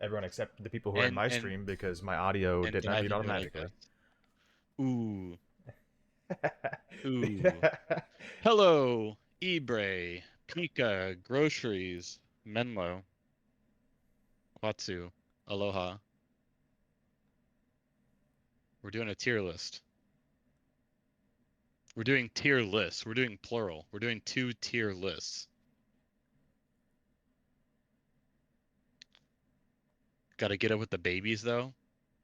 Everyone except the people who are in my And stream because my audio and did not mute diving really automatically. fast. Ooh, ooh. Hello, eBay, Pika, Groceries, Menlo, Quatsu, Aloha. We're doing a tier list. We're doing tier lists. We're doing plural. We're doing 2-tier lists. Got to get up with the babies though.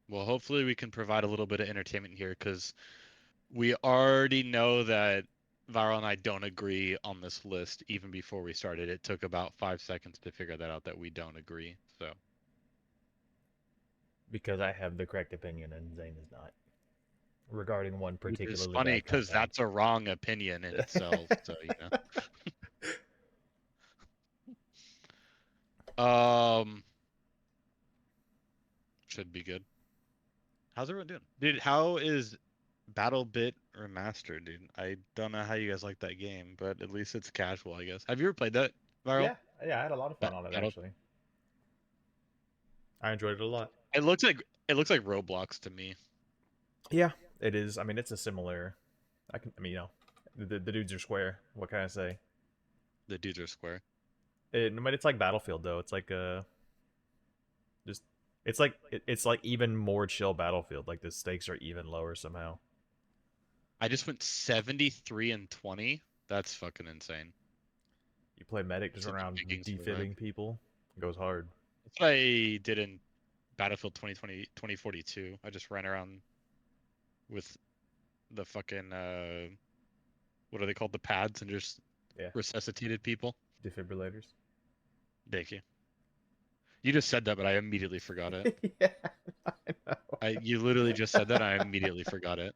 Well, hopefully we can provide a little bit of entertainment here because we already know that Viral and I don't agree on this list even before we started. It took about 5 seconds to figure that out that we don't agree. So Because I have the correct opinion and Zane does not regarding one which is particularly funny bad because compound. that's a wrong opinion in itself. So should be good. How's everyone doing, dude? How is Battle Bit Remastered, dude? I don't know how you guys like that game, but at least it's casual, I guess. Have you ever played that, Viral? Yeah, yeah, I had a lot of fun on it Battle. actually. I enjoyed it a lot. It looks like Roblox to me. Yeah, it is. I mean, it's a similar. I mean, the dudes are square. What can I say? The dudes are square. But it's like Battlefield though. It's like just it's like even more chill Battlefield. Like the stakes are even lower somehow. I just went 73 and 20. That's fucking insane. You play medic, just It's run in the around biggings of the rank. defibbing people. It goes hard. That's what I did in Battlefield 2020, 2042. I just ran around with the fucking what are they called? The pads and just Yeah, resuscitated people. defibrillators. Thank you. You just said that, but I immediately forgot it. Yeah, I know. You literally just said that, and I immediately forgot it.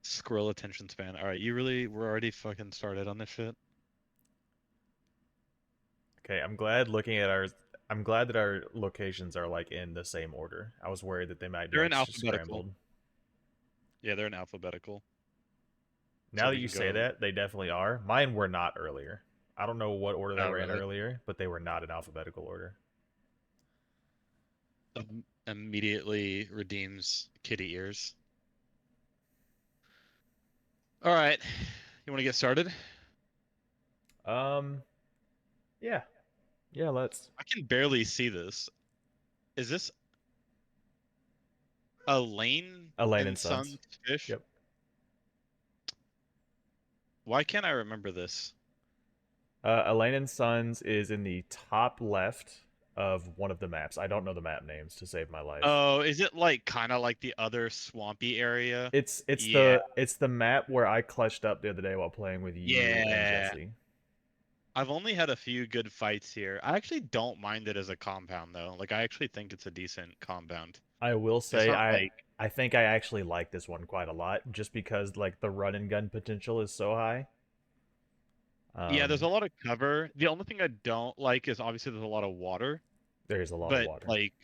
Squirrel attention span. All right, we're already fucking started on this shit. Okay, I'm glad that our locations are like in the same order. I was worried that they might be They're like in alphabetical. scrambled. Yeah, they're in alphabetical. So Now that we you can say go. that, they definitely are. Mine were not earlier. I don't know what order they Oh, were in really? earlier, but they were not in alphabetical order. Immediately redeems kitty ears. All right, you want to get started? Um, yeah, yeah. Let's. I can barely see this. Is this a Lane Elaine and and Sons. Sons fish? Yep. Why can't I remember this? Elaine and Sons is in the top left of one of the maps. I don't know the map names to save my life. Oh, is it like kind of like the other swampy area? Yeah, It's the map where I clutched up the other day while playing with you and yeah. Jesse. I've only had a few good fights here. I actually don't mind it as a compound though. Like I actually think it's a decent compound. I will It's say not like I think I actually like this one quite a lot just because like the run and gun potential is so high. yeah, there's Um, a lot of cover. The only thing I don't like is obviously there's a lot of water, there's a lot of but water. like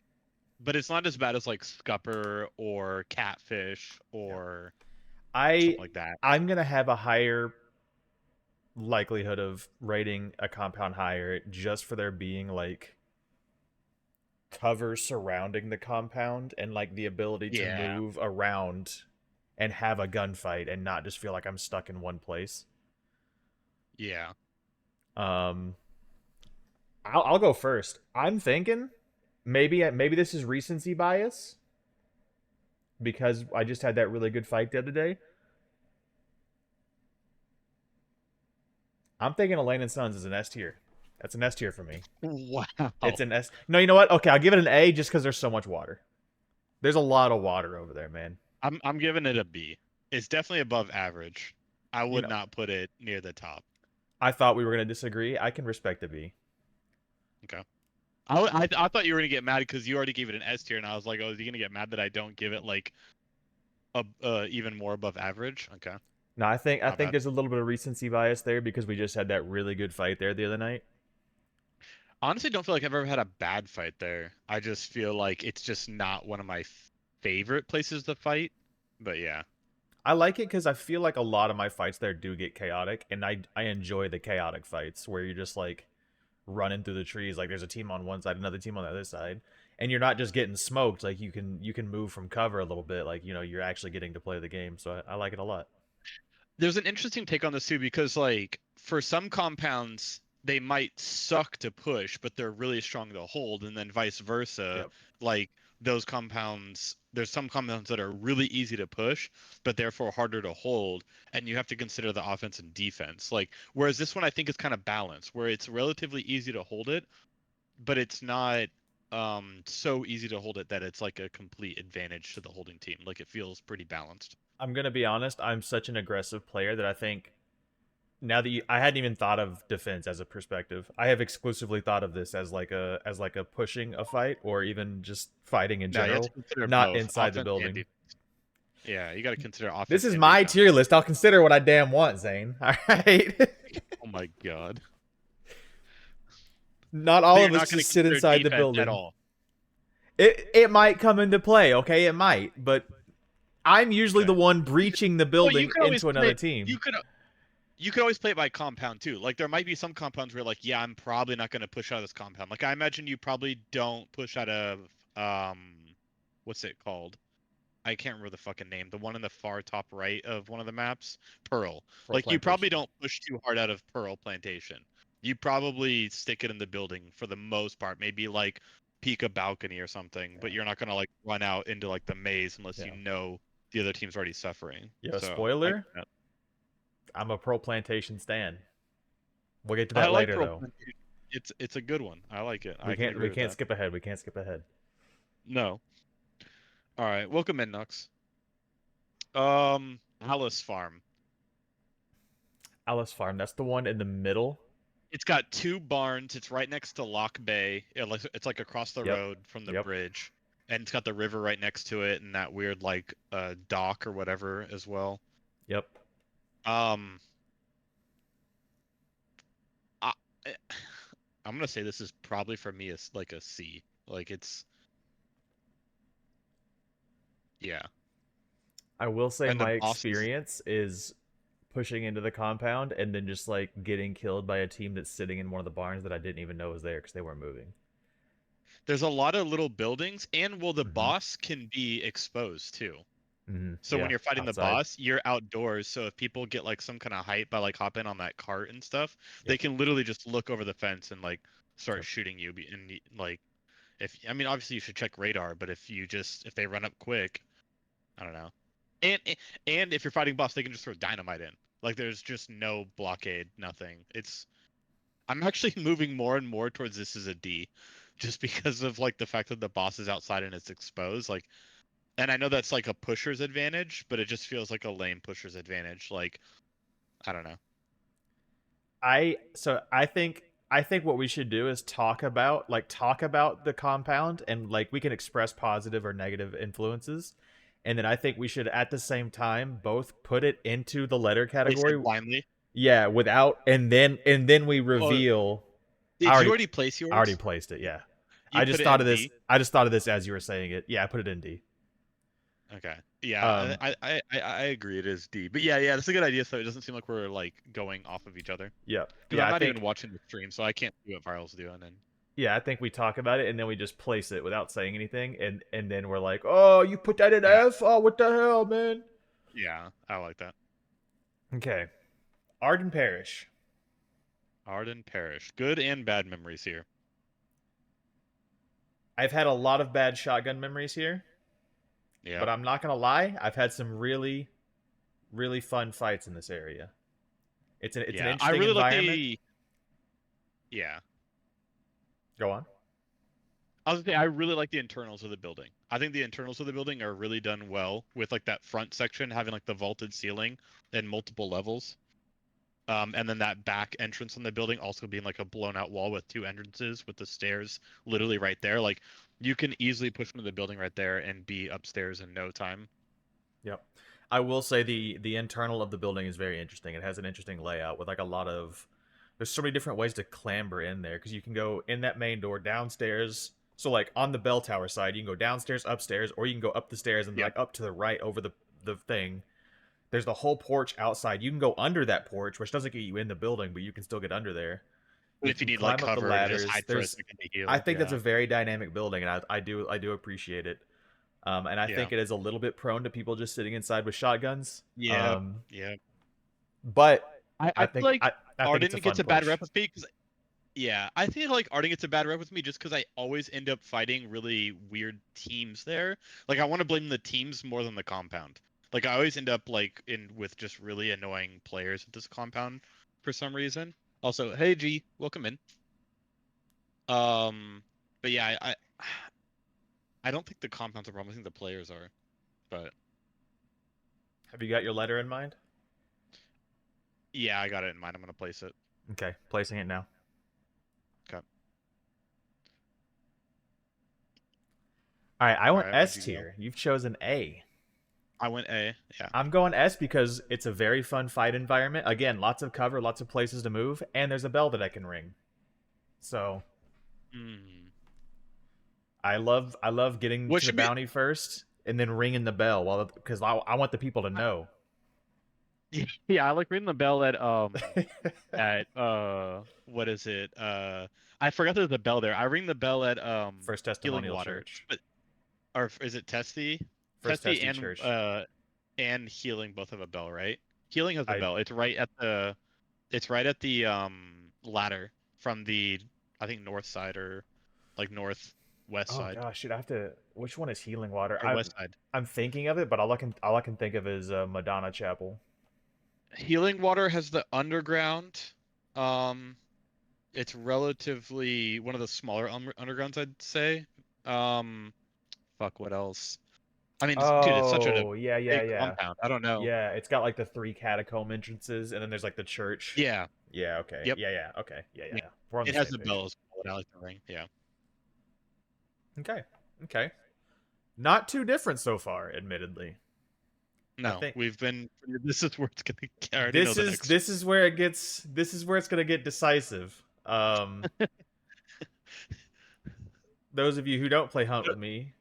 but it's not as bad as like scupper or catfish Yeah. or I something like that. I'm gonna have a higher likelihood of rating a compound higher just for there being like cover surrounding the compound and like the ability to Yeah. move around and have a gunfight and not just feel like I'm stuck in one place. Yeah. Um, I'll go first. I'm thinking maybe this is recency bias because I just had that really good fight the other day. I'm thinking Elaine and Sons is an S tier. That's an S tier for me. It's Wow. an S. No, you know what? Okay, I'll give it an A just because there's so much water. There's a lot of water over there, man. I'm giving it a B. It's definitely above average. I You would know, not put it near the top. I thought we were gonna disagree. I can respect a B. Okay. I thought you were gonna get mad because you already gave it an S tier, and I was like, oh, is he gonna get mad that I don't give it like even more above average? Okay, No, I my think bad. there's a little bit of recency bias there because we just had that really good fight there the other night. Honestly, don't feel like I've ever had a bad fight there. I just feel like it's just not one of my favorite places to fight. But yeah, I like it because I feel like a lot of my fights there do get chaotic, and I enjoy the chaotic fights where you're just like, running through the trees. Like there's a team on one side, another team on the other side, and you're not just getting smoked. Like you can move from cover a little bit. Like you're actually getting to play the game. So I like it a lot. There's an interesting take on this too because like for some compounds they might suck to push, but they're really strong to hold, and then vice versa. Yep. Like those compounds, there's some compounds that are really easy to push, but therefore harder to hold, and you have to consider the offense and defense. Like whereas this one I think is kind of balanced, where it's relatively easy to hold it, but it's not so easy to hold it that it's like a complete advantage to the holding team. Like it feels pretty balanced. I'm gonna be honest. I'm such an aggressive player that I think now that I hadn't even thought of defense as a perspective. I have exclusively thought of this as like a pushing a fight or even just fighting in No, you have to general, consider not both inside the offense and building. defense. Yeah, you got to consider This offense is and my defense. tier list. I'll consider what I damn want, Zane. All right. Oh my god. Not So all you're of us not going to just sit consider inside the defense at building. all. It might come into play, okay? It might, but I'm usually Okay. the one breaching the Well, you building could always into play another it. team. You could always play it by compound too. Like there might be some compounds where like, yeah, I'm probably not going to push out of this compound. Like I imagine you probably don't push out of what's it called? I can't remember the fucking name. The one in the far top right of one of the maps, Pearl. Pro Like you probably plantation. don't push too hard out of Pearl Plantation. You probably stick it in the building for the most part. Maybe like peek a balcony or something, Yeah. but you're not gonna like run out into like the maze unless you Yeah. know the other team's already suffering. Yo, So I get spoiler. that. I'm a pro plantation stan. We'll get to I that like later Pearl though. Plantation. It's a good one. I like it. We I can can't agree we with can't that. skip ahead. We can't skip ahead. No. All right. Welcome in, Nux. Alice Farm. Alice Farm. That's the one in the middle. It's got two barns. It's right next to Lock Bay. It's like across the Yep. road from the Yep. bridge, and it's got the river right next to it, and that weird like dock or whatever as well. Yep. Um, I, I'm gonna say this is probably for me is like a C. Like it's yeah, I will say and the my boss is. experience is pushing into the compound and then just like getting killed by a team that's sitting in one of the barns that I didn't even know was there because they weren't moving. There's a lot of little buildings, and well, the Mm-hmm. boss can be exposed too. Mm-hmm. So when Yeah. you're fighting the Outside. boss, you're outdoors. So if people get like some kind of hype by like hopping on that cart and stuff, they Yep. can literally just look over the fence and like start Yep. shooting you. And like, if I mean, obviously you should check radar, but if they run up quick, I don't know. And and if you're fighting boss, they can just throw dynamite in. Like there's just no blockade, nothing. I'm actually moving more and more towards this as a D, just because of like the fact that the boss is outside and it's exposed. Like and I know that's like a pusher's advantage, but it just feels like a lame pusher's advantage. Like, I don't know. I think what we should do is talk about the compound and like we can express positive or negative influences. And then I think we should at the same time both put it into the letter Place it category. blindly. Yeah, without and then we Oh, reveal did you already place I already yours? placed it, yeah. You put it in D. I just thought of this as you were saying it. Yeah, I put it in D. Okay. Yeah, Um I agree. It is D. But yeah, that's a good idea. So it doesn't seem like we're like going off of each other. yeah. Because I'm not even watching the stream, so I can't see what Viral's doing. And I think we talk about it and then we just place it without saying anything and then we're like, "Oh, you put that in yeah, F? Oh, what the hell, man?" yeah, I like that. Okay. Arden Parish. Arden Parish. Good and bad memories here. I've had a lot of bad shotgun memories here, Yeah, but I'm not going to lie, I've had some really really fun fights in this area. It's an yeah. I interesting really like environment. the. Yeah. Go on. I was gonna say I really like the internals of the building. I think the internals of the building are really done well with like that front section having like the vaulted ceiling and multiple levels. And then that back entrance on the building also being like a blown out wall with two entrances with the stairs literally right there. Like you can easily push into the building right there and be upstairs in no time. Yep. I will say the internal of the building is very interesting. It has an interesting layout with like a lot of there's so many different ways to clamber in there because you can go in that main door downstairs. So like on the bell tower side, you can go downstairs, upstairs, or you can go up the stairs and Yep. like up to the right over the thing. There's the whole porch outside. You can go under that porch, which doesn't get you in the building, but you can still get under there. But You if you can need like climb up the cover to just ladders. hide for a There's second to I heal, think that's a yeah, very dynamic building, and I do appreciate it. And I yeah, think it is a little bit prone to people just sitting inside with shotguns. yeah, yeah. But I feel like I think it's a Arden gets fun a bad push. rep with me because yeah, I think like Arden gets a bad rep with me just because I always end up fighting really weird teams there. Like I want to blame the teams more than the compound. Like I always end up like in with just really annoying players at this compound for some reason. Also, hey G, welcome in. Um, but yeah, I don't think the compound's a problem. I think the players are. But Have you got your letter in mind? yeah, I got it in mind. I'm gonna place it. Okay, placing it now. Okay. All right, I All went right, where'd S you go? tier. You've chosen A. I went A. Yeah. I'm going S because it's a very fun fight environment. Again, lots of cover, lots of places to move, and there's a bell that I can ring. So Hmm. I love getting What to the should be? bounty first and then ringing the bell while because I want the people to know. Yeah, I like ringing the bell at what is it? I forgot there's a bell there. I ring the bell at First Healing Testimonial Water. Church. But or is it Testy? First Testy Testy Church. and Healing both have a bell, right? Healing has a I bell. It's right at the ladder from the I think north side or like northwest oh side gosh, should I have to? Which one is Healing Water? or west side. I'm thinking of it, but all I can think of is Madonna Chapel. Healing Water has the underground. Um it's relatively one of the smaller undergrounds, I'd say. Um, fuck, what else? I mean, dude, it's such a Oh yeah, yeah, big yeah, compound. I don't know. yeah. It's got like the three catacomb entrances, and then there's like the church. Yeah. Yeah. Okay. Yep. Yeah. Yeah. Okay. Yeah. Yeah. Yeah. Yeah. We're on the It has same a page. bell as well that I like to ring. Yeah. Okay. Okay. Not too different so far, admittedly. I No, think we've been. This is where it's gonna. I already know the next. this is where it gets this is where it's gonna get decisive. Those of you who don't play Hunt with me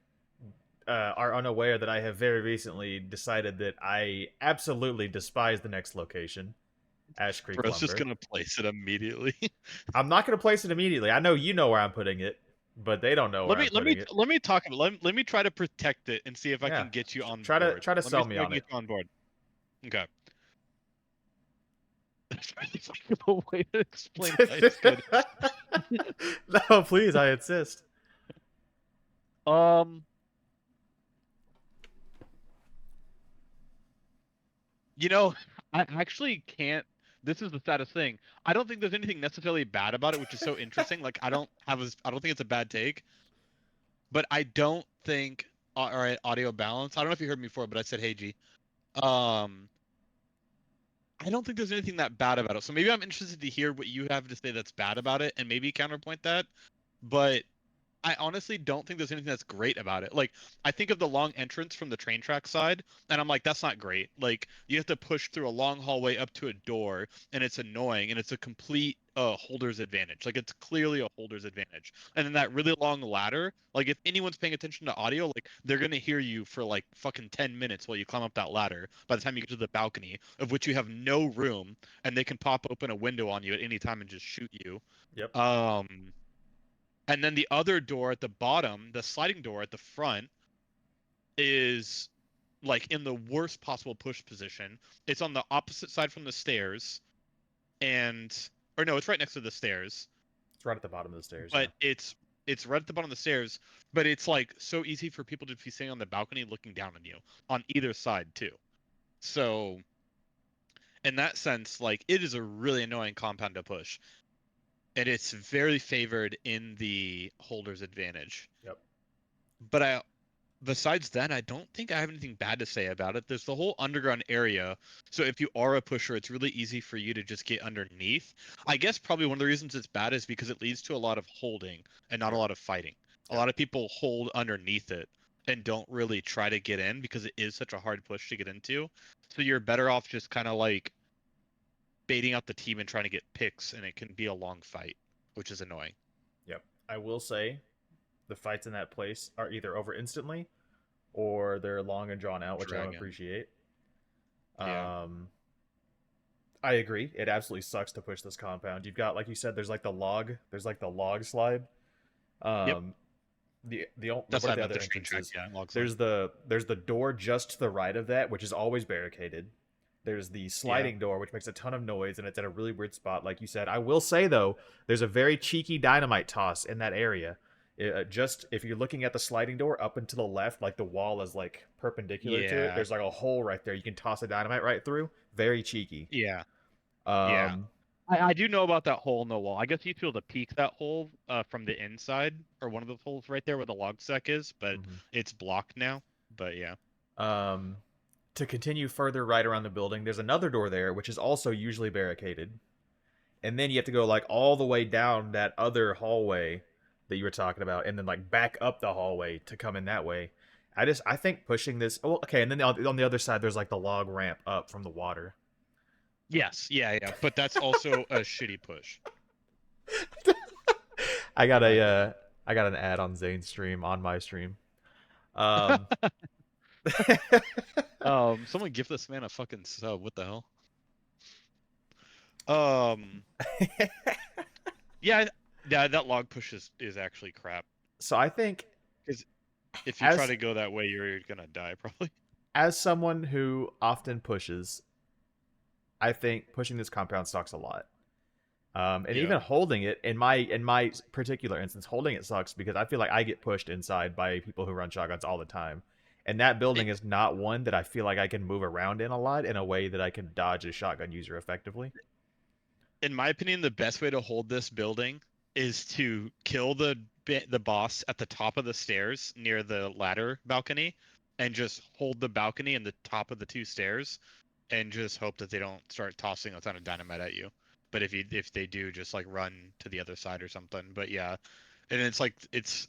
are unaware that I have very recently decided that I absolutely despise the next location, Ash Creek Bro's just Lumber. gonna place it immediately. I'm not going to place it immediately. I know you know where I'm putting it, but they don't know where I'm putting it. Let me talk about. Let me try to protect it and see if I Yeah, can get you on try to board. try to Let me sell see me if I on can it. get you on board. Okay. Trying to think of a way to explain why it's good. No, please, I insist. Um, You know, I actually can't. This is the saddest thing. I don't think there's anything necessarily bad about it, which is so interesting. Like I don't think it's a bad take, but I don't think. All right, audio balance. I don't know if you heard me before, but I said, "Hey G." Um, I don't think there's anything that bad about it. So maybe I'm interested to hear what you have to say that's bad about it, and maybe counterpoint that. But I honestly don't think there's anything that's great about it. Like, I think of the long entrance from the train track side, and I'm like, that's not great. Like, you have to push through a long hallway up to a door, and it's annoying, and it's a complete holder's advantage. Like, it's clearly a holder's advantage. And then that really long ladder, like, if anyone's paying attention to audio, like, they're gonna hear you for like fucking 10 minutes while you climb up that ladder. By the time you get to the balcony, of which you have no room, and they can pop open a window on you at any time and just shoot you. Yep. Um, and then the other door at the bottom, the sliding door at the front, is like in the worst possible push position. It's on the opposite side from the stairs, and or no, it's right next to the stairs, It's right at the bottom of the stairs. Yeah. but it's right at the bottom of the stairs. But it's like so easy for people to be sitting on the balcony looking down on you on either side too. So in that sense, like it is a really annoying compound to push, and it's very favored in the holder's advantage. Yep. But I besides that, I don't think I have anything bad to say about it. There's the whole underground area. So if you are a pusher, it's really easy for you to just get underneath. I guess probably one of the reasons it's bad is because it leads to a lot of holding and not a Yep. lot of fighting. A Yep. lot of people hold underneath it and don't really try to get in because it is such a hard push to get into. So you're better off just kind of like baiting out the team and trying to get picks, and it can be a long fight, which is annoying. Yep. I will say the fights in that place are either over instantly or they're long and drawn out, which I don't Dragon. appreciate. Yeah. Um, I agree. It absolutely sucks to push this compound. You've got, like you said, there's like the log slide. Yep. Um, That's what what are I the meant. other The train track. entrances? Yeah, log slide. There's the door just to the right of that, which is always barricaded. There's the Yeah. sliding door, which makes a ton of noise, and it's at a really weird spot, like you said. I will say though, there's a very cheeky dynamite toss in that area. Just if you're looking at the sliding door up and to the left, like the wall is like perpendicular to it. Yeah. There's like a hole right there. You can toss a dynamite right through. Very cheeky. Yeah. Yeah. Um, I do know about that hole in the wall. I guess you'd be able to peek that hole from the inside, or one of the holes right there where the log stack is, but mhm. it's blocked now. But yeah. um, to continue further right around the building, there's another door there, which is also usually barricaded. And then you have to go like all the way down that other hallway that you were talking about, and then like back up the hallway to come in that way. I think pushing this. Oh, okay, and then on the other side, there's like the log ramp up from the water. Yes. Yeah. Yeah. But that's also a shitty push, I got in my a opinion. I got an ad on Zane's stream on my stream. Um, Someone give this man a fucking sub. What the hell? Um. Yeah. That log push is actually crap. so I think Because if you try as to go that way, you're gonna die probably. as someone who often pushes, I think pushing this compound sucks a lot. And Yeah. even holding it in my particular instance, holding it sucks because I feel like I get pushed inside by people who run shotguns all the time, and that building is not one that I feel like I can move around in a lot in a way that I can dodge a shotgun user effectively. In my opinion, the best way to hold this building is to kill the boss at the top of the stairs near the ladder balcony, and just hold the balcony and the top of the two stairs, and just hope that they don't start tossing a ton of dynamite at you. But if they do, just like run to the other side or something. But yeah, and it's like it's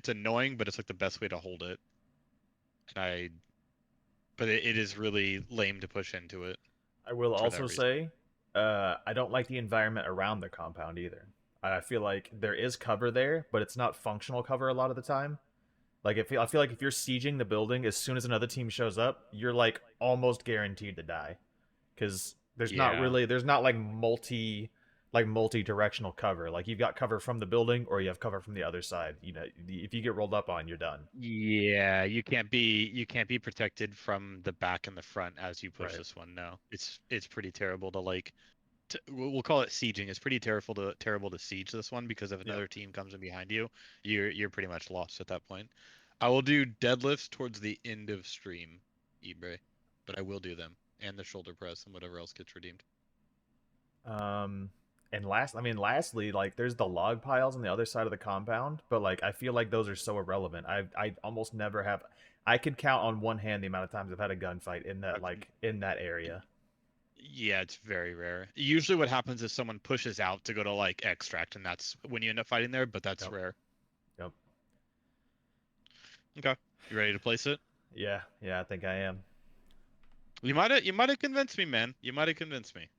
annoying, but it's like the best way to hold it. And but it is really lame to push into it I will for that also reason. say, I don't like the environment around the compound either. I feel like there is cover there, but it's not functional cover a lot of the time. Like if I feel like if you're sieging the building, as soon as another team shows up, you're like almost guaranteed to die because Yeah. there's not like multi-directional cover. Like you've got cover from the building or you have cover from the other side. You know, if you get rolled up on, you're done. Yeah, you can't be protected from the back and the front as you push Right. this one. No, it's pretty terrible to like. We'll call it sieging. It's pretty terrible to siege this one because if Yep. another team comes in behind you, you're pretty much lost at that point. I will do deadlifts towards the end of stream, Ibre, but I will do them and the shoulder press and whatever else gets redeemed. Um, and lastly, like there's the log piles on the other side of the compound, but like I feel like those are so irrelevant. I almost never have. I could count on one hand the amount of times I've had a gunfight in that Okay. area. Yeah, it's very rare. Usually, what happens is someone pushes out to go to like extract, and that's when you end up fighting there. But that's Yep. rare. Yep. Okay, you ready to place it? Yeah. Yeah. I think I am. You might have convinced me, man. You might have convinced me.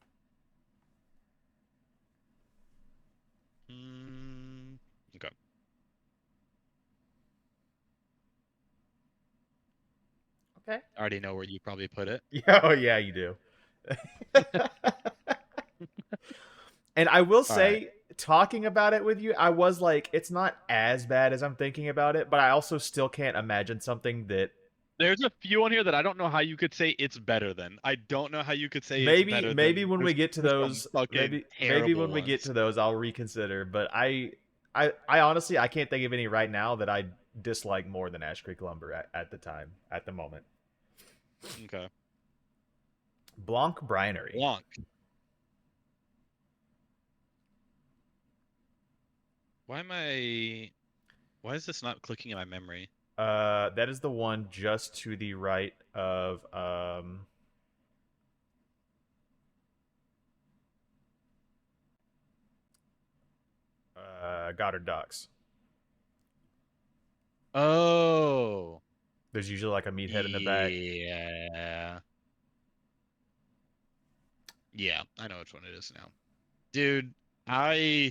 Mm, okay. Okay. I already know where you probably put it. Yeah. Oh yeah, you do. And I will All right. say, talking about it with you, I was like, it's not as bad as I'm thinking about it, but I also still can't imagine something that There's a few on here that I don't know how you could say it's better than. I don't know how you could say it's maybe better maybe than. when we get to There's some those, fucking maybe terrible when we get ones. to those, I'll reconsider. But I honestly I can't think of any right now that I dislike more than Ash Creek Lumber at the time at the moment. Okay. Blanc Brinery. Blanc. Why am I? Why is this not clicking in my memory? That is the one just to the right of Goddard Docks. Oh. There's usually like a meathead in the back. Yeah. Yeah, I know which one it is now. Dude, I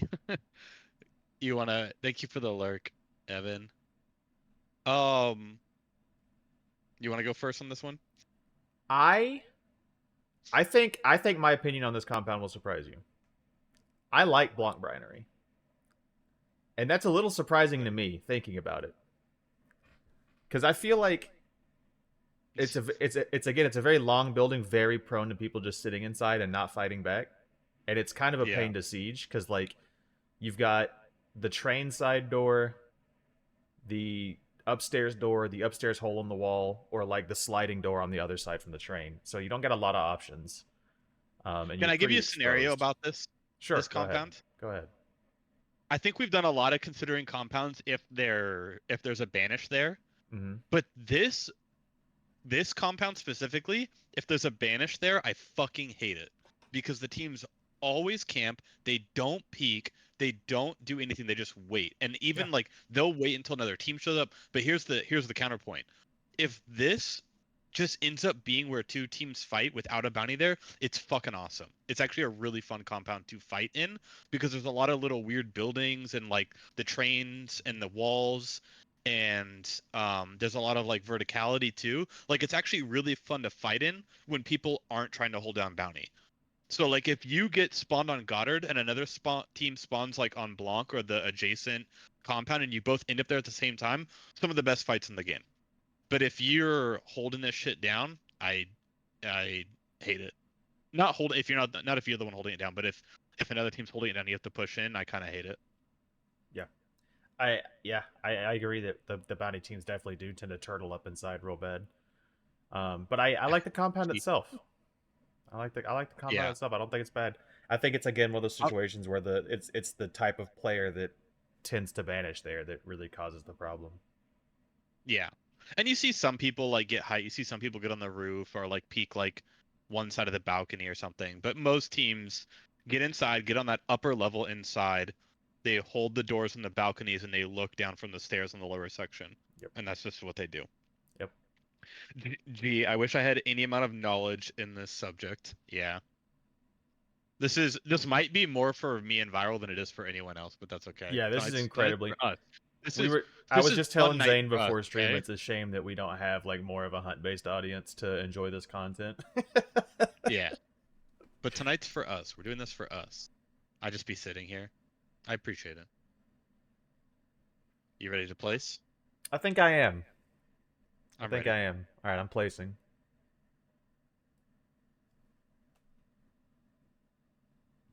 you wanna thank you for the lurk, Evan. Um, you wanna go first on this one? I I think my opinion on this compound will surprise you. I like Blanc Brinery, and that's a little surprising to me thinking about it, because I feel like it's a very long building, very prone to people just sitting inside and not fighting back, and it's kind of a Yeah. pain to siege because like you've got the train side door, the upstairs door, the upstairs hole in the wall, or like the sliding door on the other side from the train. So you don't get a lot of options, and Can you're I give pretty you a scenario exposed. about this Sure, go ahead. compound? Go ahead. I think we've done a lot of considering compounds if there's a banish there, Mm-hmm. but this compound specifically, if there's a banish there, I fucking hate it because the teams always camp. They don't peek. They don't do anything. They just wait. And Yeah. even like they'll wait until another team shows up. But here's the counterpoint. If this just ends up being where two teams fight without a bounty there, it's fucking awesome. It's actually a really fun compound to fight in because there's a lot of little weird buildings and like the trains and the walls and there's a lot of like verticality too. Like it's actually really fun to fight in when people aren't trying to hold down bounty. So like if you get spawned on Goddard and another team spawns like on Blanc or the adjacent compound and you both end up there at the same time, some of the best fights in the game. But if you're holding this shit down, I hate it. Not hold if you're not if you're the one holding it down, but if another team's holding it down, you have to push in. I kind of hate it. Yeah. I agree that the bounty teams definitely do tend to turtle up inside real bad. But I like the compound itself. I like the compound Yeah. itself. I don't think it's bad. I think it's again one of those Uh, situations where it's the type of player that tends to vanish there that really causes the problem. yeah. And you see some people like get high. You see some people get on the roof or like peek like one side of the balcony or something. But most teams get inside, get on that upper level inside. They hold the doors and the balconies and they look down from the stairs in the lower section. Yep. And that's just what they do. Yep. Gee, I wish I had any amount of knowledge in this subject. Yeah. This might be more for me and Viral than it is for anyone else, but that's okay. Yeah, this is Tonight's incredibly. for us. This We is were. I this was is just fun telling night Zane for us, before stream. okay? It's a shame that we don't have like more of a hunt based audience to enjoy this content. Yeah. But tonight's for us. We're doing this for us. I just be sitting here. I appreciate it. You ready to place? I think I am. I I'm think ready. I am. All right, I'm placing.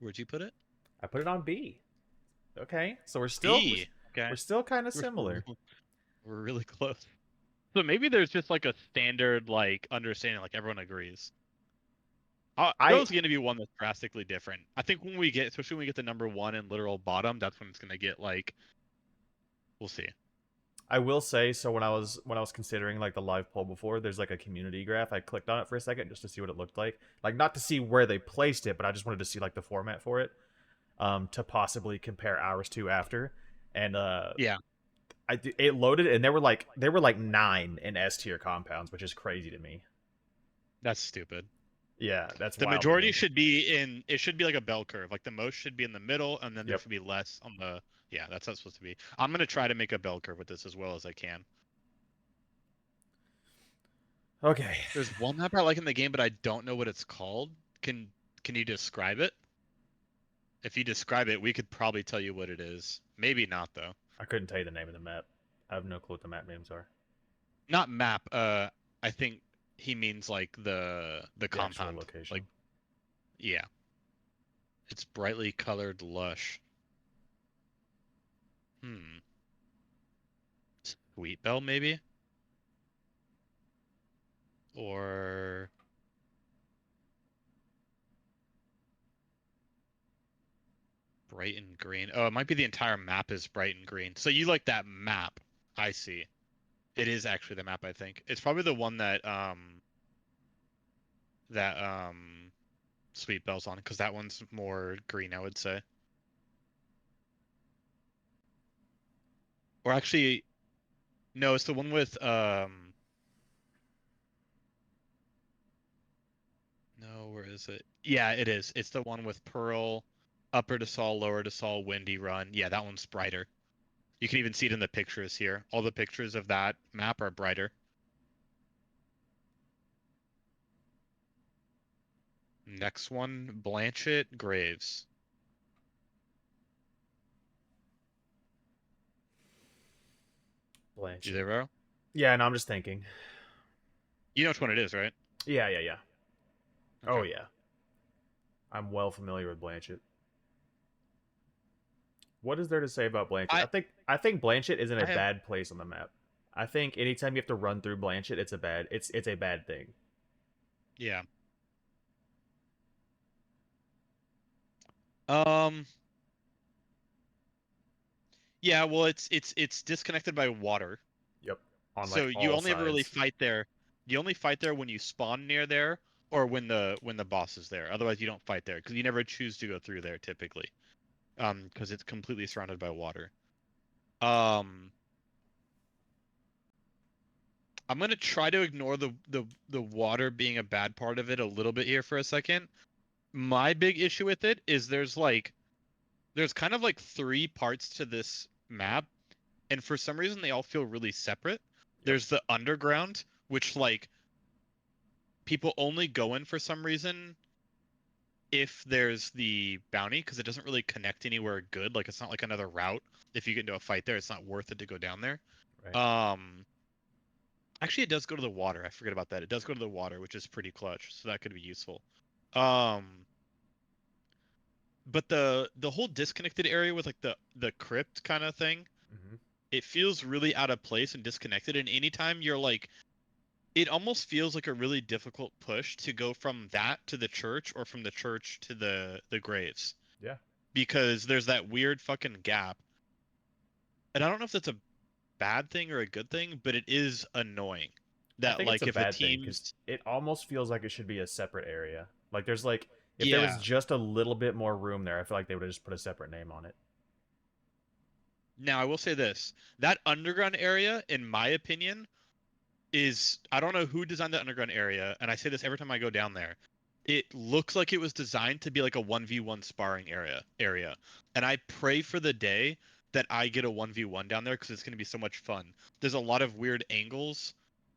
Where'd you put it? I put it on B. Okay, so we're still we're, B. Okay. we're still kind of We're similar. we're really close. So maybe there's just like a standard like understanding, like everyone agrees. I There's going to be one that's drastically different. I think when we get, especially when we get to number one and literal bottom, that's when it's going to get like, we'll see. I will say so when I was considering like the live poll before, there's like a community graph. I clicked on it for a second just to see what it looked like. Like not to see where they placed it, but I just wanted to see like the format for it. To possibly compare ours to after. And Yeah, it loaded and there were like 9 in S tier compounds, which is crazy to me. that's stupid. Yeah, that's The wild to majority me. should be in, it should be like a bell curve. Like the most should be in the middle, and then there Yep. should be less on the, yeah, that's how it's supposed to be. I'm going to try to make a bell curve with this as well as I can. Okay. There's one map I like in the game, but I don't know what it's called. Can you describe it? If you describe it, we could probably tell you what it is. Maybe not though. I couldn't tell you the name of the map. I have no clue what the map names are. Not map. I think he means like the The actual compound. Like, location. yeah, it's brightly colored lush. Hmm. Sweet Bell maybe, or bright and green. Oh, it might be the entire map is bright and green. So you like that map? I see. It is actually the map. I think it's probably the one that Sweet Bell's on because that one's more green, I would say. Or actually, no, it's the one with no, where is it? Yeah, it is. It's the one with Pearl, Upper Desal, Lower Desal, Windy Run. Yeah, that one's brighter. You can even see it in the pictures here. All the pictures of that map are brighter. Next one, Blanchett Graves. You Blanchett. there, bro? Yeah, and I'm just thinking. You know which one it is, right? Yeah, yeah, yeah. Oh Okay. yeah, I'm well familiar with Blanchett. What is there to say about Blanchett? I I think Blanchett isn't a I have bad place on the map. I think anytime you have to run through Blanchett, it's a bad thing. yeah. Um yeah, well it's disconnected by water. Yep. On So like you all only ever really sides. fight there. You only fight there when you spawn near there or when the boss is there. Otherwise you don't fight there because you never choose to go through there typically. Because it's completely surrounded by water. Um I'm gonna try to ignore the water being a bad part of it a little bit here for a second. My big issue with it is there's kind of like three parts to this map, and for some reason they all feel really separate. Yep. There's the underground, which like people only go in for some reason if there's the bounty, because it doesn't really connect anywhere good. Like it's not like another route. If you get into a fight there, it's not worth it to go down there. Right. Um, Actually, it does go to the water. I forget about that. It does go to the water, which is pretty clutch, so that could be useful. Um, but the whole disconnected area with like the crypt kind of thing, Mm-hmm. it feels really out of place and disconnected. And anytime you're like, it almost feels like a really difficult push to go from that to the church or from the church to the graves Yeah. because there's that weird fucking gap. And I don't know if that's a bad thing or a good thing, but it is annoying I that think it's like a if a bad thing because team's it almost feels like it should be a separate area. Like there's like if there was yeah. just a little bit more room there, I feel like they would have just put a separate name on it. Now I will say this: that underground area, in my opinion, is I don't know who designed that underground area, and I say this every time I go down there. It looks like it was designed to be like a 1v1 sparring area. And I pray for the day that I get a 1v1 down there because it's going to be so much fun. There's a lot of weird angles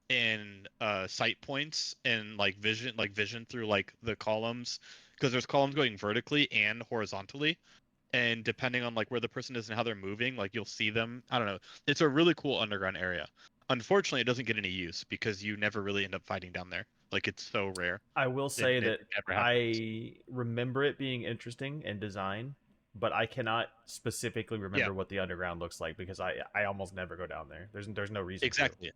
and sight points and like vision through like the columns because there's columns going vertically and horizontally, and depending on like where the person is and how they're moving, like you'll see them. I don't know. It's a really cool underground area. Unfortunately, it doesn't get any use because you never really end up fighting down there. Like it's so rare. I will It say it that never happens. I remember it being interesting in design, but I cannot specifically Yeah, remember what the underground looks like because I almost never go down there. There's no reason to. exactly.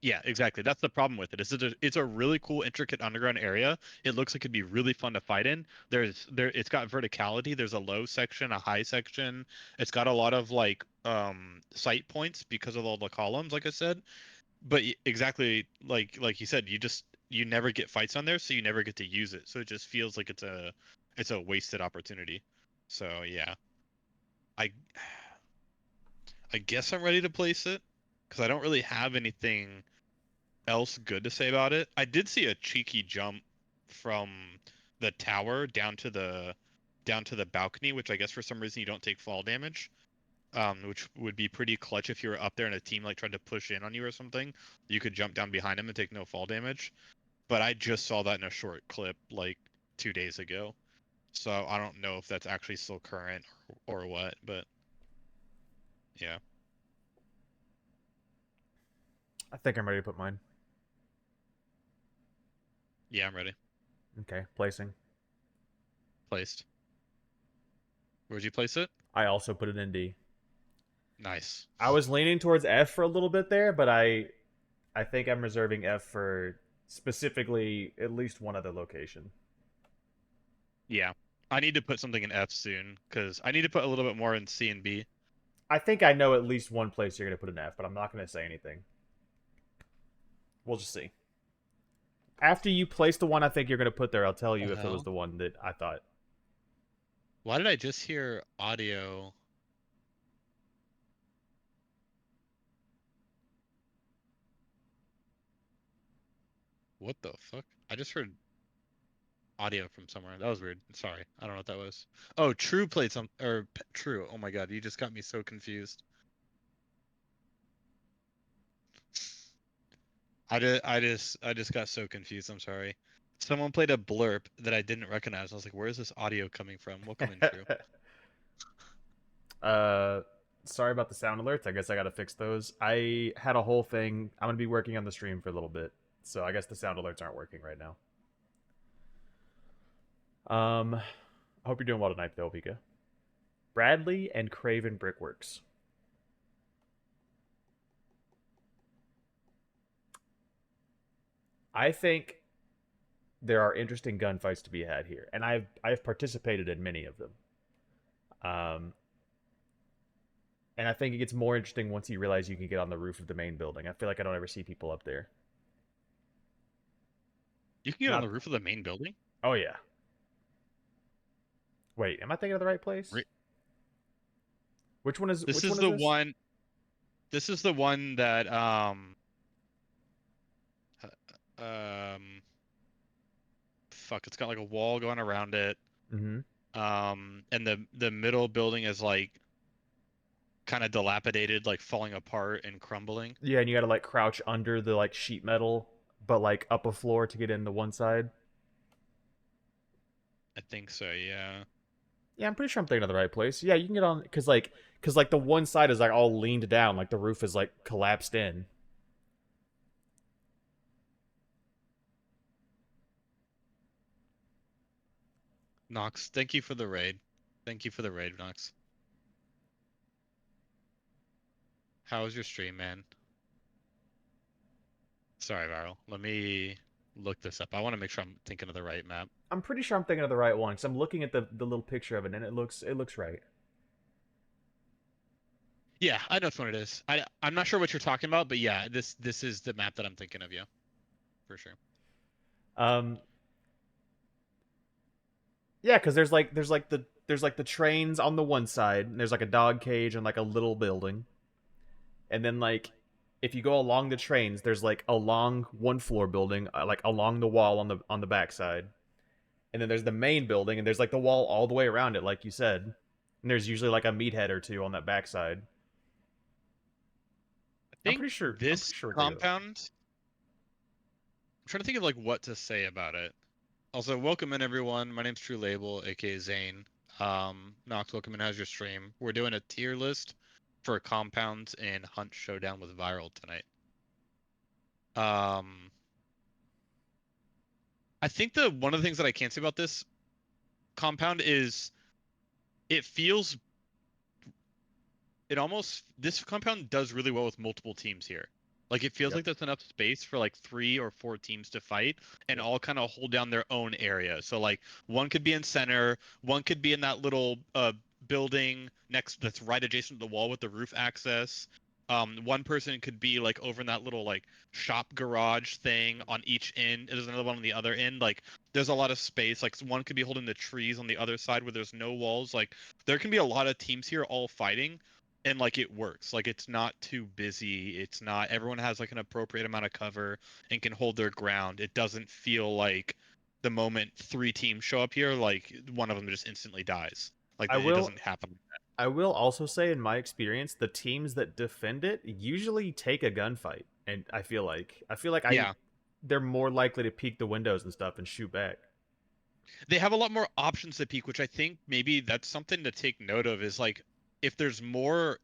Yeah, exactly. That's the problem with it. It's a really cool, intricate underground area. It looks like it'd be really fun to fight in. It's got verticality. There's a low section, a high section. It's got a lot of like sight points because of all the columns, like I said. But exactly like you said, you never get fights on there, so you never get to use it. So it just feels like it's a wasted opportunity. So yeah, I I guess I'm ready to place it because I don't really have anything else good to say about it. I did see a cheeky jump from the tower down to the balcony, which I guess for some reason you don't take fall damage. Which would be pretty clutch if you were up there and a team like tried to push in on you or something. You could jump down behind them and take no fall damage. But I just saw that in a short clip like 2 days ago. So I don't know if that's actually still current or what, but yeah. I think I'm ready to put mine. Yeah, I'm ready. Okay, placing. Placed. Where'd you place it? I also put it in D. Nice. I was leaning towards F for a little bit there, but I think I'm reserving F for specifically at least one other location. Yeah. I need to put something in F soon because I need to put a little bit more in C and B. I think I know at least one place you're gonna put an F, but I'm not gonna say anything. We'll just see. After you place the one I think you're gonna put there, I'll tell The you if it was hell? the one that I thought. Why did I just hear audio? What the fuck? I just heard audio from somewhere. That was weird. Sorry. I don't know what that was. Oh, True played some or True. Oh my god, you just got me so confused. I just got so confused. I'm sorry. Someone played a blurb that I didn't recognize. I was like, where is this audio coming from? Welcome in, True. uh, sorry about the sound alerts. I guess I got to fix those. I had a whole thing. I'm gonna be working on the stream for a little bit, so I guess the sound alerts aren't working right now. I hope you're doing well tonight, though, Vika. Bradley and Craven Brickworks. I think there are interesting gunfights to be had here, and I've participated in many of them. Um, and I think it gets more interesting once you realize you can get on the roof of the main building. I feel like I don't ever see people up there. You can get on Not. the roof of the main building? Oh yeah. Wait, am I thinking of the right place? Re- Which one is This which is one is the this? one. This is the one that fuck, it's got like a wall going around it. Mm-hmm. And the middle building is like kind of dilapidated, like falling apart and crumbling. Yeah, and you got to like crouch under the like sheet metal, but like up a floor to get in the one side. I think so, yeah. Yeah, I'm pretty sure I'm thinking of the right place. Yeah, you can get on because like the one side is like all leaned down, like the roof is like collapsed in. Nox, thank you for the raid. Thank you for the raid, Nox. How was your stream, man? Sorry, Viral. Let me look this up. I want to make sure I'm thinking of the right map. I'm pretty sure I'm thinking of the right one because I'm looking at the little picture of it and it looks right. Yeah, I know which one it is. I'm not sure what you're talking about, but yeah, this is the map that I'm thinking of, yeah, for sure. Um, yeah, because there's like the trains on the one side, and there's like a dog cage and like a little building, and then like if you go along the trains, there's like a long one floor building, like along the wall on the back side, and then there's the main building, and there's like the wall all the way around it, like you said, and there's usually like a meathead or two on that back side. I I'm think pretty sure. I'm this pretty sure we're thinking of the. compound, I'm trying to think of like what to say about it. Also, welcome in everyone. My name's True Label, aka Zane. Nox, welcome in. How's your stream? We're doing a tier list for compounds in Hunt Showdown with Viral tonight. Um, I think the one of the things that I can't say about this compound is it feels it almost this compound does really well with multiple teams here. Like it feels Yep. like there's enough space for like 3 or 4 teams to fight and Yep. all kind of hold down their own area. So like one could be in center, one could be in that little building next that's right adjacent to the wall with the roof access. One person could be like over in that little like shop garage thing on each end. And there's another one on the other end. Like there's a lot of space. Like one could be holding the trees on the other side where there's no walls. Like there can be a lot of teams here all fighting and like it works. Like it's not too busy. It's not everyone has like an appropriate amount of cover and can hold their ground. It doesn't feel like the moment 3 teams show up here, like one of them just instantly dies. Like I it will. doesn't happen. I will also say, in my experience, the teams that defend it usually take a gunfight, and I feel like Yeah, they're more likely to peek the windows and stuff and shoot back. they have a lot more options to peak, which I think maybe that's something to take note of. Is like if there's more,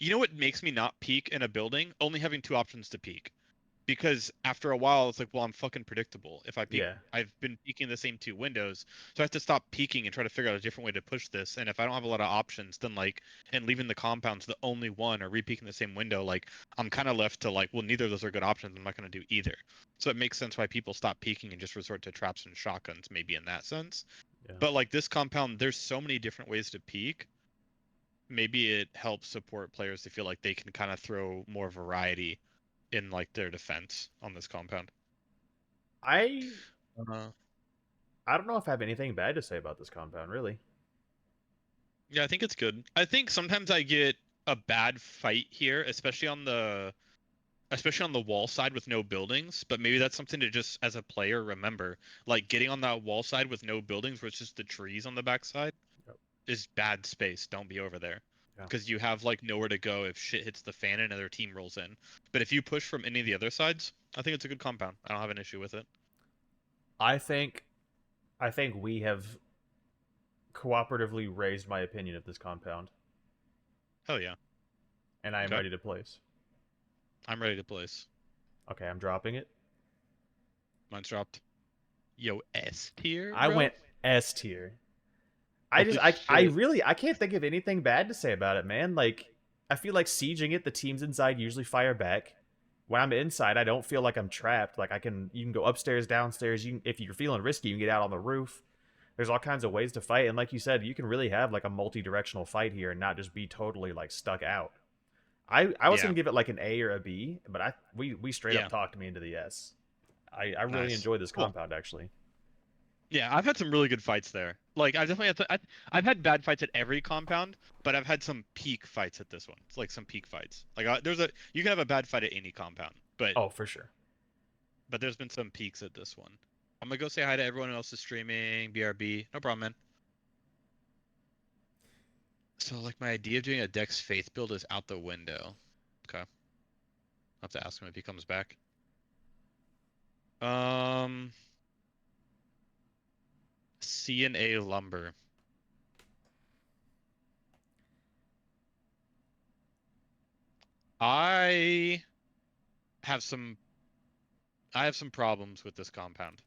you know, what makes me not peak in a building? Only having 2 options to peak. Because after a while it's like, well, I'm fucking predictable. If I peek, Yeah, I've been peeking the same 2 windows, so I have to stop peeking and try to figure out a different way to push this. And if I don't have a lot of options, then like, and leaving the compounds the only one or repeaking the same window, like I'm kind of left to like, well, neither of those are good options. I'm not going to do either. So it makes sense why people stop peeking and just resort to traps and shotguns, maybe in that sense. yeah. But like this compound, there's so many different ways to peek. Maybe it helps support players to feel like they can kind of throw more variety in like their defense on this compound. I Uh, I don't know if I have anything bad to say about this compound, really. yeah, I think it's good. I think sometimes I get a bad fight here, especially on the wall side with no buildings, but maybe that's something to just as a player remember. Like getting on that wall side with no buildings where it's just the trees on the backside Yep. is bad space. Don't be over there. Yeah. Because you have like nowhere to go if shit hits the fan and another team rolls in. But if you push from any of the other sides, I think it's a good compound. I don't have an issue with it. I think I think we have cooperatively raised my opinion of this compound, Hell yeah. and I am Okay. ready to place. I'm ready to place. Okay, I'm dropping it. Mine's dropped. Yo, S tier, I bro. went S tier. I just Holy I shit. really I can't think of anything bad to say about it, man. Like I feel like sieging it, the teams inside usually fire back. When I'm inside, I don't feel like I'm trapped. Like you can go upstairs, downstairs. If you're feeling risky, you can get out on the roof. There's all kinds of ways to fight, and like you said, you can really have like a multi-directional fight here and not just be totally like stuck out. I was Yeah. gonna give it like an A or a B, but we straight up Yeah. talked me into the S. I really Nice. enjoy this Cool. compound actually. Yeah, I've had some really good fights there. Like, I've definitely I've had bad fights at every compound, but I've had some peak fights at this one. It's like some peak fights. Like, you can have a bad fight at any compound, Oh, for sure. but there's been some peaks at this one. I'm gonna go say hi to everyone else who's streaming. BRB, no problem, man. So, like, my idea of doing a Dex Faith build is out the window. Okay, I'll have to ask him if he comes back. Um, C&A lumber. I have some I have some problems with this compound.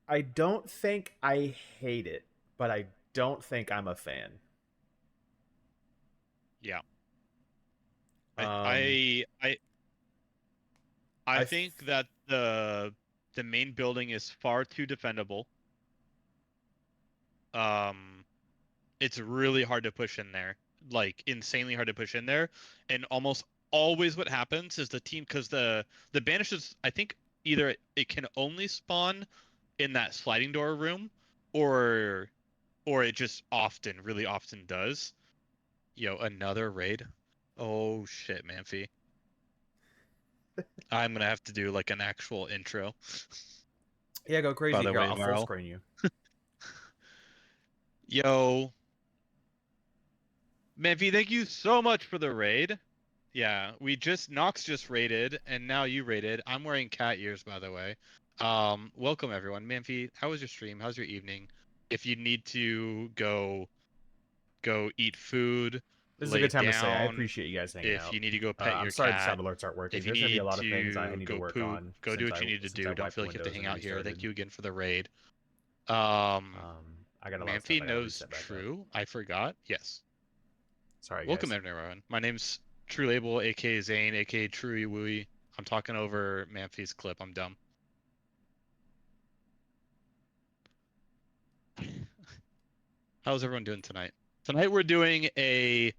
I don't think I hate it, but I don't think I'm a fan. Yeah. I Um, I I I I th- think that the main building is far too defendable. Um, it's really hard to push in there, like insanely hard to push in there, and almost always what happens is the team because the banishes I think either it can only spawn in that sliding door room, or it just often, really often does. Yo, another raid. Oh shit, Manfi. I'm gonna have to do like an actual intro. yeah, go By crazy the here. way, I'll full Varl. screen you. Yo, Manfi, thank you so much for the raid. Yeah, Nox just raided, and now you raided. I'm wearing cat ears, by the way. Welcome everyone. Manfi, how was your stream? How's your evening? If you need to go eat food, This is a lay good time to say I down. appreciate you guys hanging If out. you need to go pet I'm your sorry the cat, sound alerts aren't working. if you There's gonna be a need lot of things I to need to go work poop, on go do what you need to since I do. Don't wiped feel like you have to Windows hang and out here. Thank restarted. you again for the raid. Um, I got a lot of stuff Manfi I gotta knows reset back up. True. I forgot. Yes. Sorry, Welcome guys. everyone. My name's True Label, aka Zane, aka Truey Wooey. I'm talking over Manfi's clip. I'm dumb. How's everyone doing tonight? Tonight we're doing a.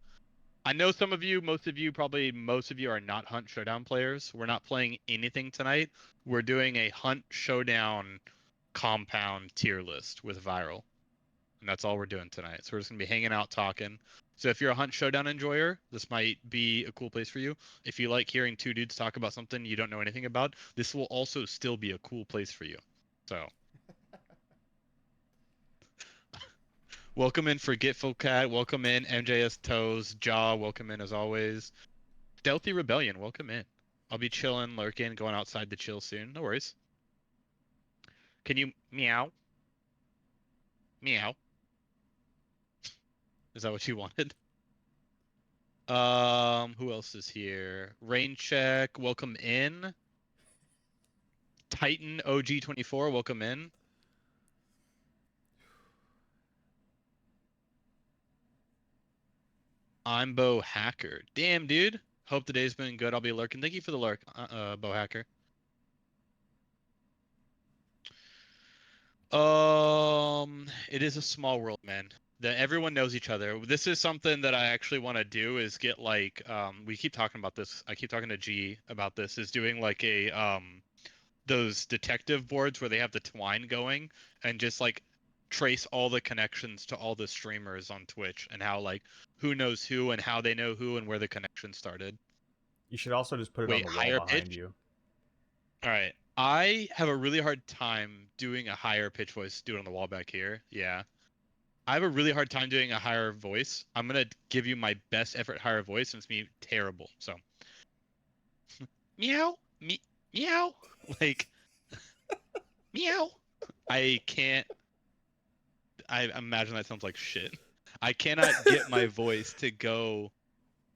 I know some of you, most of you, probably most of you are not Hunt Showdown players. We're not playing anything tonight. We're doing a Hunt Showdown compound tier list with Viral. And that's all we're doing tonight. So we're just gonna be hanging out talking. So if you're a Hunt Showdown enjoyer, this might be a cool place for you. If you like hearing two dudes talk about something you don't know anything about, this will also still be a cool place for you. So welcome in Forgetful Cat, welcome in MJS Toes, Jaw, welcome in as always. Stealthy Rebellion, welcome in. I'll be chilling, lurking, going outside to chill soon. No worries. Can you meow? Meow. Is that what you wanted? Who else is here? Rain check, welcome in. Titan OG24, welcome in. I'm Bo Hacker. Damn, dude. Hope the day's been good. I'll be lurking. Thank you for the lurk, Bo Hacker. It is a small world, man. That everyone knows each other. This is something that I actually want to do is get like we keep talking about this. I keep talking to G about this is doing like a those detective boards where they have the twine going and just like trace all the connections to all the streamers on Twitch and how like who knows who and how they know who and where the connection started. You should also just put it on Wait, the wall higher behind pitch? you. All right. I have a really hard time doing a higher pitch voice. Do it on the wall back here. Yeah. I have a really hard time doing a higher voice. I'm gonna give you my best effort higher voice, and it's me terrible. So meow, meow, like meow. I can't. I imagine that sounds like shit. I cannot get my voice to go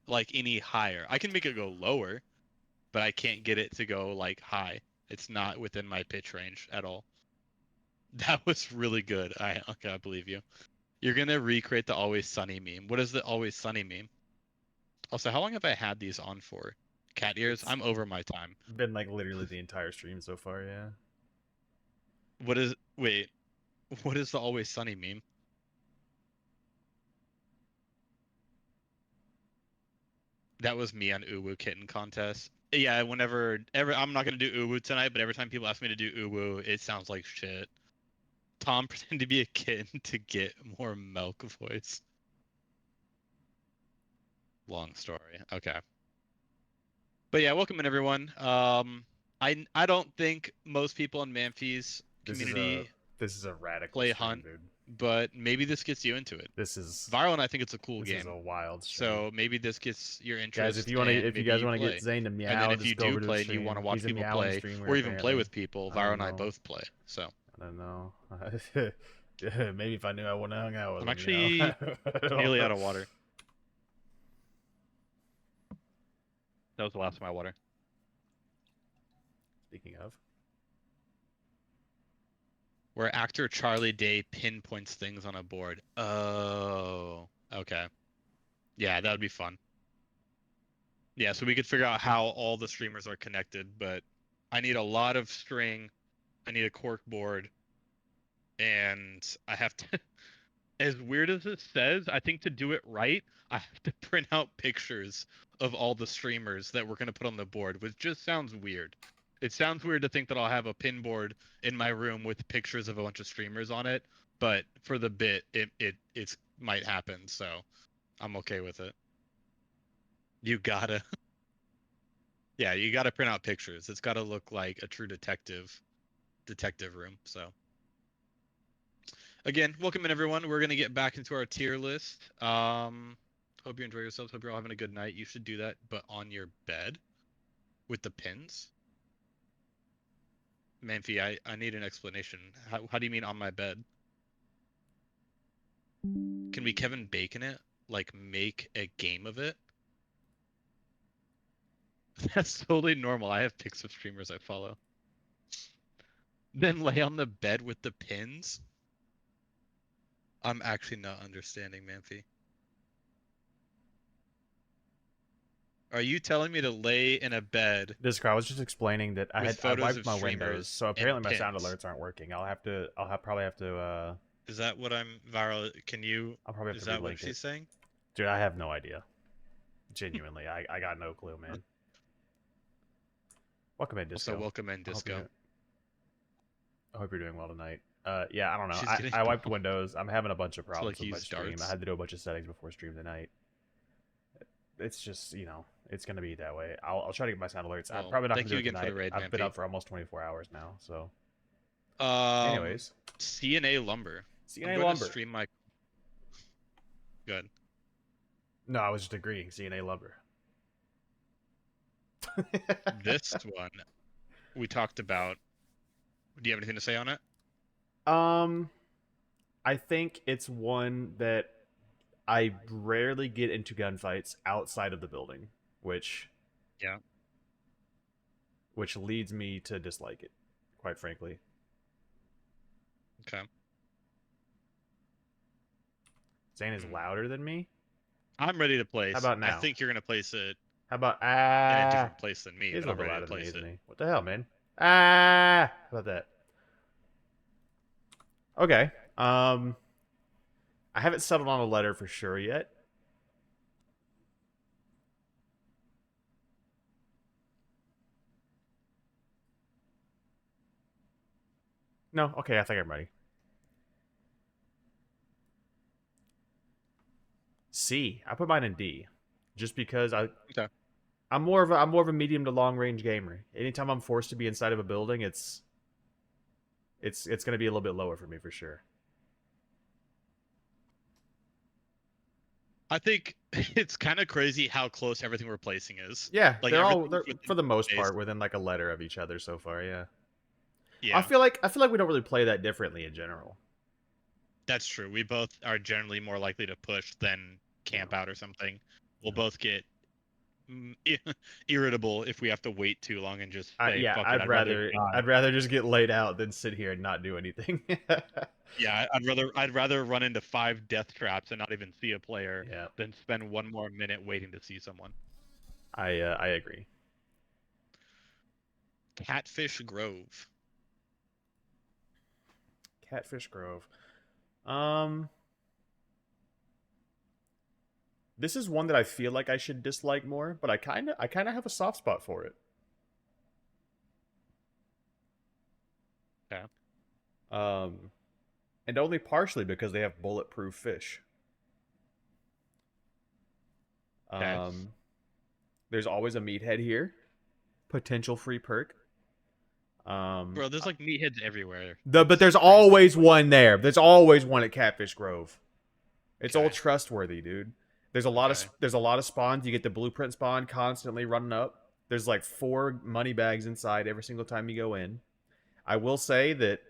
like any higher. I can make it go lower, but I can't get it to go like high. It's not within my pitch range at all. That was really good. I believe you. You're gonna recreate the Always Sunny meme. What is the Always Sunny meme? Also, how long have I had these on for? Cat ears? It's I'm over my time. been like literally the entire stream so far, yeah. What is wait, what is the Always Sunny meme? That was me on Uwu Kitten contest. Yeah, I'm not gonna do Uwu tonight, but every time people ask me to do Uwu, it sounds like shit. Tom pretend to be a kitten to get more milk voice. Long story. Okay. But yeah, welcome in everyone. I don't think most people in Manfi's This is a community this is a radical play stream, Hunt, dude. but maybe this gets you into it. This is Viral, and I think it's a cool this is a game. wild stream. So maybe this gets your Guys, interest and if you maybe guys you want to get play. Zane to And then meow, if you just go do over to his play and you want to stream. watch He's a people meowing play streamer or even play apparently. with people, I Viral don't and I know. both play. So I don't know. Maybe if I knew I wouldn't have hung out with I'm him, you know. actually I don't nearly know. out of water. That was the last of my water. Speaking of, Where actor Charlie Day pinpoints things on a board. Oh, okay. Yeah, that would be fun. Yeah, so we could figure out how all the streamers are connected, but I need a lot of string. I need a cork board, and I have to. As weird as it says, I think to do it right, I have to print out pictures of all the streamers that we're gonna put on the board, which just sounds weird. It sounds weird to think that I'll have a pin board in my room with pictures of a bunch of streamers on it, but for the bit, it's might happen, so I'm okay with it. You gotta, yeah, you gotta print out pictures. It's gotta look like a true detective room. So again, welcome in everyone. We're gonna get back into our tier list. Hope you enjoy yourselves. Hope you're all having a good night. You should do that, but on your bed with the pins. Manfi, I need an explanation. How do you mean on my bed? Can we Kevin Bacon it? Like make a game of it? That's totally normal. I have pics of streamers I follow. Then lay on the bed with the pins? I'm actually not understanding, Manfi. Are you telling me to lay in a bed Discord, I was just explaining that with I photos wiped of my windows, streamers so and apparently my sound pins? alerts aren't working. Probably have to Is that what I'm viral? Can you? I'll probably have Is to that what relink it. she's saying? Dude, I have no idea. Genuinely, I got no clue, man. Welcome in, Also, Disco. welcome in, Disco. I hope you're doing well tonight. Yeah, I don't know. She's getting I wiped bombed. Windows. I'm having a bunch of To problems like with my use stream. I darts. had to do a bunch of settings before stream tonight. It's just, it's gonna be that way. I'll try to get my sound alerts. I'm Well, probably not gonna thank do you it again for the tonight. raid, I've been Manfi. up for almost 24 hours now. So, Um, anyways, CNA Lumber. I'm CNA going to Lumber. stream my. Good. No, I was just agreeing. CNA Lumber. This one we talked about. Do you have anything to say on it? um, I think it's one that I rarely get into gunfights outside of the building, which Yeah. which leads me to dislike it, quite frankly. Okay. Zane is louder than me. I'm ready to How place. about I now? think you're gonna place it How about in a different place than me, He's but a I'm little bit ready to louder than me, place isn't it. he? What the hell, man? How about that? Okay. I haven't settled on a letter for sure yet. No, okay, I think I'm ready. C. I put mine in D, just because Okay. I'm more of a medium to long range gamer. Anytime I'm forced to be inside of a building, it's gonna be a little bit lower for me for sure. I think it's kind of crazy how close everything we're placing is. Yeah, Like they're everything's for within the most space. part within like a letter of each other so far. Yeah. Yeah, I feel like we don't really play that differently in general. that's true. We both are generally more likely to push than Yeah. camp out or something. We'll Yeah. both get mm, irritable if we have to wait too long and just say, Yeah, "Fuck it, I'd rather die." I'd rather just get laid out than sit here and not do anything. Yeah, I'd rather run into 5 death traps and not even see a player Yeah, than spend one more minute waiting to see someone. I agree. Catfish Grove. Catfish Grove. Um, this is one that I feel like I should dislike more, but I kind of have a soft spot for it. Okay. Um, and only partially because they have bulletproof fish. Okay. Um, there's always a meathead here, potential free perk. Um, Bro, there's like meatheads everywhere. but It's there's crazy. always one there. There's always one at Catfish Grove. It's all Okay. trustworthy, dude. Okay. There's a lot of spawns. You get the blueprint spawn constantly running up. There's like 4 money bags inside every single time you go in. I will say that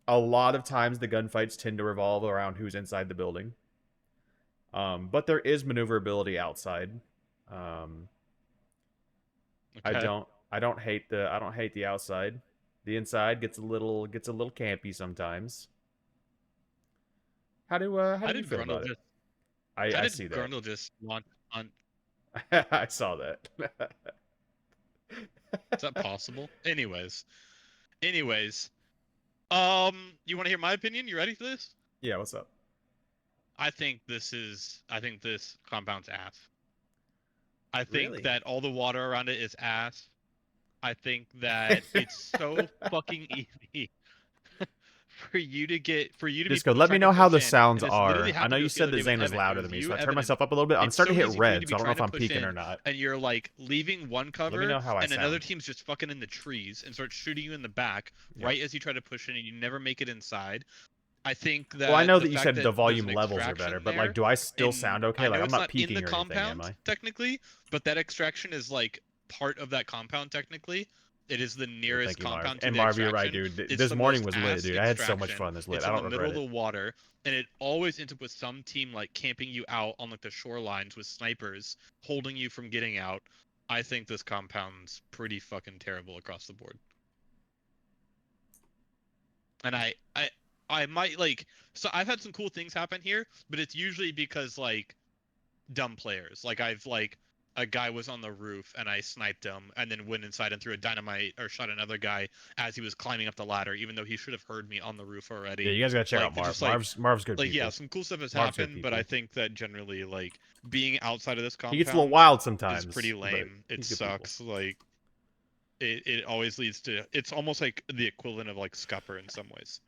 a lot of times the gunfights tend to revolve around who's inside the building. But there is maneuverability outside. Um, Okay. I don't hate the outside. The inside gets a little campy sometimes. How How do you did feel Grundle about it? just how I did see that. Grundle just launch on I saw that. is that possible? Anyways. You want to hear my opinion? You ready for this? Yeah, what's up? I think this compound's ass. I think Really? that all the water around it is ass. I think that it's so fucking easy for you to be Disco, let me trying to know how push the in, sounds and this literally are. I know happened to you us the said other that day with Zane was Evan. It louder than was me, you, so I turned Evan, and myself up a little bit. I'm it's starting so to hit easy for you to red, be so I don't know trying if to I'm push peaking or in, not. and you're like leaving one Let me cover, know how I and another sound. team's just fucking in the trees and starts shooting you in the back Yep. right as you try to push in, and you never make it inside. I think Well, I that know the that you fact said the that there's volume an levels are better, extraction but like, there, do I still in sound okay? I Like, know I'm it's not not in peaking the or anything, am compound I? technically, but that extraction is like part of that compound technically. It is the Yeah, nearest thank you, Marv. compound to And the Marv, you're right, extraction. dude. It's This the morning most was lit, ass dude. I had so much extraction. fun this lit. It's I in the don't middle regret of it. the water, and it always ends up with some team like camping you out on like the shorelines with snipers, holding you from getting out. I think this compound's pretty fucking terrible across the board. And I might like so I've had some cool things happen here, but it's usually because like dumb players. Like I've like a guy was on the roof and I sniped him and then went inside and threw a dynamite or shot another guy as he was climbing up the ladder, even though he should have heard me on the roof Yeah, already. you guys gotta check out Like Marv. just like Marv's good yeah, people. some cool stuff has Marv's good happened, but I people. think that generally like being outside of this He gets a little compound wild is pretty sometimes, but lame. It he's good people. sucks. Like it always leads to it's almost like the equivalent of like scupper in some ways.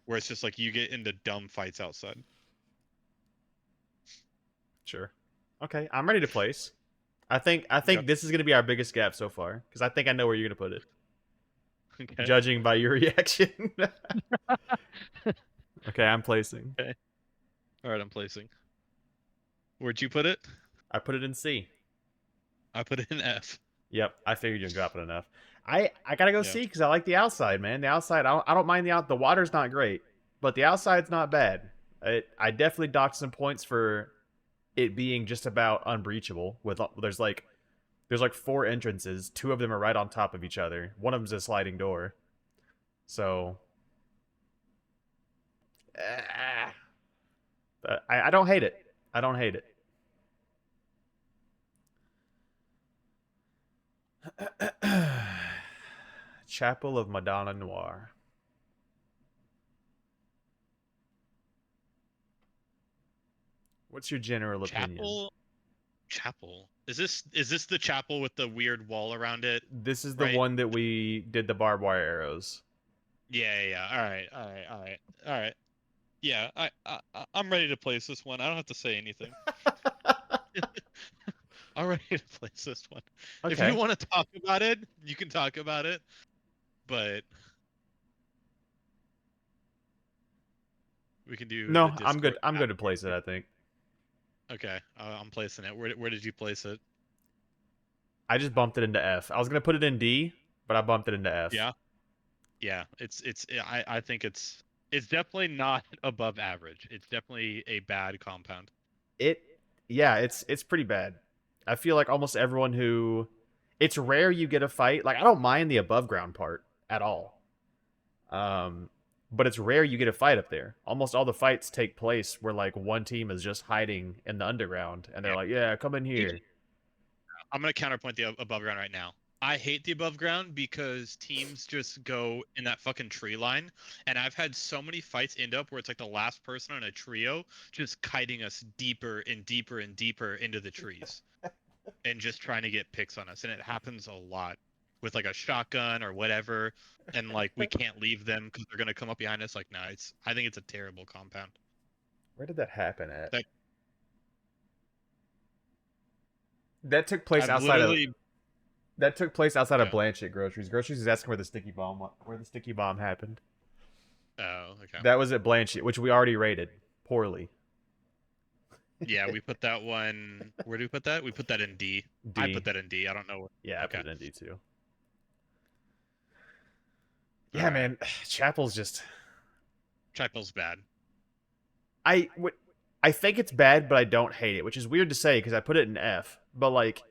Where it's just like you get into dumb fights outside. Sure. Okay, I'm ready to place. I Okay. think this is gonna be our biggest gap so far because I think I know where you're gonna put it, Okay. judging by your reaction. Okay, I'm placing. Okay. All right, I'm placing. Where'd you put it? I put it in C. I put it in F. Yep, I figured you'd drop it enough. I gotta go Yeah. C because I like the outside, man. The outside, I don't mind the out. The water's not great, but the outside's not bad. I definitely docked some points for it being just about unbreachable. With there's like 4 entrances. 2 of them are right on top of each other. One of them's a sliding door. So uh, I don't hate it. I don't hate it. Chapel of Madonna Noire. What's your general opinion? Chapel. Chapel. Is this the chapel with the weird wall around it? This is the Right? one that we did the barbed wire arrows. Yeah, yeah, yeah. All right, all right, all right, all right. Yeah, I'm ready to place this one. I don't have to say anything. I'm ready to place this one. If you Okay. want to talk about it, you can talk about it, but we can do the No, I'm good. Discord I'm good to after. place it, I think. Okay, I'm placing it. Where did you place it? I just bumped it into F. I was going to put it in D, but I bumped it into F. Yeah. Yeah, I think it's definitely not above average. It's definitely a bad compound. It yeah, it's pretty bad. I feel like almost everyone who it's rare you get a fight. Like I don't mind the above ground part at all. Um but it's rare you get a fight up there. Almost all the fights take place where like one team is just hiding in the underground and they're Yeah. like, "Yeah, come in Even here." I'm gonna counterpoint the above ground right now. I hate the above ground because teams just go in that fucking tree line, and I've had so many fights end up where it's like the last person on a trio just kiting us deeper and deeper and deeper into the trees, and just trying to get picks on us, and it happens a lot with like a shotgun or whatever, and like we can't leave them because they're gonna come up behind us. Like, nah, it's I think it's a terrible compound. Where did that happen at? That That took place I've outside of literally yeah. Blanchett Groceries. Groceries is asking where the sticky bomb happened. Oh, okay. That was at Blanchett, which we already rated poorly. Yeah, we put that one. Where do we put that? We put that in D. I put D. that in D. I don't know. Yeah, I put Okay. it in D too. All Yeah, right. man. Chapel's just Chapel's bad. I would I think it's bad, but I don't hate it, which is weird to say because I put it in F. But like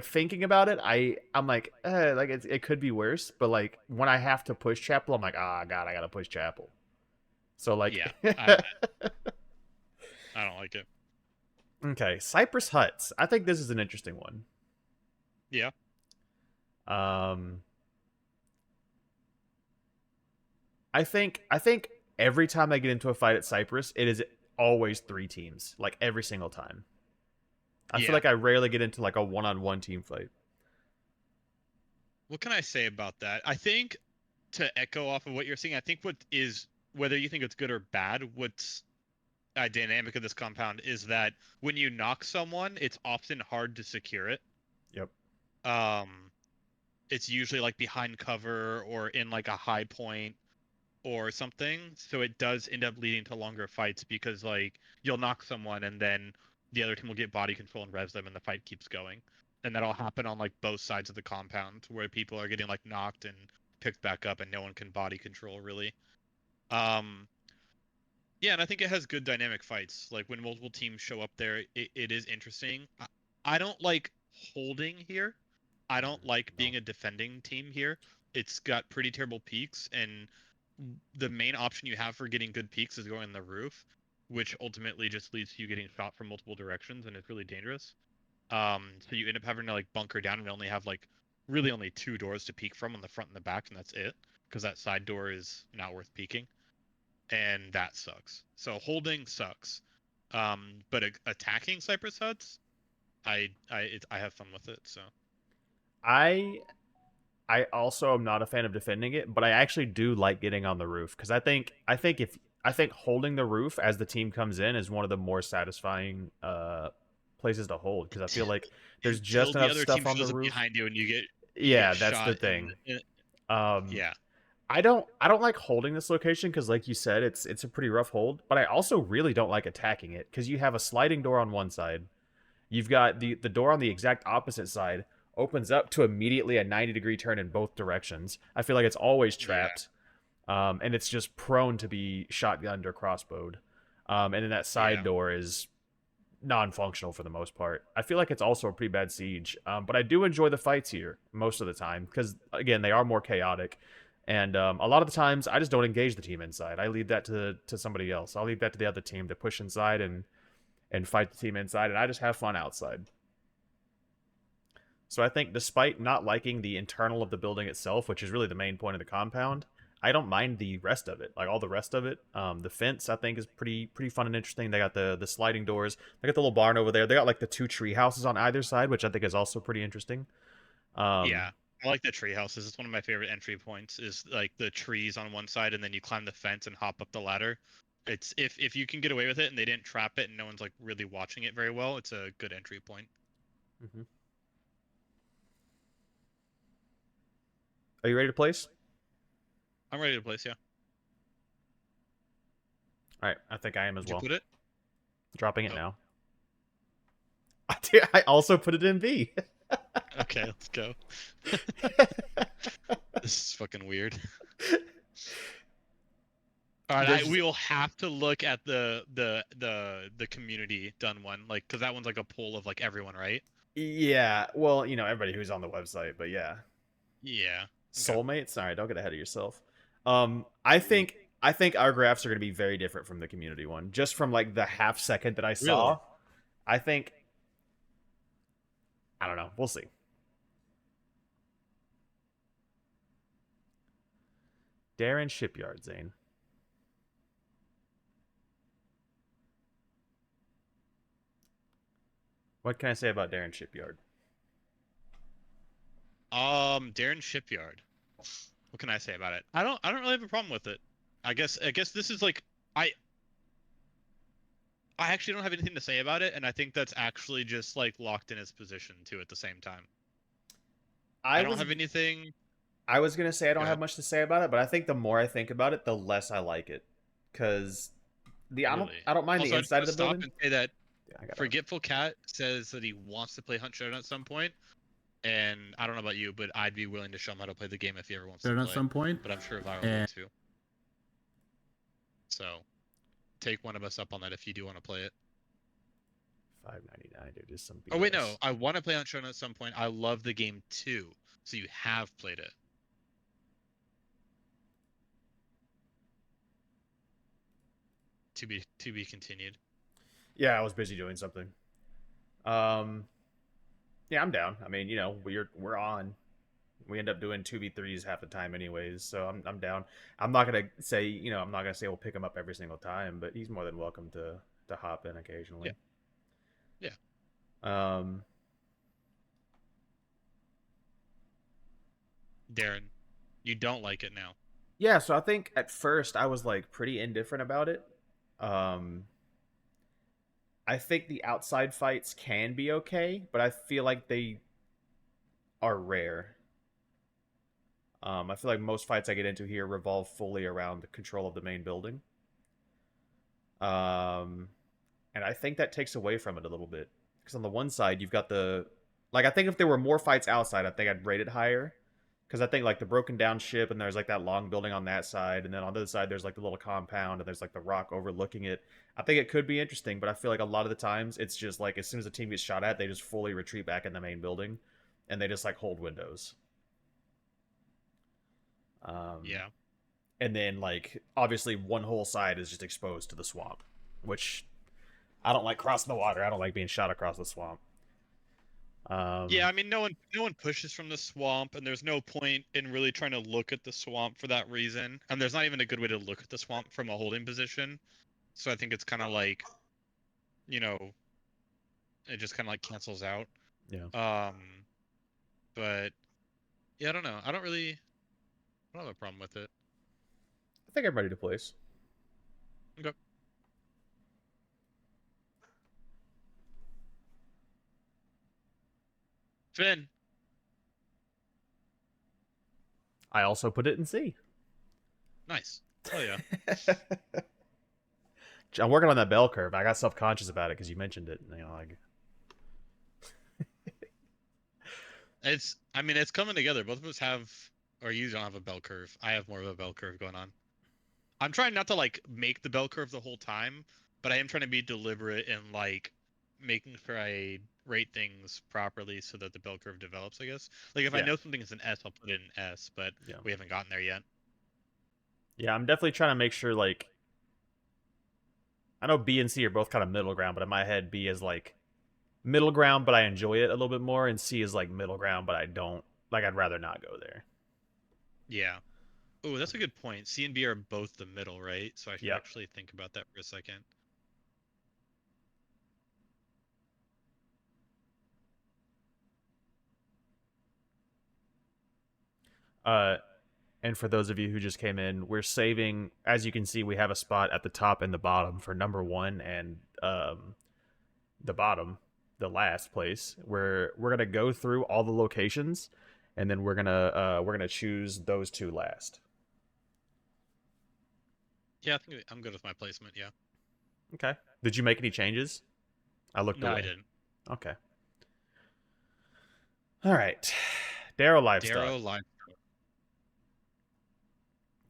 thinking about it, I'm like, like it could be worse. But like when I have to push Chapel, I'm like, ah, God, I gotta push Chapel. So like, Yeah. I don't like it. okay, Cypress Huts. I think this is an interesting one. Yeah. Um, I think every time I get into a fight at Cypress, it is always three teams, like every single time. I feel Yeah. like I rarely get into like a one-on-one team fight. What can I say about that? I think to echo off of what you're saying, I think what is whether you think it's good or bad, what's a dynamic of this compound is that when you knock someone, it's often hard to secure it. Yep. Um, it's usually like behind cover or in like a high point or something. So it does end up leading to longer fights because like you'll knock someone and then the other team will get body control and res them and the fight keeps going. And that'll happen on like both sides of the compound where people are getting like knocked and picked back up and no one can body control really. Um yeah, and I think it has good dynamic fights. Like when multiple teams show up there, it is interesting. I don't like holding here. I don't like No. being a defending team here. It's got pretty terrible peaks, and the main option you have for getting good peaks is going on the roof, which ultimately just leads to you getting shot from multiple directions, and it's really dangerous. So you end up having to like bunker down and only have like really only two doors to peek from on the front and the back, and that's it, because that side door is not worth peeking, and that sucks. So holding sucks. But attacking Cypress Huts, I have fun with it. So I I also am not a fan of defending it, but I actually do like getting on the roof because I think holding the roof as the team comes in is one of the more satisfying places to hold because I feel like there's until just the enough other team stuff on the shows up roof. behind you and you get Yeah, that's the shot thing. in Um, yeah. I don't like holding this location because, like you said, it's a pretty rough hold. But I also really don't like attacking it because you have a sliding door on one side. You've got the door on the exact opposite side opens up to immediately a 90-degree turn in both directions. I feel like it's always Yeah. trapped, and it's just prone to be shotgunned or crossbowed. And then that side Yeah. door is non-functional for the most part. I feel like it's also a pretty bad siege, but I do enjoy the fights here most of the time because again they are more chaotic, and a lot of the times I just don't engage the team inside. I leave that to somebody else. I'll leave that to the other team to push inside and fight the team inside, and I just have fun outside. So I think despite not liking the internal of the building itself, which is really the main point of the compound, I don't mind the rest of it. Like all the rest of it. The fence I think is pretty fun and interesting. They got the sliding doors. They got the little barn over there. They got like the two tree houses on either side, which I think is also pretty interesting. Um, Yeah. I like the tree houses. It's one of my favorite entry points is like the trees on one side and then you climb the fence and hop up the ladder. It's if you can get away with it and they didn't trap it and no one's like really watching it very well, it's a good entry point. mhm. Are you ready to place? I'm ready to place, yeah. All right, I think I am as Did you well. put it? Dropping it Oh, now. I also put it in B. okay, let's go. This is fucking weird. All right, There's we will have to look at the community done one, like, because that one's like a poll of like everyone, right? yeah, well, everybody who's on the website, but yeah. Yeah. Okay. Soulmates? All right, don't get ahead of yourself. I Sweet. think I think our graphs are going to be very different from the community one. Just from like the half second that I Really? saw, I think I don't know. We'll see. Darren Shipyard, Zane. What can I say about Darren Shipyard? Darren Shipyard. What can I say about it? I don't really have a problem with it. I guess this is like I I actually don't have anything to say about it, and I think that's actually just like locked in its position too at the same time. I I don't was have anything. I was gonna say I Go don't have ahead. much to say about it, but I think the more I think about it, the less I like it. Cause Really. I don't mind the Also, I just inside want of to the stop building. and say that Yeah, I gotta. Forgetful Cat says that he wants to play Hunt Showdown at some point, and I don't know about you, but I'd be willing to show him how to play the game if he ever wants to There at play. some point, But I'm sure Viral would and too. So take one of us up on that if you do want to play it. $5.99, dude, is some Oh wait, no, BS. I want to play Hunt Showdown at some point. I love the game too, so you have played it. To be continued. Yeah, I was busy doing something. Um, yeah, I'm down. I mean, we're on. We end up doing 2v3s half the time, anyways. So I'm down. I'm not gonna say we'll pick him up every single time, but he's more than welcome to hop in Yeah, occasionally. yeah. Um, Darren, you don't like it now. yeah. So I think at first I was like pretty indifferent about it. Um, I think the outside fights can be okay, but I feel like they are rare. I feel like most fights I get into here revolve fully around the control of the main building. Um, and I think that takes away from it a little bit because on the one side you've got I think if there were more fights outside, I think I'd rate it higher because I think like the broken down ship and there's like that long building on that side, and then on the other side there's like the little compound and there's like the rock overlooking it. I think it could be interesting, but I feel like a lot of the times it's just like as soon as the team gets shot at, they just fully retreat back in the main building, and they just like hold windows. Um, Yeah. and then like obviously one whole side is just exposed to the swamp, which I don't like crossing the water. I don't like being shot across the swamp. Yeah, Um, I mean, no one pushes from the swamp, and there's no point in really trying to look at the swamp for that reason. And there's not even a good way to look at the swamp from a holding position. So I think it's kind of like, you know, it just kind of like cancels out. yeah, Um, but yeah, I don't know. I don't have a problem with it. I think I'm ready to place. Okay. Finn, I also put it in C. nice. Oh yeah. I'm working on that bell curve. I got self conscious about it because you mentioned it. Like I mean, it's coming together. Both of us have, or you don't have a bell curve. I have more of a bell curve going on. I'm trying not to like make the bell curve the whole time, but I am trying to be deliberate in like making sure I rate things properly so that the bell curve develops, I guess. Like if I yeah, know something is an S, I'll put it in S, but yeah, we haven't gotten there yet. yeah. I'm definitely trying to make sure like I know B and C are both kind of middle ground, but in my head B is like middle ground, but I enjoy it a little bit more, and C is like middle ground, but I don't like. I'd rather not go there. Yeah. Oh, that's a good point. C and B are both the middle, right? So I should Yep. actually think about that for a second. Uh, and for those of you who just came in, we're saving. As you can see, we have a spot at the top and the bottom for number one and the bottom, the last place. Where we're gonna go through all the locations, and then we're gonna choose those two last. Yeah, I think I'm good with my placement. Yeah. Okay. Did you make any changes? I looked No, I away. didn't. Okay. All right. Darrow Livestock. Darrow line.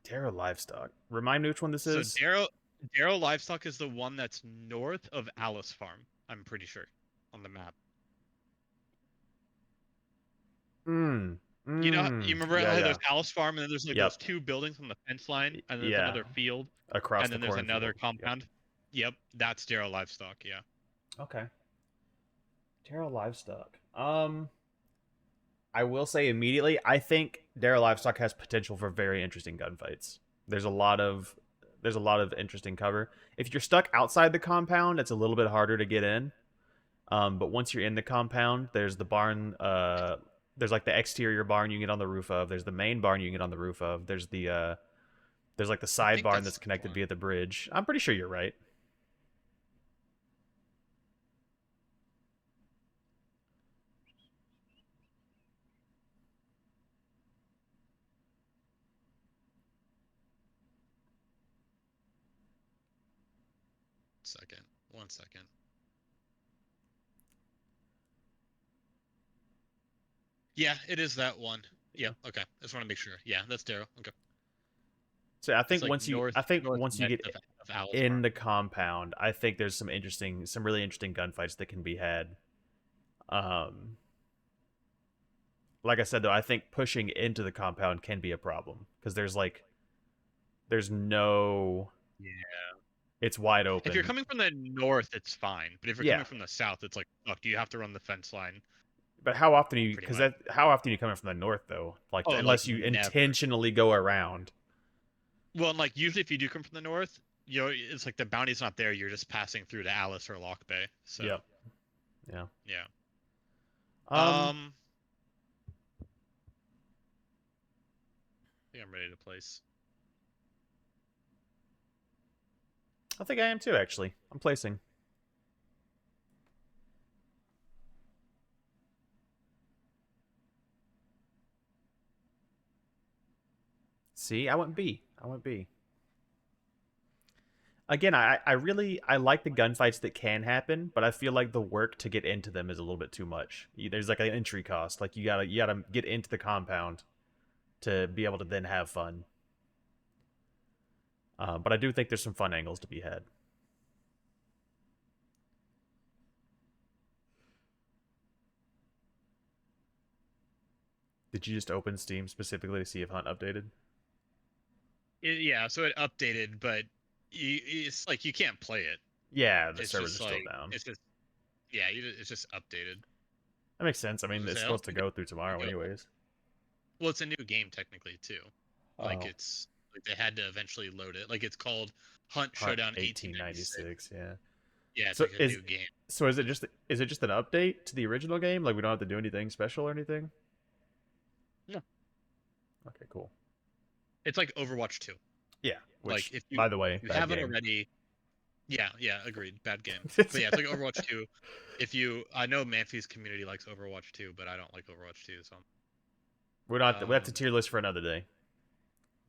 Terra Livestock. Remind me which one this So is. Darrow Livestock is the one that's north of Alice Farm. I'm pretty sure on the map. Hmm. You remember Yeah, how yeah. there's Alice Farm and then there's like Yep. those two buildings on the fence line and there's Yeah. another field Across and the then there's another cornfield. Yep. compound. Yep, that's Darrow Livestock. Yeah. Okay. Terra Livestock. I will say immediately, I think Terra Livestock has potential for very interesting gunfights. There's a lot of interesting cover. If you're stuck outside the compound, it's a little bit harder to get in. But once you're in the compound, there's the barn. There's like the exterior barn you can get on the roof of. There's the main barn you can get on the roof of. There's like the I side think barn that's that's the connected one. via the bridge. I'm pretty sure you're right. Second. 1 second. Yeah, it is that one. Yeah. Yep. Okay. I just want to make sure. Yeah, that's Darrow. Okay. So It's like north I think once you northwest get of Alice in Farm. the compound, I think there's some really interesting gunfights that can be had. Um, like I said though, I think pushing into the compound can be a problem because there's no Yeah. it's wide If you're open. coming from the north, it's fine. But if you're Yeah, coming from the south, it's like, fuck, you have to run the fence line, but how often are you pretty much. how often are you coming from the north though? Like Oh, like unless you never. intentionally go around. Well, and like usually if you do come from the north, it's like the bounty's not there. You're just passing through to Alice or Lock Bay. So Yep. Yeah. yeah. Um, Um, I think I'm ready to place. I think I am too. Actually, I'm placing. See, I went B. I went B. Again, I like the gunfights that can happen, but I feel like the work to get into them is a little bit too much. There's like an entry cost. Like you gotta get into the compound to be able to then have fun. But I do think there's some fun angles to be had. Did you just open Steam specifically to see if Hunt updated? Yeah, so it updated, but it's like you can't play it. Yeah, the It's servers are just still like down. it's just yeah, it's just updated. That makes sense. I I was mean, gonna it's say I don't supposed to think go through it tomorrow, go. anyways. Well, it's a new game technically too. Like Oh, it's like they had to eventually load it. Like it's called Hunt Hunt Showdown 1896. 1896. Yeah. Yeah, it's So like a new game. is it just an update to the original game? Like we don't have to do anything special or anything? No, Okay, cool. it's like Overwatch 2. Yeah. Like Which, if by the way, you bad haven't game. already, yeah, yeah, agreed. Bad game. But yeah, it's like Overwatch 2. If you, I know Manfi's community likes Overwatch 2, but I don't like Overwatch 2. So, We're not. That's a um, tier list for another day.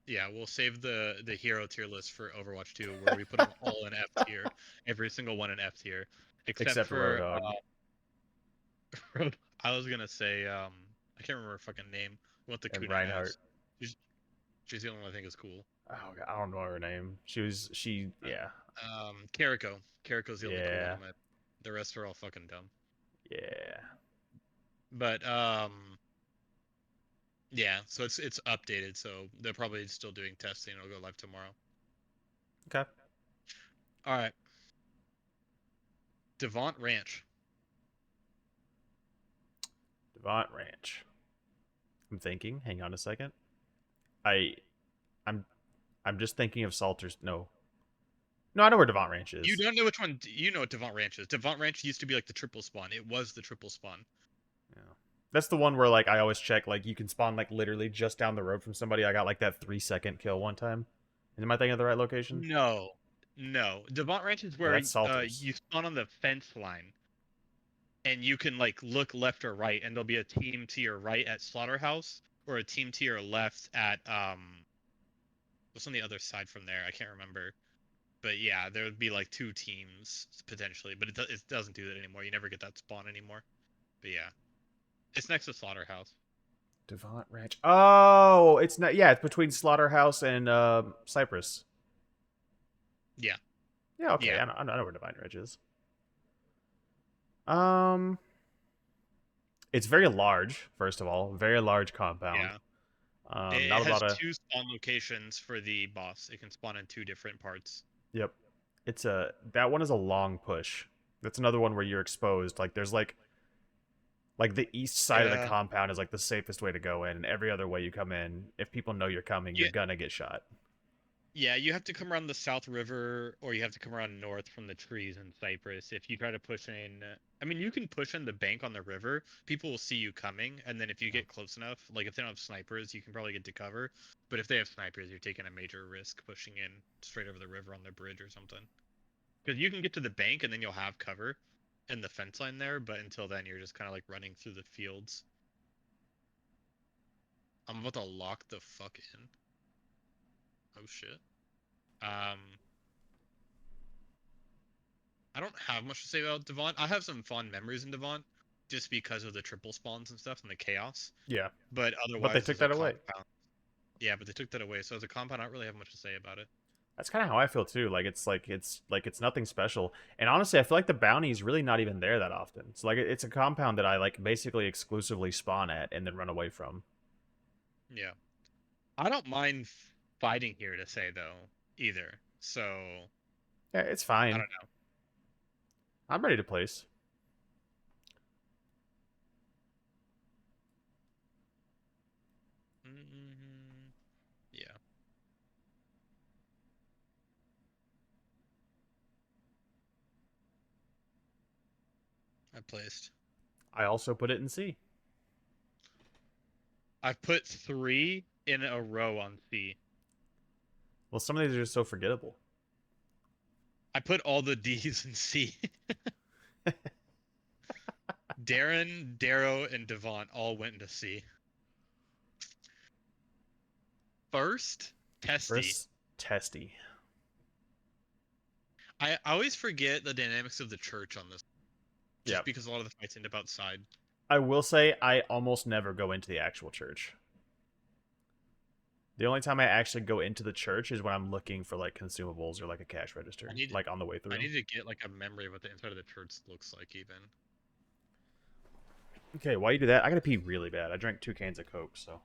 yeah, we'll save the hero tier list for Overwatch 2, where we put them all in F tier, every single one in F tier, except Except for Road for Dog I was gonna say I can't remember her fucking name. What the and Kuna Reinhardt. has. She's she's the only one I think is cool. Oh, God, I don't know her name. Yeah, Kariko. Kariko's the only cool one yeah, in my. The rest are all fucking dumb. yeah. But yeah. So it's updated. So they're probably still doing testing. It'll go live tomorrow. Okay. All right. Devont Ranch. Devont Ranch. I'm thinking. Hang on a second. I, I'm, I'm just thinking of Salter's. No, no, I know where Devont Ranch You is. don't know which one. You know what Devont Ranch is. Devont Ranch used to be like the triple spawn. It was the triple spawn. Yeah. That's the one where like I always check. Like you can spawn like literally just down the road from somebody. I got like that 3 second kill one time. Am I thinking of the right location? No, no. Devont Ranch is Oh, where that's Salter's. you spawn on the fence line, and you can like look left or right, and there'll be a team to your right at Slaughterhouse, or a team to your left at what's on the other side from there? I can't remember. But yeah, there would be like two teams potentially, but it doesn't do that anymore. You never get that spawn anymore. But yeah, it's next to Slaughterhouse. Devant Ranch. Oh, it's not. Yeah, it's between Slaughterhouse and Cypress. Yeah, Yeah, okay. yeah, I know where Devant Ranch is. Um, it's very large. First of all, very large compound. yeah. It Not a has lot of. two spawn locations for the boss. It can spawn in two different parts. Yep. It's a that one is a long push. That's another one where you're exposed. Like there's like the east side of the Yeah. compound is like the safest way to go in, and every other way you come in, if people know you're coming, you're Yeah, gonna get shot. yeah, you have to come around the South River, or you have to come around north from the trees in Cyprus. If you try to push in, I mean, you can push in the bank on the river. People will see you coming, and then if you get close enough, like if they don't have snipers, you can probably get to cover. But if they have snipers, you're taking a major risk pushing in straight over the river on the bridge or something. Because you can get to the bank and then you'll have cover in the fence line there, but until then, you're just kind of like running through the fields. I'm about to lock the fuck in. Oh shit. Um, I don't have much to say about Devant. I have some fond memories in Devant just because of the triple spawns and stuff and the chaos. Yeah, But but they otherwise, took as a that away. compound, yeah, but they took that away. So as a compound, I don't really have much to say about it. That's kind of how I feel too. Like it's nothing special. And honestly, I feel like the bounty is really not even there that often. It's like it's a compound that I like basically exclusively spawn at and then run away from. Yeah, I don't mind fighting here to say though either. So Yeah, it's I fine. don't know. I'm ready to place. Yeah, I placed. I also put it in C. I've put three in a row on C. Well, some of these are just so forgettable. I put all the D's in C. Darren, Darrow, and Devont all went into C. First, Testy. First, testy. I always forget the dynamics of the church on this, just Yep. because a lot of the fights end up outside. I will say I almost never go into the actual church. The only time I actually go into the church is when I'm looking for like consumables or like a cash I register, need like on the way I through. need to get like a memory of what the inside of the church looks like even. Okay, while you do that, I gotta pee really bad. I drank 2 cans of Coke, so.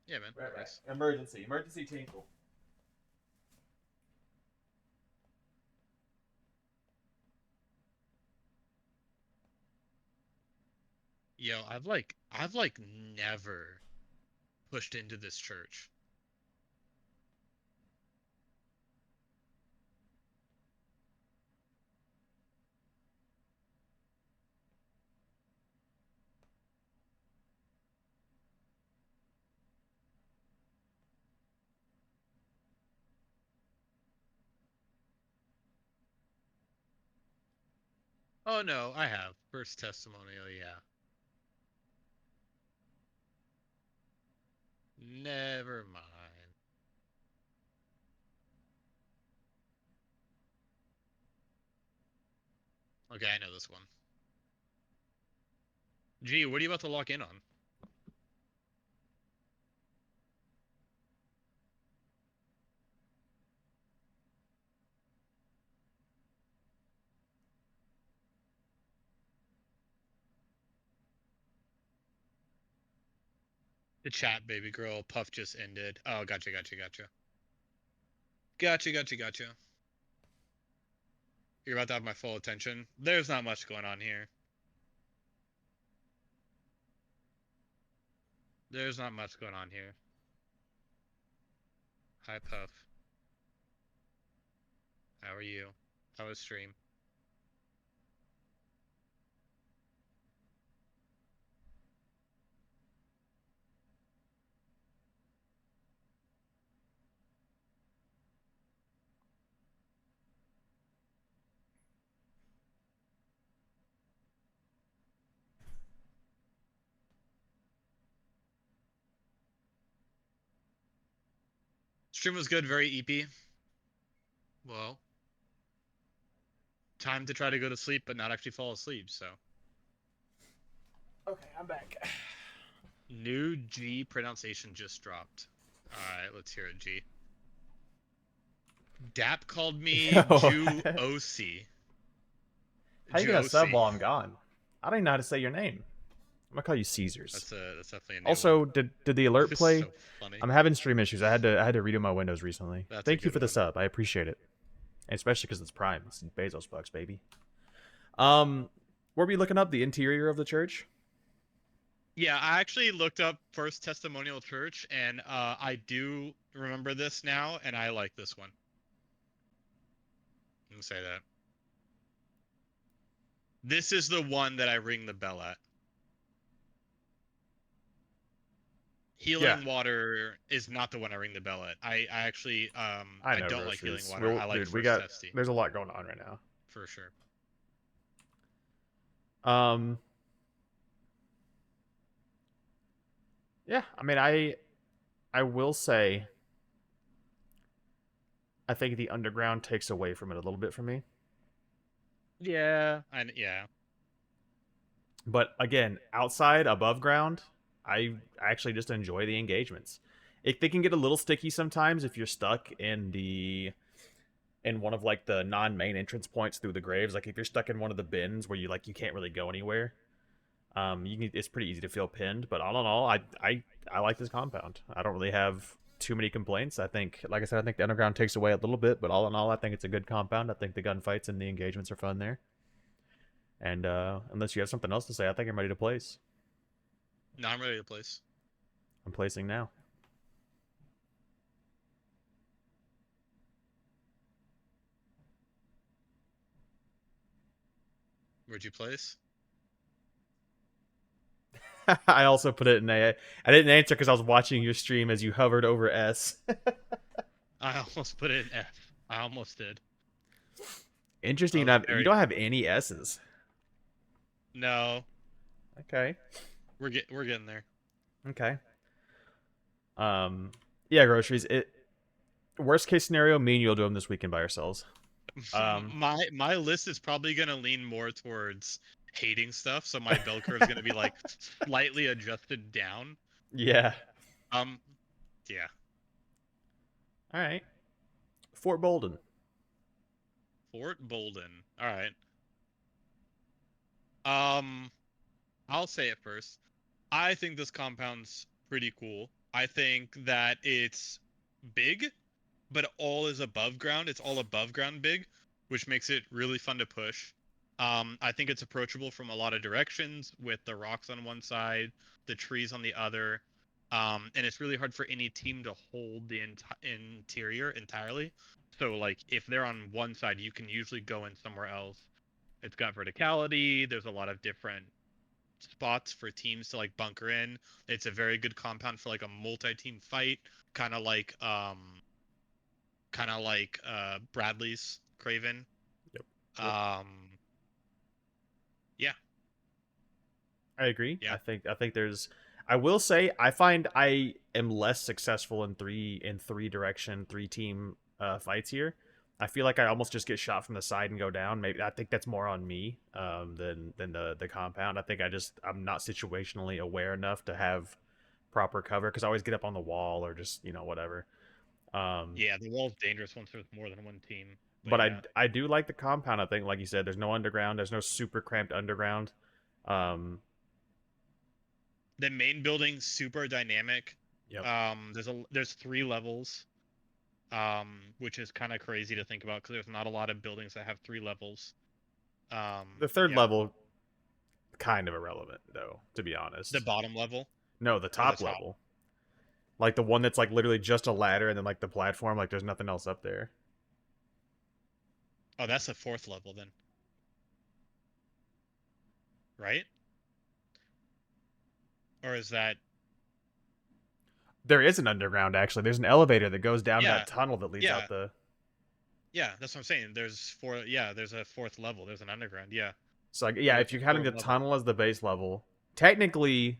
Yeah, man, no Right back. worries. Emergency. Emergency tinkle. Yo, I've like never pushed into this church. Oh no, I have. First testimonial, yeah. Never mind. Okay, I know this one. Gee, what are you about to lock in on? The chat, baby girl. Puff just ended. Oh, gotcha, gotcha, gotcha. Gotcha, gotcha, gotcha. You're about to have my full attention. There's not much going on here. There's not much going on here. Hi, Puff. How are you? How was stream? Stream was good, very EP. Well, time to try to go to sleep, but not actually fall asleep, so. Okay, I'm back. New G pronunciation just dropped. All right, let's hear it. G. Dap called me Yo, Jew OC. how you Jew gonna sub OC. while I'm gone? I don't even know how to say your name. I'm gonna call you Caesars. That's definitely a new one. Also, did the alert This is play? so funny. I'm having stream issues. I had to redo my Windows recently. That's a Thank you good for the one. sub. I appreciate it, and especially because it's Prime. It's Bezos bucks, baby. Were we looking up the interior of the church? Yeah, I actually looked up First Testimonial Church, and I do remember this now, and I like this one. I'm gonna say that. This is the one that I ring the bell at. Yeah, Healing water is not the one I ring the bell at. I actually I I know don't like healing groceries. water. We'll, I like dude, we first got. testy There's a lot going on right now. for sure. Um, yeah, I mean, I will say, I think the underground takes away from it a little bit for me. Yeah, and yeah. But again, outside, above ground, I actually just enjoy the engagements. They can get a little sticky sometimes if you're stuck in one of like the non-main entrance points through the graves. Like if you're stuck in one of the bins where you can't really go anywhere. It's pretty easy to feel pinned. But all in all, I like this compound. I don't really have too many complaints. I think, like I said, I think the underground takes away a little bit, but all in all, I think it's a good compound. I think the gunfights and the engagements are fun there. And unless you have something else to say, I think I'm ready to place. No, I'm ready to place. I'm placing now. Where'd you place? I also put it in A. I didn't answer because I was watching your stream as you hovered over S. I almost put it in F. I almost did. Interesting I was enough, you very don't have any S's. no. Okay. We're getting there. Okay. Um. Yeah, groceries. It worst case scenario, me and you'll do them this weekend by ourselves. My list is probably gonna lean more towards hating stuff, so my bell curve is gonna be like slightly adjusted down. Yeah. Um, yeah, All right. Fort Bolden. Fort Bolden. All right. Um, I'll say it first. I think this compound's pretty cool. I think that it's big, but all is above ground. It's all above ground big, which makes it really fun to push. I think it's approachable from a lot of directions with the rocks on one side, the trees on the other. And it's really hard for any team to hold the interior entirely. So, like, if they're on one side, you can usually go in somewhere else. It's got verticality. There's a lot of different spots for teams to like bunker in. It's a very good compound for like a multi-team fight, kind of like Bradley's Craven. Yep. Yep. Um, yeah, I agree. yeah. I think there's. I will say I find I am less successful in three direction 3 team fights here. I feel like I almost just get shot from the side and go down. Maybe I think that's more on me than the compound. I think I'm not situationally aware enough to have proper cover because I always get up on the wall or just whatever. Um, Yeah, the wall's dangerous once there's more than one team. But but yeah, I do like the compound. I think, like you said, there's no underground. There's no super cramped underground. Um, the main building's super dynamic. yep. There's 3 levels, which is kind of crazy to think about because there's not a lot of buildings that have 3 levels. The third Yeah, level kind of irrelevant though, to be the honest. bottom level No, the or the top top. level. Like the one that's like literally just a ladder and then like the platform, like there's nothing else up there. Oh, that's the 4th level then, right? Or is that? There is an underground actually. There's an elevator that goes down Yeah, that tunnel that leads yeah, out the yeah. That's what I'm saying. There's four. Yeah, there's a 4th level. There's an underground. Yeah, so like but yeah, if it's you're counting four the levels. tunnel as the base level, technically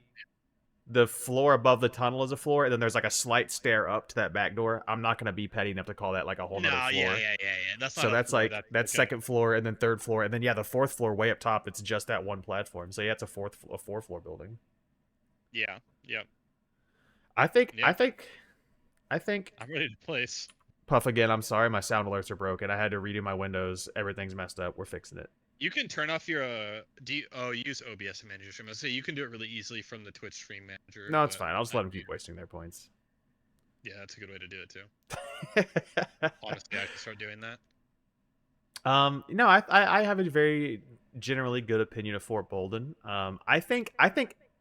the floor above the tunnel is a floor, and then there's like a slight stair up to that back door. I'm not gonna be petty enough to call that like a whole nother No, yeah, floor. yeah, yeah, yeah. That's So not a that's floor. like That's that's like a. second floor and then third floor and then yeah, the fourth floor way up top. It's just that one platform. So yeah, it's a fourth floor building. Yeah. Yep. I think I Yeah. think I think I'm ready to place. Puff again. I'm sorry, my sound alerts are broken. I had to redo my windows. Everything's messed up. We're fixing it. You can turn off your you use OBS to manage your stream. I say you can do it really easily from the Twitch stream manager, No, it's but fine. I'll just I let them do. keep wasting their points. Yeah, that's a good way to do it too. Honestly, I should start doing that. No, I have a very generally good opinion of Fort Bolden. I think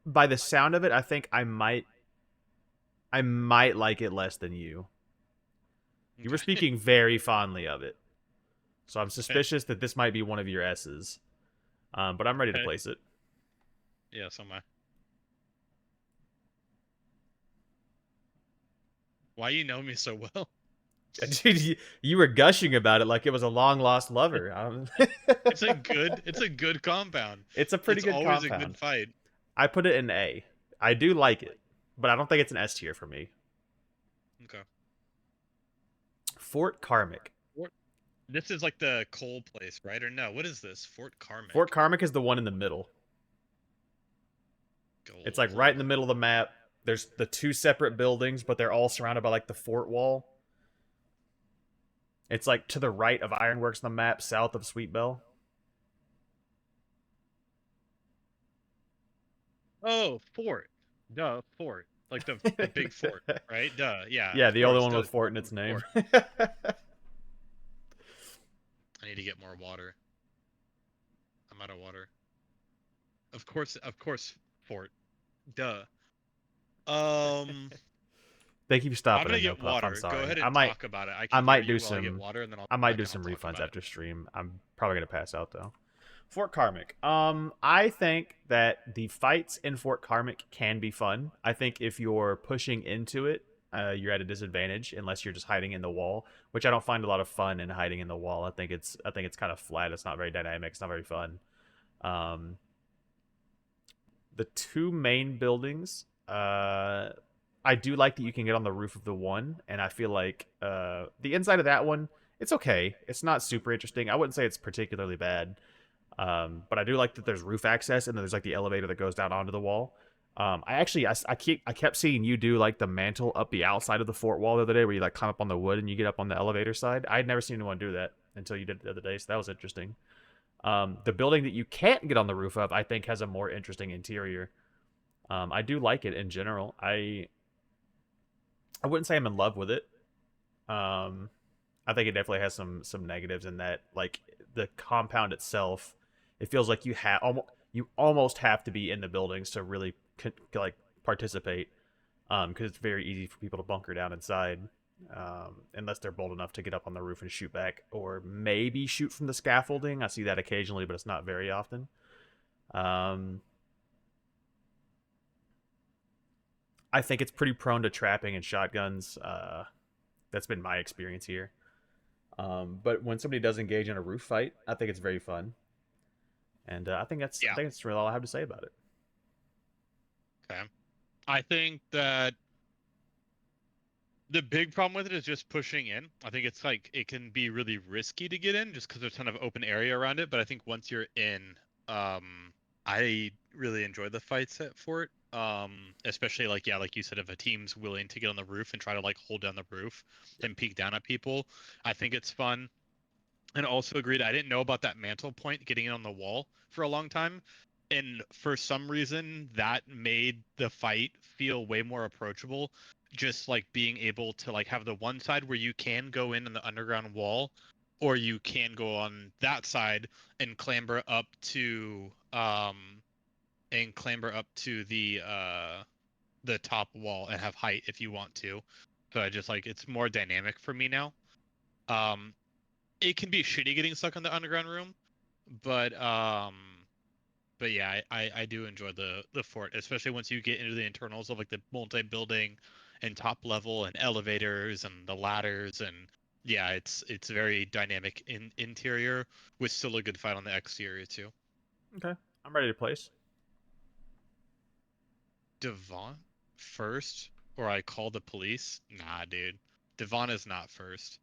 by the sound of it, I think I might like it less than you. You were Okay. speaking very fondly of it, so I'm Okay. suspicious that this might be one of your S's. But I'm ready to Okay. place it. Yeah, so am I. Why you know me so well? Dude, you were gushing about it like it was a long lost lover. It's a good compound. It's a pretty It's good always a good compound. fight. I put it in A. I do like it, but I don't think it's an S tier for me. Okay. Fort Karmic. What? This is like the coal place, right? Or no? What is this? Fort Fort Karmic. Karmic is the one in the middle. It's like right in the Gold. middle of the map. There's the two separate buildings, but they're all surrounded by like the fort wall. It's like to the right of Ironworks on the map, south of Sweet Bell. Oh, fort. Duh, fort. Like the big fort, right? Duh. Yeah, Yeah, of the only course. one Duh. with fort in its name. Fort. I need to get more water. I'm out of water. Of course, fort. Duh. Um, Thank you for I'm stopping gonna in though, get Puff. I'm water. Go sorry. ahead I and might talk about it. I I can hear might do you while I get some water, and then I'll I come might back do and I'll some talk refunds about it. after stream. I'm probably gonna pass out though. Fort Karmic. I think that the fights in Fort Karmic can be fun. I think if you're pushing into it, you're at a disadvantage unless you're just hiding in the wall, which I don't find a lot of fun in hiding in the wall. I think it's kind of flat. It's not very dynamic. It's not very fun. Um, the two main buildings, I do like that you can get on the roof of the one, and I feel like the inside of that one, it's okay. It's not super interesting. I wouldn't say it's particularly bad. But I do like that there's roof access and then there's like the elevator that goes down onto the wall. I kept seeing you do like the mantle up the outside of the fort wall the other day, where you like climb up on the wood and you get up on the elevator side. I had never seen anyone do that until you did it the other day, so that was interesting. The building that you can't get on the roof of, I think, has a more interesting interior. I do like it in general. I wouldn't say I'm in love with it. Um, I think it definitely has some negatives in that, like the compound itself, it feels like you almost have to be in the buildings to really like participate, because it's very easy for people to bunker down inside, unless they're bold enough to get up on the roof and shoot back, or maybe shoot from the scaffolding. I see that occasionally, but it's not very often. Um, I think it's pretty prone to trapping and shotguns. That's been my experience here. But when somebody does engage in a roof fight, I think it's very fun, and I Yeah. think that's really all I have to say about it. Okay. I think that the big problem with it is just pushing in. I think it's like it can be really risky to get in just because there's a ton of open area around it. But I think once you're in, I really enjoy the fights at Fort. Especially like yeah, like you said, if a team's willing to get on the roof and try to like hold down the roof Yep. and peek down at people, I think it's fun. And also agreed, I didn't know about that mantle point getting it on the wall for a long time. And for some reason, that made the fight feel way more approachable. Just like being able to like have the one side where you can go in on the underground wall, or you can go on that side and clamber up to the top wall and have height if you want to. So I just like it's more dynamic for me now. Um, it can be shitty getting stuck in the underground room, but yeah, I do enjoy the fort, especially once you get into the internals of like the multi-building and top level and elevators and the ladders and yeah, it's very dynamic in interior with still a good fight on the exterior too. Okay, I'm ready to place. Devon first, or I call the police? Nah, dude. Devon is not first.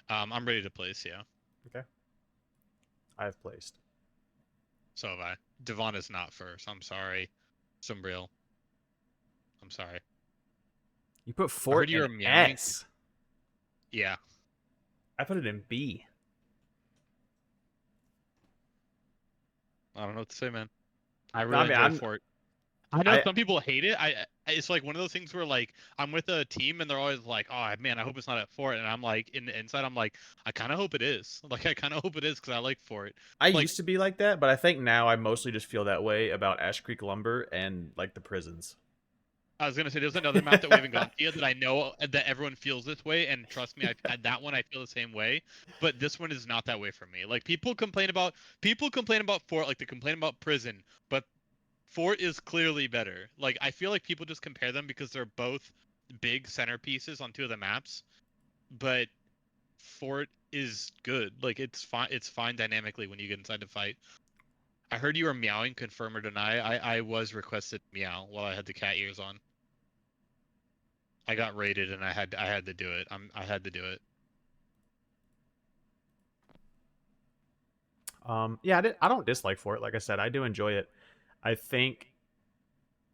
I'm ready to place, yeah. Okay, I have placed. So have I. Devon is not first. I'm sorry. Some real. I'm sorry. You put I heard fort you in were meowing. S. Yeah, I put it in B. I don't know what to say, man. I No, I really mean enjoy I'm Fort. I know I some people hate it. It's like one of those things where like I'm with a team and they're always like, "Oh man, I hope it's not at Fort," and I'm like, in the inside, I'm like, I kind of hope it is. Like I kind of hope it is because I like Fort. I Like used to be like that, but I think now I mostly just feel that way about Ash Creek Lumber and like the prisons. I was gonna say, there's another map that we haven't gone to yet that I know that everyone feels this way, and trust me, at that one I feel the same way. But this one is not that way for me. Like people complain about Fort, like they complain about prison, but Fort is clearly better. Like I feel like people just compare them because they're both big centerpieces on two of the maps, but Fort is good. Like it's fine dynamically when you get inside the fight. I heard you were meowing, confirm or deny. I was requested meow while I had the cat ears on. I got raided and I had to do it. I had to do it. Yeah, I don't dislike Fort. Like I said, I do enjoy it. I think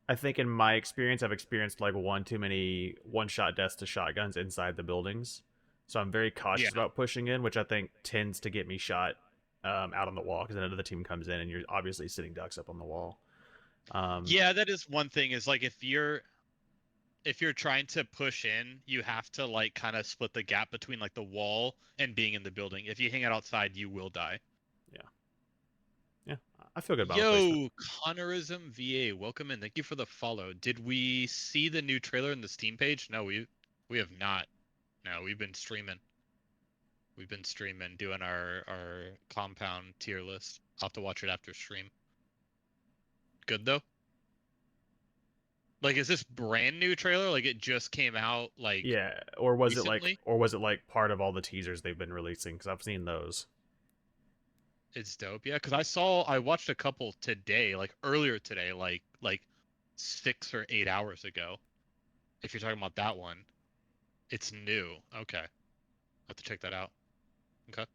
I think in my experience, I've experienced like one too many one shot deaths to shotguns inside the buildings. So I'm very Yeah. cautious about pushing in, which I think tends to get me shot out on the wall because another team comes in and you're obviously sitting ducks up on the wall. Um, Yeah, that is one thing is like if you're trying to push in, you have to like kind of split the gap between like the wall and being in the building. If you hang out outside, you will die. yeah, yeah, I feel good about my placement. Yo, Connorism VA, welcome in. Thank you for the follow. Did we see the new trailer in the Steam page? No, we have not. No, we've been streaming. We've been streaming, doing our compound tier list. I'll have to watch it after stream. Good though. Like, is this brand new trailer? Like, it just came out like Yeah, recently? or was it like part of all the teasers they've been releasing? Because I've seen those. It's dope, yeah. Because I watched a couple today, like earlier today, like 6 or 8 hours ago. If you're talking about that one, it's new. Okay, I have to check that out. Okay.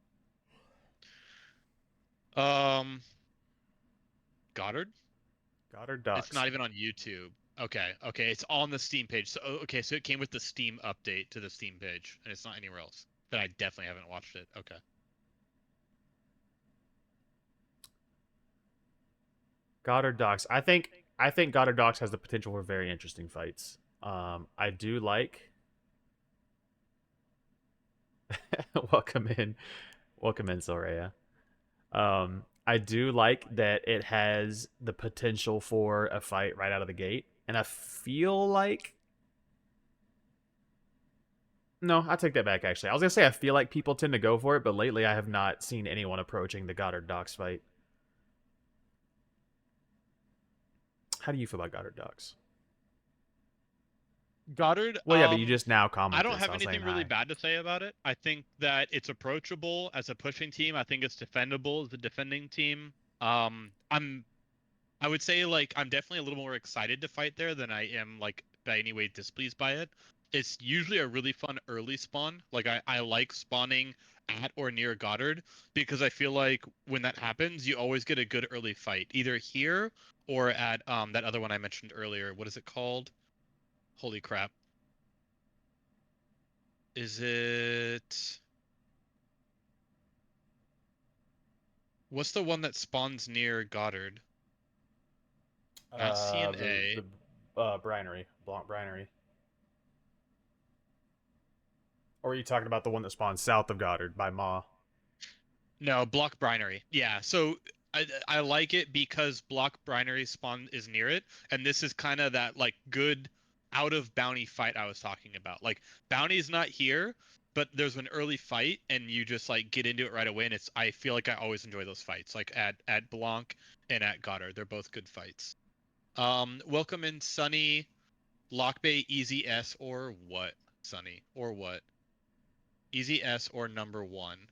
Um, Goddard. Goddard It's Docks. not even on YouTube. Okay, okay, it's on the Steam page. So okay, so it came with the Steam update to the Steam page, and it's not anywhere else. Then I definitely haven't watched it. Okay. Goddard Docks. I think Goddard Docks has the potential for very interesting fights. I do like welcome in, Soraya. I do like that it has the potential for a fight right out of the gate, and I feel like no, I take that back. Actually, I was gonna say I feel like people tend to go for it, but lately I have not seen anyone approaching the Goddard Docks fight. How do you feel about Goddard Docks? Goddard, Well, yeah, but you just now I don't commented, so have I was saying anything really hi. bad to say about it. I think that it's approachable as a pushing team. I think it's defendable as a defending team. I would say like I'm definitely a little more excited to fight there than I am like by any way displeased by it. It's usually a really fun early spawn. Like I like spawning at or near Goddard because I feel like when that happens, you always get a good early fight, either here or at that other one I mentioned earlier. What is it called? Holy crap. Is it what's the one that spawns near Goddard? Not CNA. The Brinery, Blanc Brinery. Or are you talking about the one that spawns south of Goddard by Ma? No, Block Brinery. Yeah, so I like it because Block Brinery spawn is near it, and this is kind of that like good out of bounty fight I was talking about. Like bounty's not here, but there's an early fight, and you just like get into it right away, and it's I feel like I always enjoy those fights, like at Blanc and at Goddard. They're both good fights. Welcome in Sunny, Lock Bay, Easy S, or what? Sunny, or what? Easy S or number one?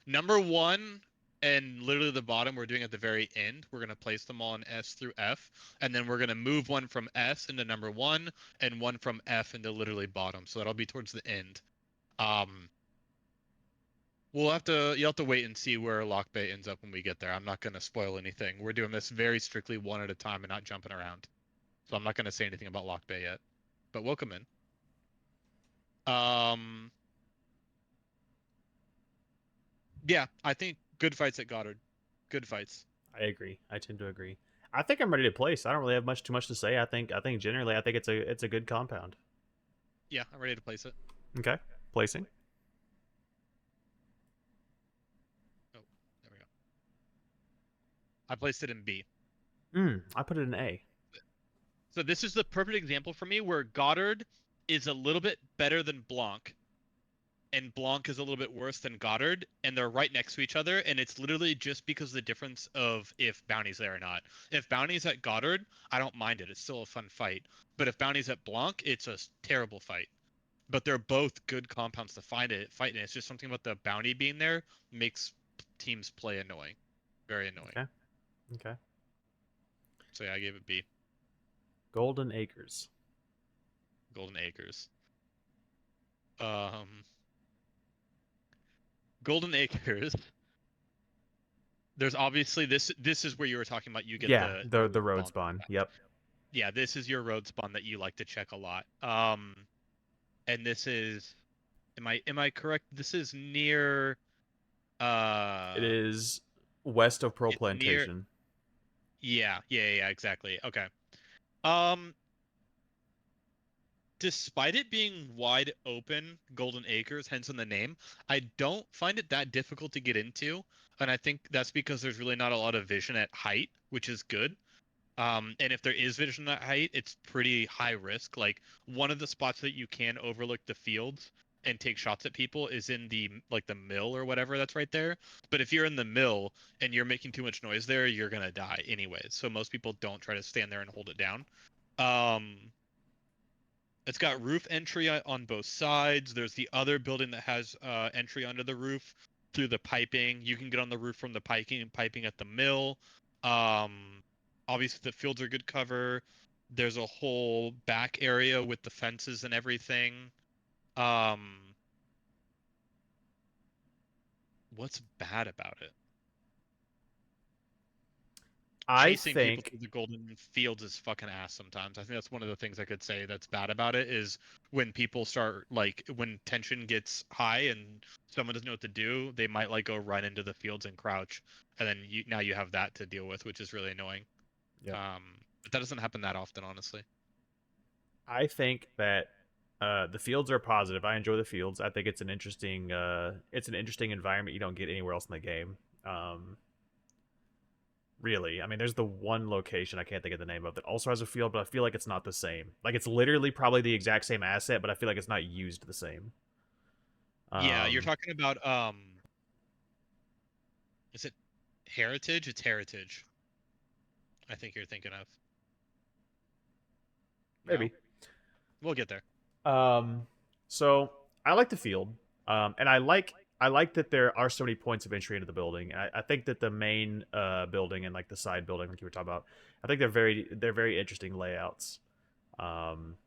Number one and literally the bottom we're doing at the very end. We're going to place them all in S through F, and then we're going to move one from S into number one and one from F into literally bottom. So that'll be towards the end. Um, you'll have to wait and see where Lock Bay ends up when we get there. I'm not going to spoil anything. We're doing this very strictly one at a time and not jumping around. so I'm not going to say anything about Lock Bay yet. But welcome in. Um, yeah, I think good fights at Goddard. Good fights. I agree. I tend to agree. I think I'm ready to place. I don't really have too much to say. I think generally I think it's a good compound. Yeah, I'm ready to place it. Okay, placing. Oh, there we go. I placed it in B. I put it in A. So this is the perfect example for me where Goddard is a little bit better than Blanc, and Blanc is a little bit worse than Goddard, and they're right next to each other, and it's literally just because of the difference of if Bounty's there or not. If Bounty's at Goddard, I don't mind it. It's still a fun fight. But if Bounty's at Blanc, it's a terrible fight. But they're both good compounds to fight, and it's just something about the Bounty being there makes teams play annoying. Very annoying. Okay. Okay. So yeah, I gave it B. Golden Acres. Golden Acres. Golden Acres. There's obviously this is where you were talking about you get Yeah, the the road road spawn. spawn. Yep. Yeah, this is your road spawn that you like to check a lot. And this is am I correct? This is near It is west of Pearl it's near Plantation. yeah, exactly. Okay. Um Despite it being wide open, Golden Acres, hence in the name, I don't find it that difficult to get into. And I think that's because there's really not a lot of vision at height, which is good. And if there is vision at height, it's pretty high risk. Like one of the spots that you can overlook the fields and take shots at people is in the mill or whatever that's right there. But if you're in the mill and you're making too much noise there, you're gonna die anyways. So most people don't try to stand there and hold it down. Um, it's got roof entry on both sides. There's the other building that has entry under the roof through the piping. You can get on the roof from the piping at the mill. Um, Obviously, the fields are good cover. There's a whole back area with the fences and everything. Um, what's bad about it? I Chasing people think through the golden fields is fucking ass sometimes. I think that's one of the things I could say that's bad about it is when people start like when tension gets high and someone doesn't know what to do, they might like go run into the fields and crouch, and then now you have that to deal with, which is really annoying. yep. But that doesn't happen that often, honestly. I think that the fields are positive. I enjoy the fields. I think it's an interesting environment you don't get anywhere else in the game. Really, I mean, there's the one location I can't think of the name of that also has a field, but I feel like it's not the same. Like it's literally probably the exact same asset, but I feel like it's not used the same. Yeah, you're Um, talking about is it Heritage? It's Heritage. I think you're thinking of. No? Maybe. We'll get there. Um, so I like the field, and I like that there are so many points of entry into the building. I think that the main building and like the side building, like you were talking about, I think they're very interesting layouts. Um,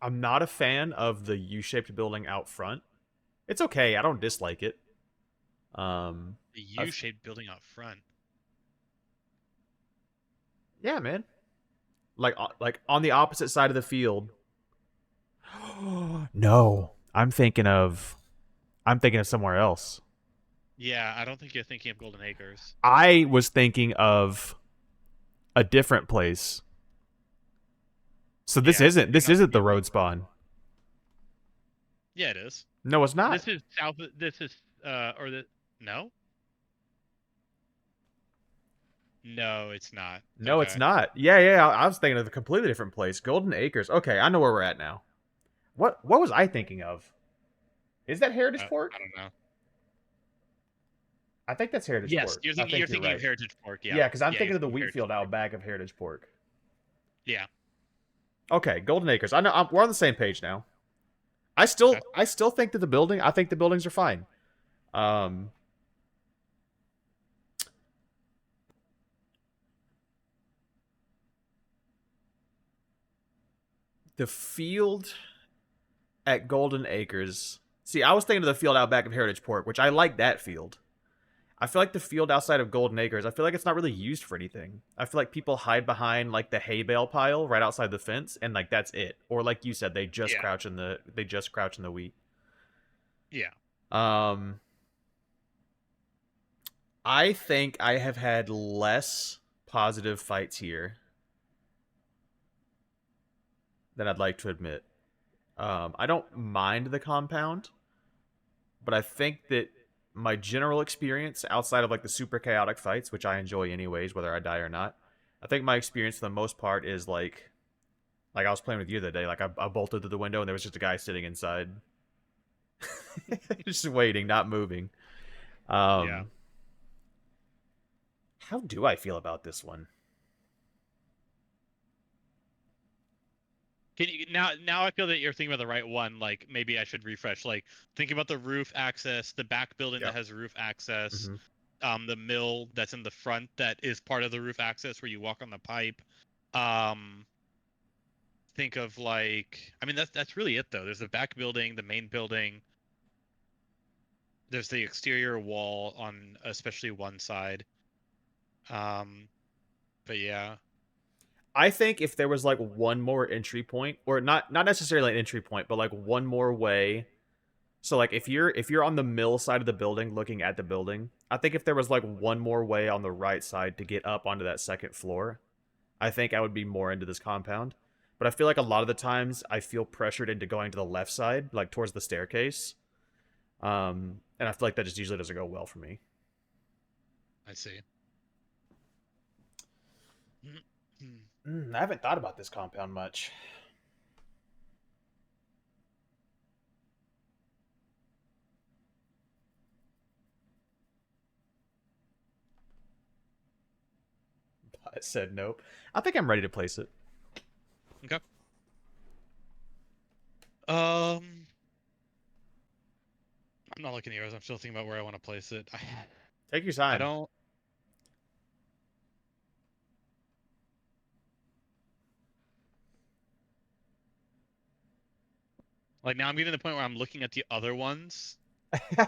I'm not a fan of the U-shaped building out front. It's okay. I don't dislike it. Um, The I've, U-shaped building out front. yeah, man. Like on the opposite side of the field. No, I'm thinking of somewhere else. Yeah, I don't think you're thinking of Golden Acres. I was thinking of a different place. So Yeah, you're this not isn't thinking the of road Golden. spawn. Yeah, it is. No, it's not. This is south. This is or the no, no, it's not. No, it's Okay. not. Yeah. I was thinking of a completely different place. Golden Acres. Okay, I know where we're at now. What was I thinking of? Is that Heritage I Pork? don't know. I think that's Heritage Yes, Pork. I you're think you're thinking of right. Heritage Park. Yeah, Yeah, because I'm yeah, you're thinking of the thinking of wheat Heritage field Park. out back of Heritage Pork. Yeah. Okay, Golden Acres. I know we're on the same page now. Okay. I still think that I think the buildings are fine. Um, the field at Golden Acres. See, I was thinking of the field out back of Heritage Pork, which I like that field. I feel like the field outside of Golden Acres, I feel like it's not really used for anything. I feel like people hide behind like the hay bale pile right outside the fence, and like that's it. Or like you said, Yeah. they just crouch in the wheat. Yeah. Um, I think I have had less positive fights here than I'd like to admit. I don't mind the compound, but I think that my general experience outside of like the super chaotic fights, which I enjoy anyways, whether I die or not, I think my experience for the most part is like I was playing with you the other day. Like I bolted to the window and there was just a guy sitting inside, just waiting, not moving. Yeah. Um, how do I feel about this one? Can you now I feel that you're thinking about the right one. Like maybe I should refresh. Like think about the roof access, the back building that Yep. has roof access, Mm-hmm. the mill that's in the front that is part of the roof access where you walk on the pipe. Um, think of like I mean that's really it though. There's the back building, the main building. There's the exterior wall on especially one side. Um, but yeah, I think if there was like one more entry point, or not necessarily an entry point, but like one more way. So like if you're on the mill side of the building looking at the building, I think if there was like one more way on the right side to get up onto that second floor, I think I would be more into this compound. But I feel like a lot of the times I feel pressured into going to the left side, like towards the staircase. And I feel like that just usually doesn't go well for me. I see. I haven't thought about this compound much. I said nope. I think I'm ready to place it. Okay. Um, I'm not looking at yours. I'm still thinking about where I want to place it. Take your I time. don't like now. I'm getting to the point where I'm looking at the other ones.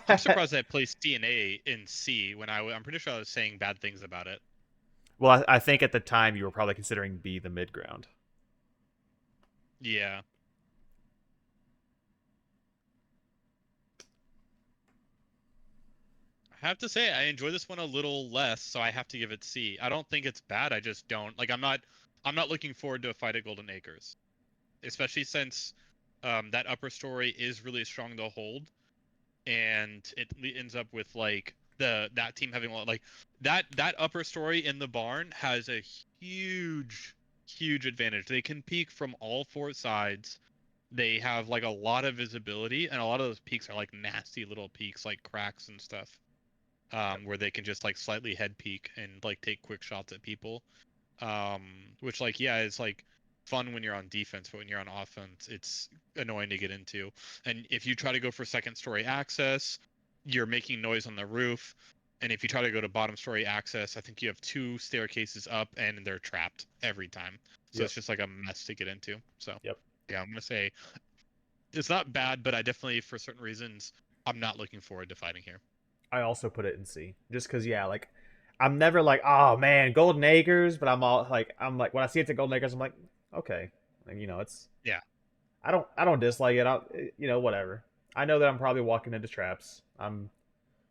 I'm surprised I placed DNA in C when I'm pretty sure I was saying bad things about it. Well, I think at the time you were probably considering B the mid ground. Yeah. I have to say I enjoy this one a little less, so I have to give it C. I don't think it's bad. I just don't like. I'm not looking forward to a fight at Golden Acres, especially since that upper story is really strong to hold, and ends up with like that team having like that upper story in the barn has a huge advantage. They can peek from all four sides. They have like a lot of visibility, and a lot of those peaks are like nasty little peaks, like cracks and stuff, where they can just like slightly head peek and like take quick shots at people. Which like yeah, it's like fun when you're on defense, but when you're on offense, it's annoying to get into. And if you try to go for second story access, you're making noise on the roof. And if you try to go to bottom story access, I think you have two staircases up and they're trapped every time. So Yep. it's just like a mess to get into. So Yep. yeah, I'm gonna say it's not bad, but I definitely for certain reasons I'm not looking forward to fighting here. I also put it in C, just because yeah, like I'm never like, oh man, Golden Acres, but I'm like when I see it's at Golden Acres, I'm like, okay, and it's Yeah. I don't dislike it. Whatever. I know that I'm probably walking into traps. I'm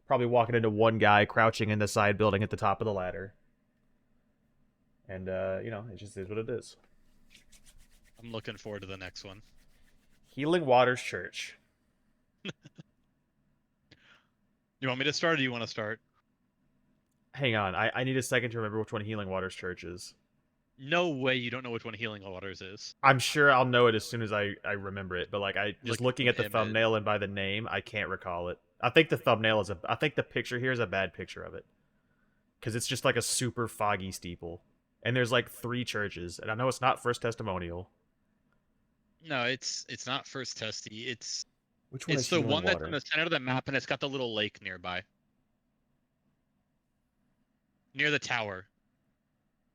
probably walking into one guy crouching in the side building at the top of the ladder, and it just is what it is. I'm looking forward to the next one. Healing Waters Church. You want me to start or do you want to start? Hang on, I need a second to remember which one Healing Waters Church is. No way you don't know which one Healing Waters is. I'm sure I'll know it as soon as I remember it, but like I just Look at looking the at the image. thumbnail and by the name, I can't recall it. I think the picture here is a bad picture of it because it's just like a super foggy steeple, and there's like three churches, and I know it's not First Testimonial. No, it's not First Testy. It's Which one it's is the Healing one that's in Water? the center of the map and it's got the little lake nearby. Near the tower.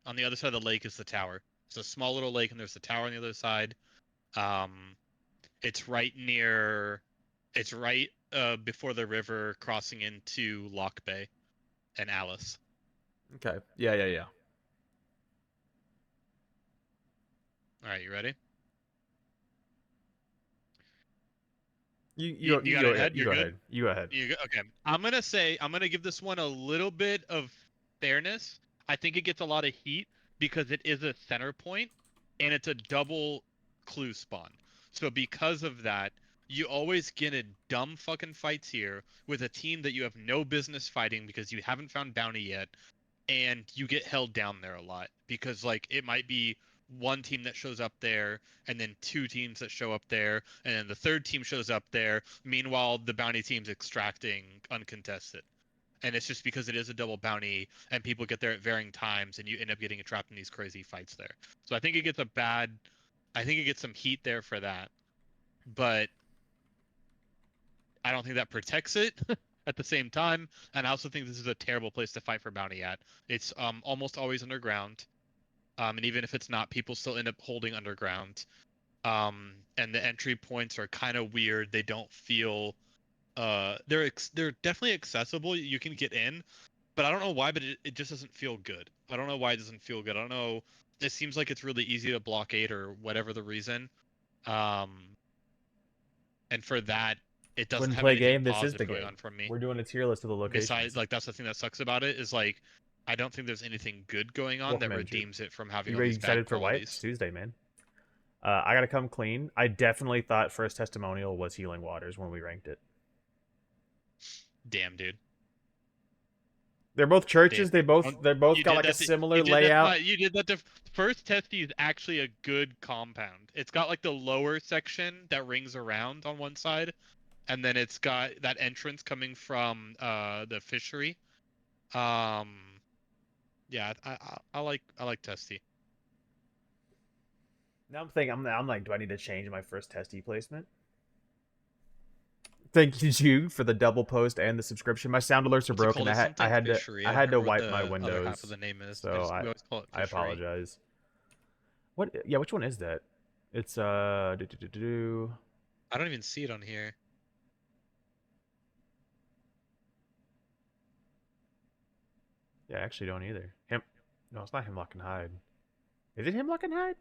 On the other side of the lake is the tower. It's a small little lake and there's the tower on the other side. Um it's right near it's right before the river crossing into Lock Bay. and Alice. Okay. Yeah, yeah, yeah. All right, you ready? You You got go it in ahead. head. You You're go good. ahead. You go ahead. Okay. I'm gonna give this one a little bit of fairness. I think it gets a lot of heat because it is a center point and it's a double clue spawn. So because of that, you always get in dumb fucking fights here with a team that you have no business fighting because you haven't found bounty yet, and you get held down there a lot because like it might be one team that shows up there and then two teams that show up there and then the third team shows up there, meanwhile the bounty team's extracting uncontested, and it's just because it is a double bounty and people get there at varying times and you end up getting trapped in these crazy fights there. So I think it gets some heat there for that, but I don't think that protects it at the same time. And I also think this is a terrible place to fight for bounty at. It's almost always underground. And even if it's not, people still end up holding underground. And the entry points are kind of weird. They don't feel they're definitely accessible. You can get in, but I don't know why, but it just doesn't feel good. I don't know why it doesn't feel good. I don't know. It seems like it's really easy to blockade or whatever the reason. Um, and for that, it doesn't Wouldn't have play anything game. This is positive the going game. on for me. We're doing a tier list of the Besides, locations. like that's the thing that sucks about it is like I don't think there's anything good going on Welcome that in, Jude. redeems it from having You all ready? these bad Excited for wipe? It's qualities. Tuesday, man. I gotta come clean. I definitely thought first testimonial was Healing Waters when we ranked it. Damn, dude. They're both churches. Damn. They both You got did like a that. similar You did that. layout. You did that. First Testy is actually a good compound. It's got like the lower section that rings around on one side, and then it's got that entrance coming from the fishery. Um, yeah, I like Testy. Now I'm thinking, I'm like, do I need to change my first testy placement? Thank you, Jude, for the double post and the subscription. My sound alerts are What's it broken. called? It's I something had to fishery. I I had don't to remember what wipe my the other half of windows, the name is. so We always call it I fishery. apologize. What? Yeah, which one is that? It's I don't even see it on here. Yeah, I actually don't either. Him? No, it's not Hemlock and Hyde. Is it Hemlock and Hyde?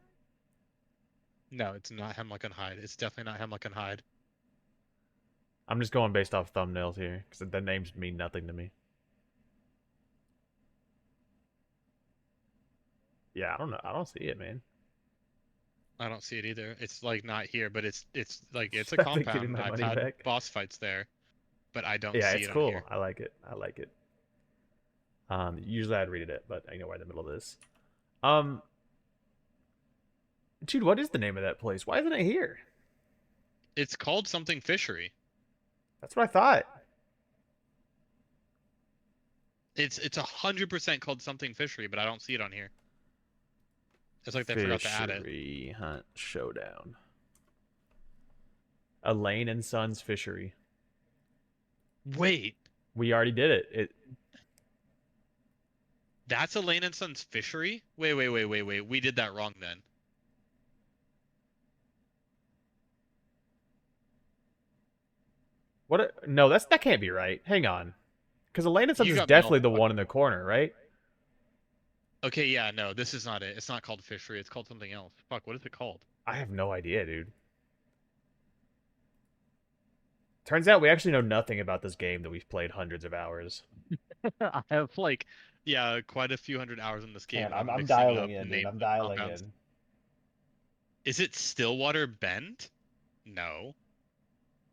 No, it's not Hemlock and Hyde. It's definitely not Hemlock and Hyde. I'm just going based off thumbnails here because the names mean nothing to me. Yeah, I don't know. I don't see it, man. I don't see it either. It's like not here, but it's like it's a I think give me compound. my I've money had back. boss fights there, but I don't Yeah, see it's it on cool. here. I like it. I like it. Usually I'd read it, but I know we're in the middle of this. Um, dude, what is the name of that place? Why isn't it here? It's called something fishery. That's what I thought. It's 100% called something fishery, but I don't see it on here. It's like they forgot to add it. Fishery Hunt Showdown. Elaine and Sons Fishery. Wait, We already did it. that's Elaine and Son's fishery? Wait. We did that wrong then. What? No, that can't be right. Hang on, because Elaine and Sons You is got me all definitely the one fucked in the up. corner, right? Okay, yeah, no, this is not it. It's not called fishery. It's called something else. Fuck, what is it called? I have no idea, dude. Turns out we actually know nothing about this game that we've played hundreds of hours. I have like, yeah, quite a few hundred hours in this game, Man, and I'm I'm mixing dialing up in, dude. names I'm of dialing compounds. in. Is it Stillwater Bend? No.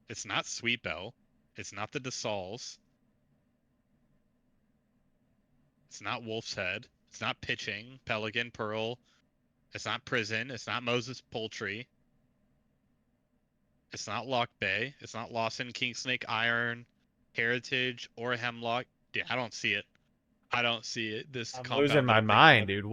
It's not Sweet Bell. It's not the DeSaules. It's not Wolf's Head. It's not Pitching, Pelican, Pearl. It's not Prison. It's not Moses Poultry. It's not Lock Bay. It's not Lawson, Kingsnake, Iron, Heritage, or Hemlock. Yeah, I don't see it. I don't see it. This I'm losing compound that my I'm thinking mind, of. dude.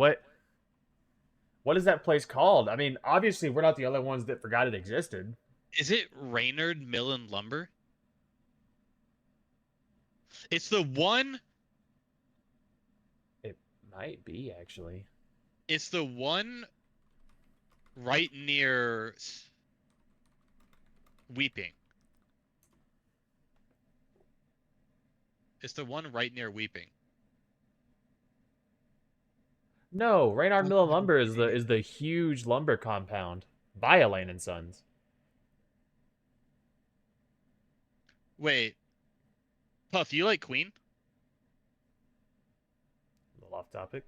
What is that place called? I mean, obviously we're not the other ones that forgot it existed. Is it Raynard Mill and Lumber? It's the one. It might be actually. It's the one right near Weeping. It's the one right near Weeping. No, Reynard Oh, Mill and fucking Lumber kidding me. is the huge lumber compound by Elaine and Sons. Wait, Puff, you like Queen? A little off topic.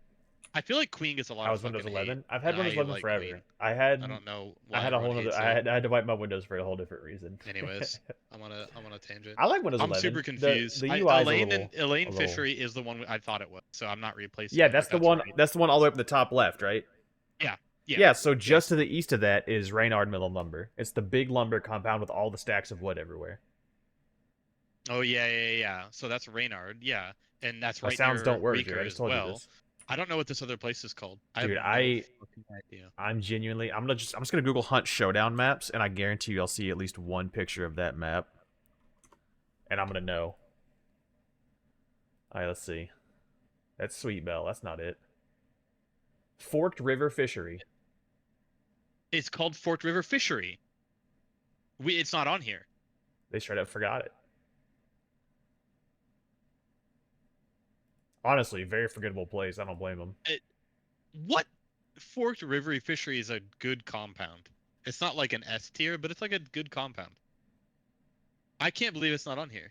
I feel like Queen gets a lot of How's Windows fucking hate, 11? I've and had Windows I 11 like forever. Queen. I I had don't know I why had a everyone whole other. hates it. I had to wipe my Windows for a whole different reason. Anyways, I'm on a tangent. I like Windows I'm 11. super confused. The I UI is Elaine a little. Fishery is the one I thought it was, so I'm not replacing Yeah, it if that's right. That's the one all the way up in the top left, right? Yeah, yeah, Yeah. So yeah. just to the east of that is Reynard Mill and Lumber. It's the big lumber compound with all the stacks of wood everywhere. Oh yeah. So that's Reynard, yeah, and that's My right sounds near don't work, dude. Reeker I just as told you well. this, I don't know what this other place is called. I have dude. no fucking idea. I'm genuinely. I'm just gonna Google Hunt Showdown maps, and I guarantee you, I'll see at least one picture of that map, and I'm gonna know. All right, let's see. That's Sweet Bell. That's not it. Forked River Fishery. It's called Fort River Fishery. It's not on here. They straight up forgot it. Honestly, very forgettable place. I don't blame them. What Forked River Fishery is a good compound. It's not like an S tier, but it's like a good compound. I can't believe it's not on here.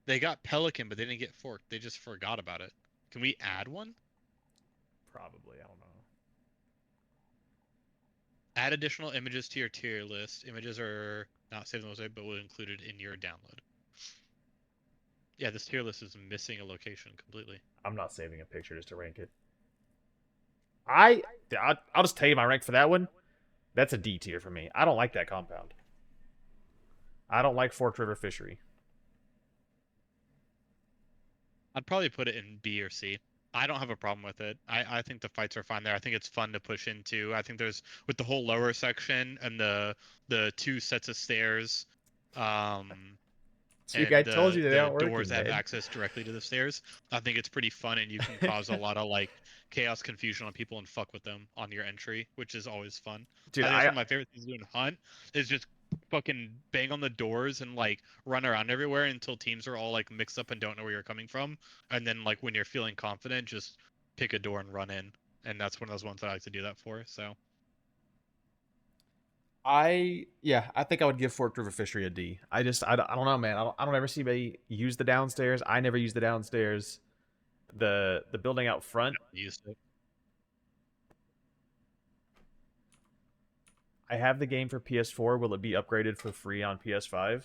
They got Pelican, but they didn't get Forked. They just forgot about it. Can we add one? Probably. I don't know. Add additional images to your tier list. Images are not saved on the website, but will included in your download. Yeah, this tier list is missing a location completely. I'm not saving a picture just to rank it. I'll just tell you my rank for that one. That's a D tier for me. I don't like that compound. I don't like Forked River Fishery. I'd probably put it in B or C. I don't have a problem with it. I think the fights are fine there. I think it's fun to push into. I think there's with the whole lower section and the two sets of stairs, um, See, I and told you they the aren't doors working, that have man. access directly to the stairs. I think it's pretty fun, and you can cause a lot of like chaos, confusion on people and fuck with them on your entry, which is always fun. Dude, I think it's one of my favorite things to do in Hunt is just fucking bang on the doors and like run around everywhere until teams are all like mixed up and don't know where you're coming from. And then like when you're feeling confident, just pick a door and run in. And that's one of those ones I like to do that for. So I think I would give Forked River Fishery a D. I don't know, man. I don't ever see anybody use the downstairs. I never use the downstairs. The building out front. used it. I have the game for PS4. Will it be upgraded for free on PS5? Wait,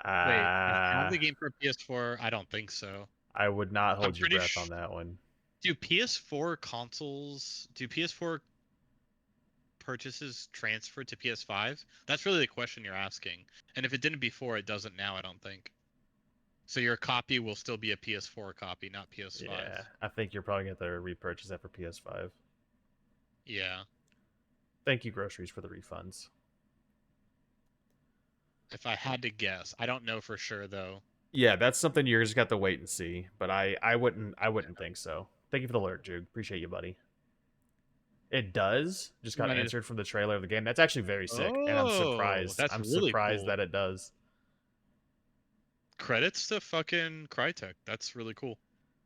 you have Uh, the game for PS4? I don't think so. I would not I'm hold your pretty breath on sure. that one. Do PS4 purchases transfer to PS5? That's really the question you're asking. And if it didn't before, it doesn't now, I don't think. So your copy will still be a PS4 copy, not PS5. Yeah, I think you're probably going to repurchase that for PS5. Yeah. Thank you, groceries, for the refunds. If I had to guess, I don't know for sure though. Yeah, that's something you're just got to wait and see. But I wouldn't think so. Thank you for the alert, Jude. Appreciate you, buddy. It does. Just got Might need to- answered from the trailer of the game. That's actually very sick, and I'm Oh, surprised. that's I'm really surprised cool. that it does. Credits to fucking Crytek. That's really cool.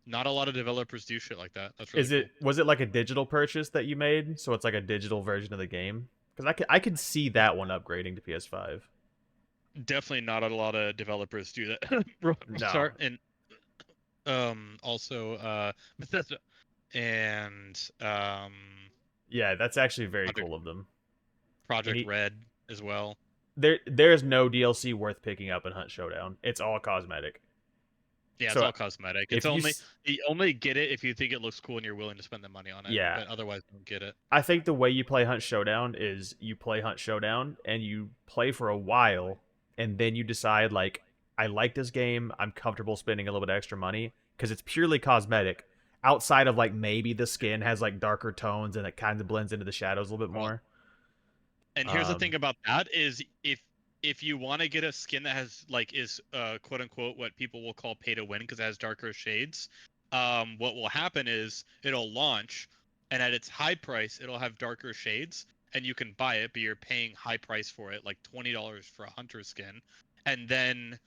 Not a lot of developers do shit like that. That's really Is it cool. was it like a digital purchase that you made? So it's like a digital version of the game? Because I could see that one upgrading to PS5. Definitely not a lot of developers do that. No. Rockstar and also Bethesda and Yeah, that's actually very Project cool of them. And Project Red as well. there's no DLC worth picking up in Hunt Showdown. It's all cosmetic. Yeah, it's So all cosmetic. It's if you only you only get it if you think it looks cool and you're willing to spend the money on it. yeah, But otherwise, don't get it. I think the way you play Hunt Showdown is you play Hunt Showdown and you play for a while, and then you decide like I like this game. I'm comfortable spending a little bit of extra money because it's purely cosmetic. Outside of like maybe the skin has like darker tones and it kind of blends into the shadows a little bit Well, more. and here's the thing Um, about that is if you want to get a skin that has like is quote unquote what people will call pay to win because it has darker shades, what will happen is it'll launch, and at its high price it'll have darker shades, and you can buy it, but you're paying high price for it, like $20 for a hunter skin, and then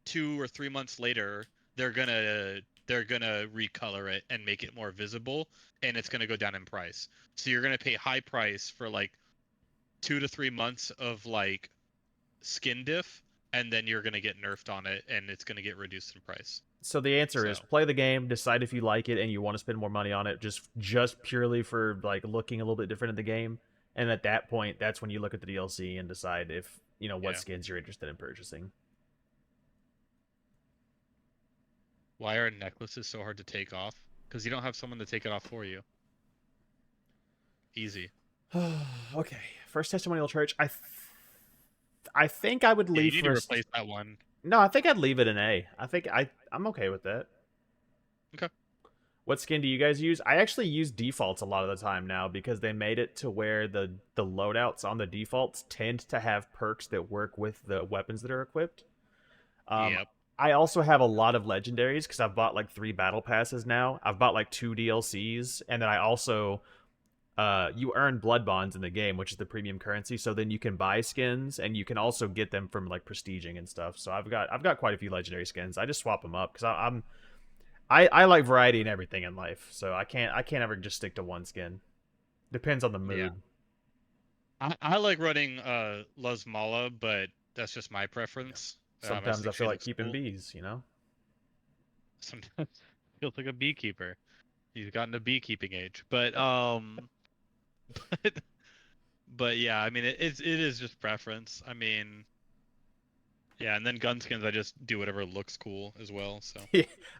2 or 3 months later they're gonna they're gonna recolor it and make it more visible, and it's gonna go down in price. So you're gonna pay high price for like 2 to 3 months of like skin diff, and then you're gonna get nerfed on it, and it's gonna get reduced in price. So the answer is So play the game, decide if you like it and you want to spend more money on it, just purely for like looking a little bit different in the game. And at that point, that's when you look at the DLC and decide if what yeah, skins you're interested in purchasing. why are necklaces so hard to take off? Because you don't have someone to take it off for you. Easy. Okay, first testimonial church. I think I would Yeah, you leave need to first. replace that one. No, I think I'd leave it an A. I think I'm okay with that. Okay. What skin do you guys use? I actually use defaults a lot of the time now because they made it to where the loadouts on the defaults tend to have perks that work with the weapons that are equipped. Um, Yep. I also have a lot of legendaries because I've bought like 3 battle passes now. I've bought like 2 DLCs, and then I also you earn blood bonds in the game, which is the premium currency. So then you can buy skins, and you can also get them from like prestiging and stuff. So I've got quite a few legendary skins. I just swap them up because I like variety in everything in life. So I can't ever just stick to one skin. Depends on the Yeah. mood. I like running Mala, but that's just my Yeah. preference. I just Sometimes I think feel she like looks keeping cool. bees. Sometimes feels like a beekeeper. He's gotten to beekeeping age. But but, but yeah, I mean it is just preference. I mean, yeah, and then gunskins I just do whatever looks cool as well. So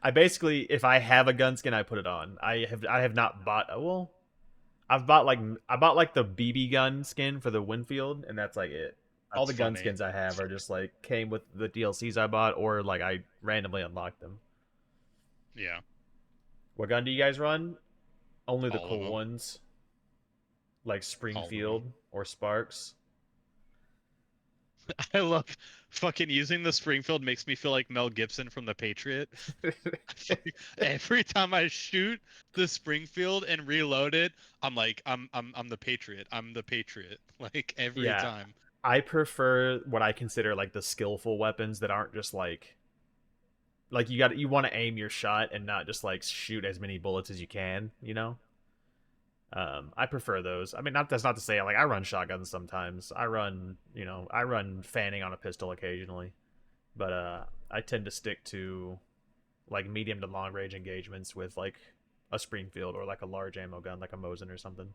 I basically, if I have a gun skin, I put it on. I have not bought. Well, I bought like the BB gun skin for the Winfield, and that's like it. All that's the gun funny. skins I have are just like came with the DLCs I bought, or like I randomly unlocked them. Yeah, What gun do you guys run? Only the all of cool them. ones, like All of them. Springfield or Sparks. I love fucking using the Springfield makes me feel like Mel Gibson from The Patriot. Every time I shoot the Springfield and reload it, I'm like, I'm the Patriot. I'm the Patriot. Like every Yeah, time. I prefer what I consider like the skillful weapons that aren't just like you want to aim your shot and not just like shoot as many bullets as you can. I prefer those. I mean, not that's not to say like I run shotguns sometimes. I run fanning on a pistol occasionally, but I tend to stick to like medium to long range engagements with like a Springfield or like a large ammo gun like a Mosin or something.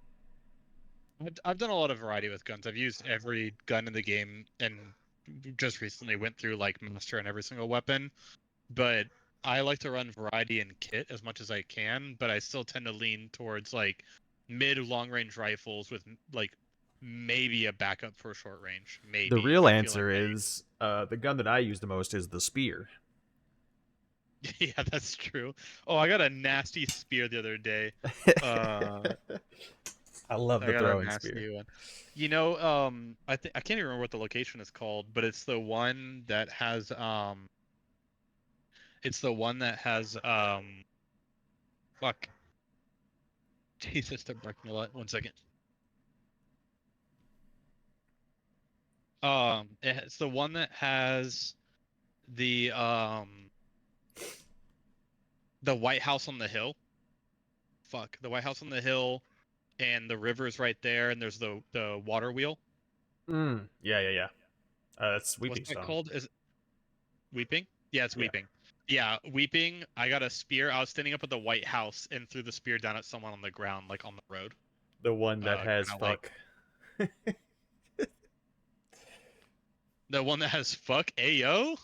I've done a lot of variety with guns. I've used every gun in the game and just recently went through like master on every single weapon. But I like to run variety in kit as much as I can, but I still tend to lean towards like mid long range rifles with like maybe a backup for short range. The Maybe if real I'm feeling answer is the gun that I use the most is the spear. yeah, that's true. Oh, I got a nasty spear the other day. Uh, I love I the got a throwing spear. nasty one. I think I can't even remember what the location is called, but it's the one that has fuck. Jesus, they're breaking a lot. 1 second. It's the one that has the the White House on the hill. Fuck, the White House on the hill, and the river's right there, and there's the water wheel. Yeah, yeah, yeah. That's What's Weeping that Stone. called? Is it Weeping? Yeah, it's Yeah, Weeping. Yeah, Weeping. I got a spear. I was standing up at the White House and threw the spear down at someone on the ground, like on the road. the one that has Kind of like fuck. the one that has fuck ayo.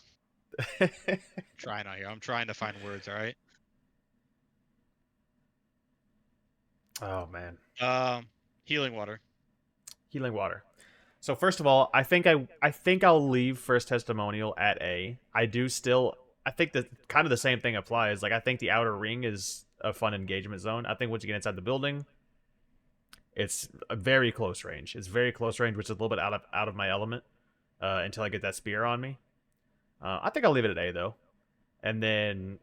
Trying out here. I'm trying to find words. All right. Oh man, Um, healing water. healing water. So first of all, I think I'll leave first testimonial at A. I think that kind of the same thing applies. Like I think the outer ring is a fun engagement zone. I think once you get inside the building, it's a very close range. It's very close range, which is a little bit out of my element until I get that spear on me. I think I'll leave it at A though. And then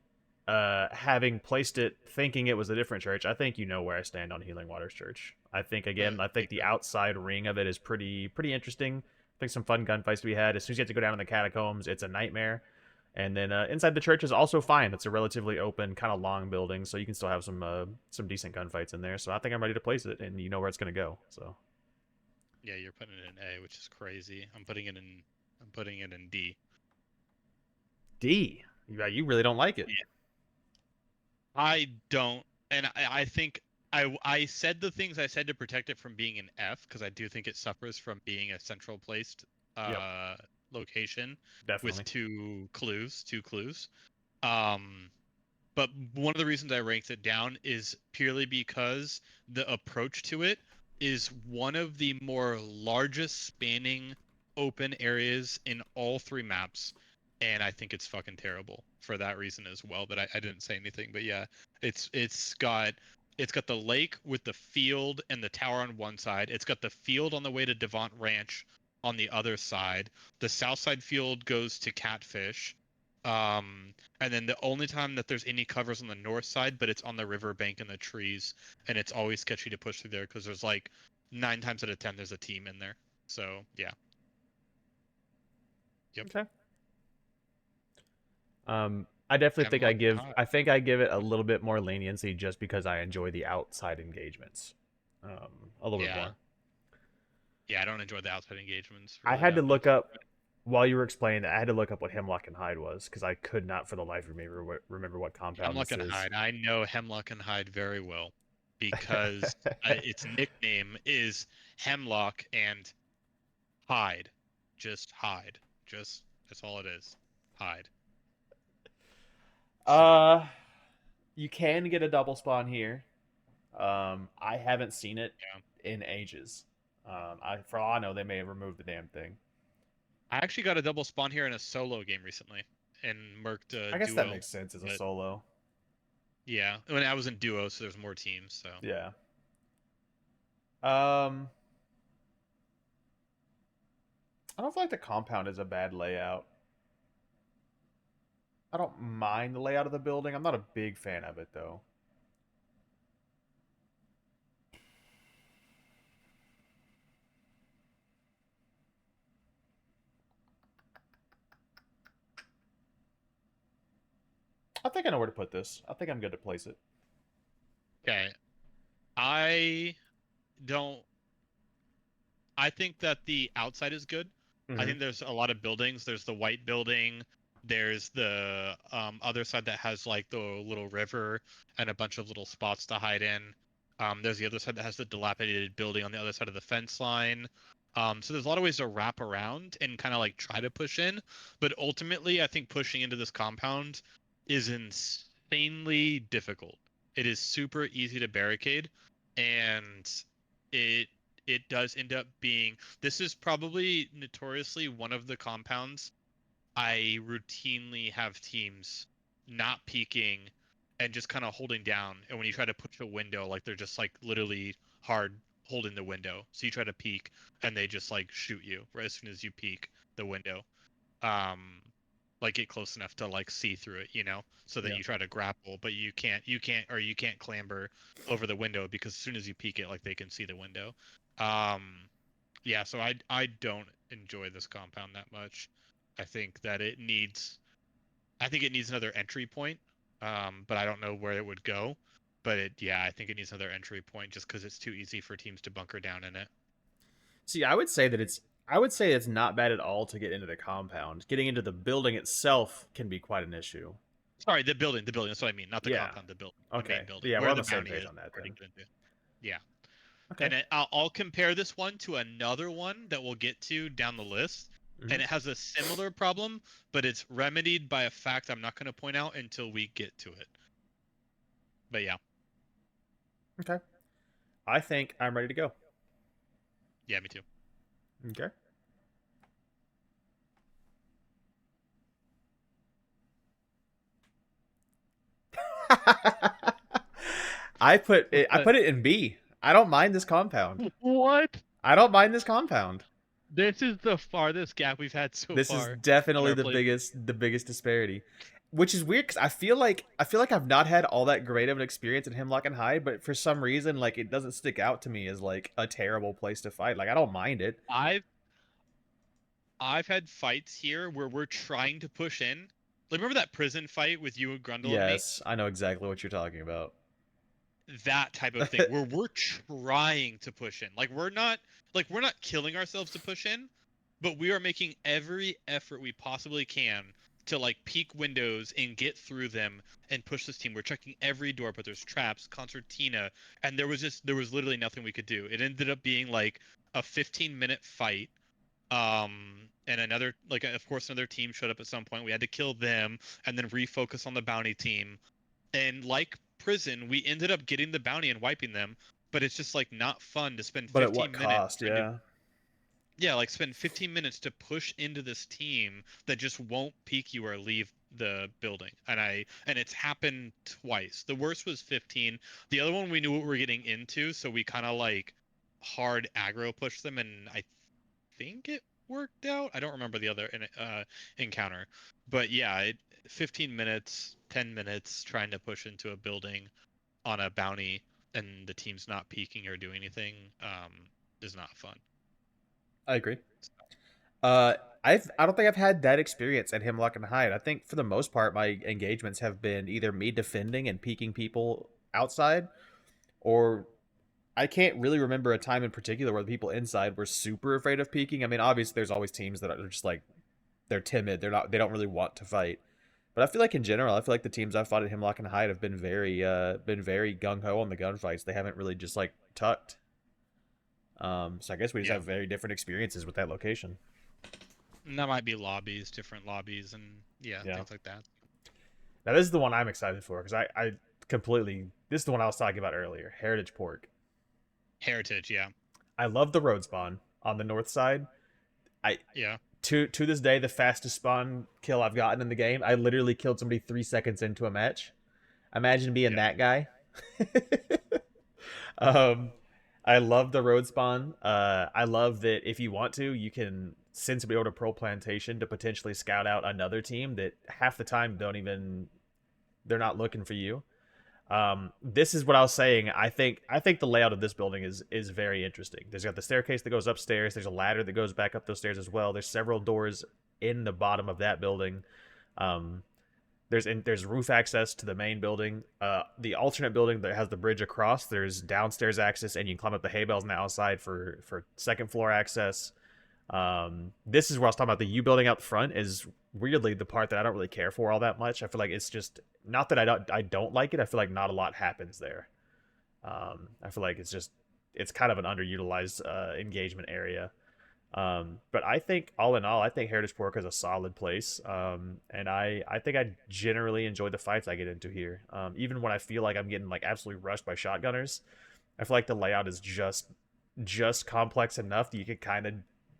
having placed it thinking it was a different church, I think you know where I stand on Healing Waters Church. I think the Bingo. outside ring of it is pretty interesting. I think some fun gunfights to be had. As soon as you have to go down in the catacombs, it's a nightmare. And then inside the church is also fine. It's a relatively open, kind of long building, so you can still have some decent gunfights in there. So I think I'm ready to place it, and you know where it's gonna go. So Yeah, you're putting it in A, which is crazy. I'm putting it in D. D, you really don't like it. Yeah. I don't, and I think I said the things I said to protect it from being an F because I do think it suffers from being a central placed Yep, uh location with definitely. two clues. Um, but one of the reasons I ranked it down is purely because the approach to it is one of the more largest spanning open areas in all three maps. And I think it's fucking terrible for that reason as well. But I didn't say anything. But yeah, it's got the lake with the field and the tower on one side. It's got the field on the way to Devont Ranch on the other side. The south side field goes to Catfish. And then the only time that there's any covers on the north side, but it's on the riverbank in the trees, and it's always sketchy to push through there because there's like 9 times out of 10 there's a team in there. So yeah, yep. Okay. I definitely think Hemlock and High. I think I give it a little bit more leniency just because I enjoy the outside engagements, a little bit Yeah, more. yeah. I don't enjoy the outside engagements I really had to that look much. up while you were explaining that. I had to look up what Hemlock and Hyde was because I could not for the life of me remember what compound Hemlock this and is. Hyde. I know Hemlock and Hyde very well because its nickname is Hemlock and Hyde. Just Hyde. Just that's all it is. Hyde. So uh, you can get a double spawn here. I haven't seen it yeah. in ages. For all I know, they may have removed the damn thing. I actually got a double spawn here in a solo game recently and merked a I guess that duo. makes sense as a But solo. yeah, when I was in duo, so there's more teams. So Yeah. Um, I don't feel like the compound is a bad layout. I don't mind the layout of the building. I'm not a big fan of it though. I think I know where to put this. I think I'm good to place it. okay, I don't. I think that the outside is good. I Mm-hmm. think there's a lot of buildings. There's the white building. There's the other side that has like the little river and a bunch of little spots to hide in. There's the other side that has the dilapidated building on the other side of the fence line. So there's a lot of ways to wrap around and kind of like try to push in. But ultimately, I think pushing into this compound is insanely difficult. It is super easy to barricade, and it it does end up being this is probably notoriously one of the compounds I routinely have teams not peeking and just kind of holding down. And when you try to push a window, like they're just like literally hard holding the window. So you try to peek and they just like shoot you right as soon as you peek the window. Um, like get close enough to like see through it, so that Yeah. you try to grapple, but you can't clamber over the window because as soon as you peek it, like they can see the window. Um, yeah, so I don't enjoy this compound that much. I think that I think it needs another entry point. But I don't know where it would go. But yeah, I think it needs another entry point just because it's too easy for teams to bunker down in it. See, I would say it's not bad at all to get into the compound. Getting into the building itself can be quite an issue. Sorry, the building. That's what I mean, not the Yeah. compound, the building, the main Okay. building, Yeah, we're where on the the same bounty page is. on that Already then. get into. Yeah, Okay. and I'll compare this one to another one that we'll get to down the list, Mm-hmm. and it has a similar problem, but it's remedied by a fact I'm not going to point out until we get to it. But yeah, Okay. I think I'm ready to go. yeah, me too. Okay. I What? put it in B. I don't mind this compound. What? I don't mind this compound. This is the farthest gap we've had so This is far on definitely our play. the biggest disparity. Which is weird because I feel like I've not had all that great of an experience in Hemlock and Hyde, but for some reason, like it doesn't stick out to me as like a terrible place to fight. Like I don't mind it. I've I've had fights here where we're trying to push in. Like remember that prison fight with you and Grundle and me? Yes, I know exactly what you're talking about. That type of thing where we're trying to push in. Like we're not killing ourselves to push in, but we are making every effort we possibly can to like peek windows and get through them and push this team. We're checking every door, but there's traps, concertina, and there was literally nothing we could do. It ended up being like a 15-minute fight. And another like of course another team showed up at some point. We had to kill them and then refocus on the bounty team. And like prison, we ended up getting the bounty and wiping them, but it's just like not fun to spend But at what 15 minutes cost? trying to Yeah. yeah, like spend 15 minutes to push into this team that just won't peek you or leave the building. And it's happened twice. The worst was 15. The other one we knew what we were getting into, so we kind of like hard aggro pushed them and I think it worked out. I don't remember the other encounter. But yeah, 15 minutes, 10 minutes trying to push into a building on a bounty and the team's not peeking or doing anything is not fun. I agree. Uh, I don't think I've had that experience at Hemlock and Hyde. I think for the most part, my engagements have been either me defending and peeking people outside, or I can't really remember a time in particular where the people inside were super afraid of peeking. I mean, obviously, there's always teams that are just like they're timid. They don't really want to fight. But I feel like in general, I feel like the teams I've fought at Hemlock and Hyde have been very gung ho on the gunfights. They haven't really just like tucked. So I guess we just Yeah. have very different experiences with that location. And that might be lobbies, different lobbies, and yeah, Yeah. things like that. Now this is the one I'm excited for because I completely this is the one I was talking about earlier. Heritage Pork. Heritage, yeah. I love the road spawn on the north side. I Yeah. to this day the fastest spawn kill I've gotten in the game. I literally killed somebody 3 seconds into a match. Imagine being Yeah. that guy. um, I love the road spawn. I love that if you want to, you can send somebody over to Pearl Plantation to potentially scout out another team that half the time they're not looking for you. This is what I was saying. I think the layout of this building is very interesting. There's got the staircase that goes upstairs. There's a ladder that goes back up those stairs as well. There's several doors in the bottom of that building. Um, there's roof access to the main building. The alternate building that has the bridge across. There's downstairs access, and you can climb up the hay bales on the outside for second floor access. This is where I was talking about the U building out front is weirdly the part that I don't really care for all that much. I feel like it's just not that I don't like it. I feel like not a lot happens there. I feel like it's kind of an underutilized engagement area. But I think all in all, I think Heritage Pork is a solid place. And I think I generally enjoy the fights I get into here. Even when I feel like I'm getting like absolutely rushed by shotgunners, I feel like the layout is just complex enough that you can kind of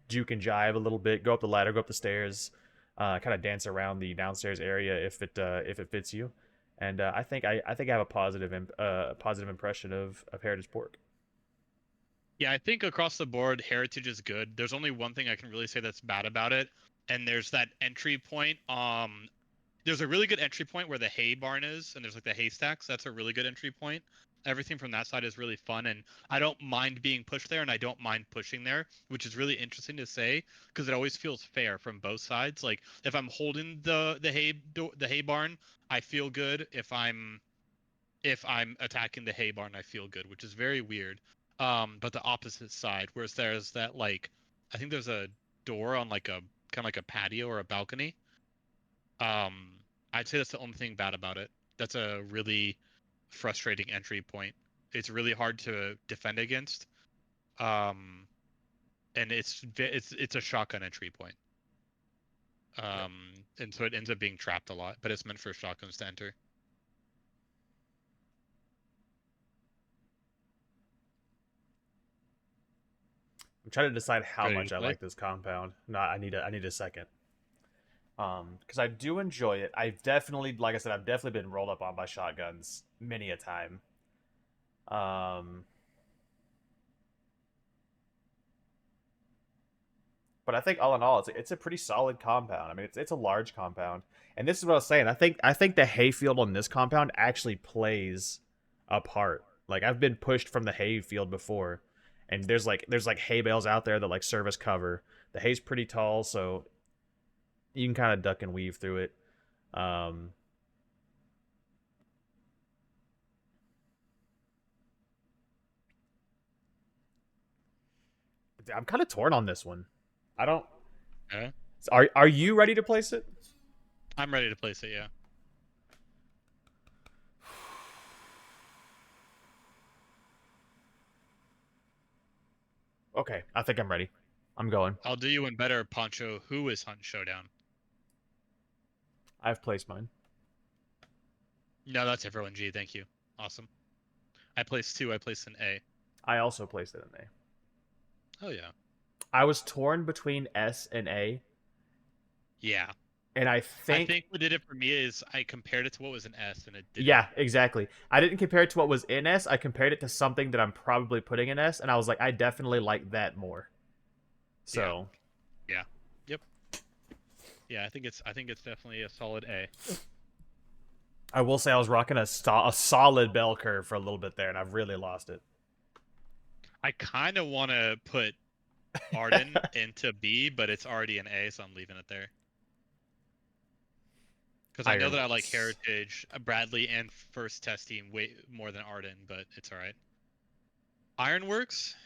juke and jive a little bit, go up the ladder, go up the stairs, kind of dance around the downstairs area if it fits you. And I think I have a positive impression of Heritage Pork. Yeah, I think across the board, Heritage is good. There's only one thing I can really say that's bad about it, and there's that entry point. There's a really good entry point where the hay barn is, and there's like the haystacks. That's a really good entry point. Everything from that side is really fun, and I don't mind being pushed there, and I don't mind pushing there, which is really interesting to say because it always feels fair from both sides. Like if I'm holding the hay barn, I feel good. If I'm attacking the hay barn, I feel good, which is very weird. But the opposite side, whereas there's that like, I think there's a door on like a kind of like a patio or a balcony. Um, I'd say that's the only thing bad about it. That's a really frustrating entry point. It's really hard to defend against. Um, and it's a shotgun entry point. Yep. And so it ends up being trapped a lot, but it's meant for shotguns to enter. I'm trying to decide how Ready to much I play? like this compound. No, I need a second. Because I do enjoy it. I've definitely, like I said, I've definitely been rolled up on by shotguns many a time. Um, but I think all in all, it's a pretty solid compound. I mean, it's a large compound, and this is what I was saying. I think the hayfield on this compound actually plays a part. Like I've been pushed from the hayfield before, and there's like hay bales out there that like serve as cover. The hay's pretty tall, so you can kind of duck and weave through it. Um, I'm kind of torn on this one. I don't. Yeah. Are you ready to place it? I'm ready to place it. Yeah. Okay, I think I'm ready. I'm going. I'll do you one better, Poncho. Who is Hunt Showdown? I've placed mine. No, that's everyone. G. Thank you. Awesome. I placed two. I placed an A. I also placed it in A. Oh yeah. I was torn between S and A, Yeah. and I I think think what did it for me is I compared it to what was an S, and it didn't. yeah, exactly. I didn't compare it to what was in S. I compared it to something that I'm probably putting in S, and I was like, I definitely like that more. Yeah. So Yeah. Yep. Yeah. I think it's definitely a solid A. I will say I was rocking a solid bell curve for a little bit there, and I've really lost it. I kind of want to put Arden into B, but it's already an A, so I'm leaving it there. Because I know that I like Ironworks. Heritage, Bradley, and First Test Team way more than Arden, but it's all right. Ironworks.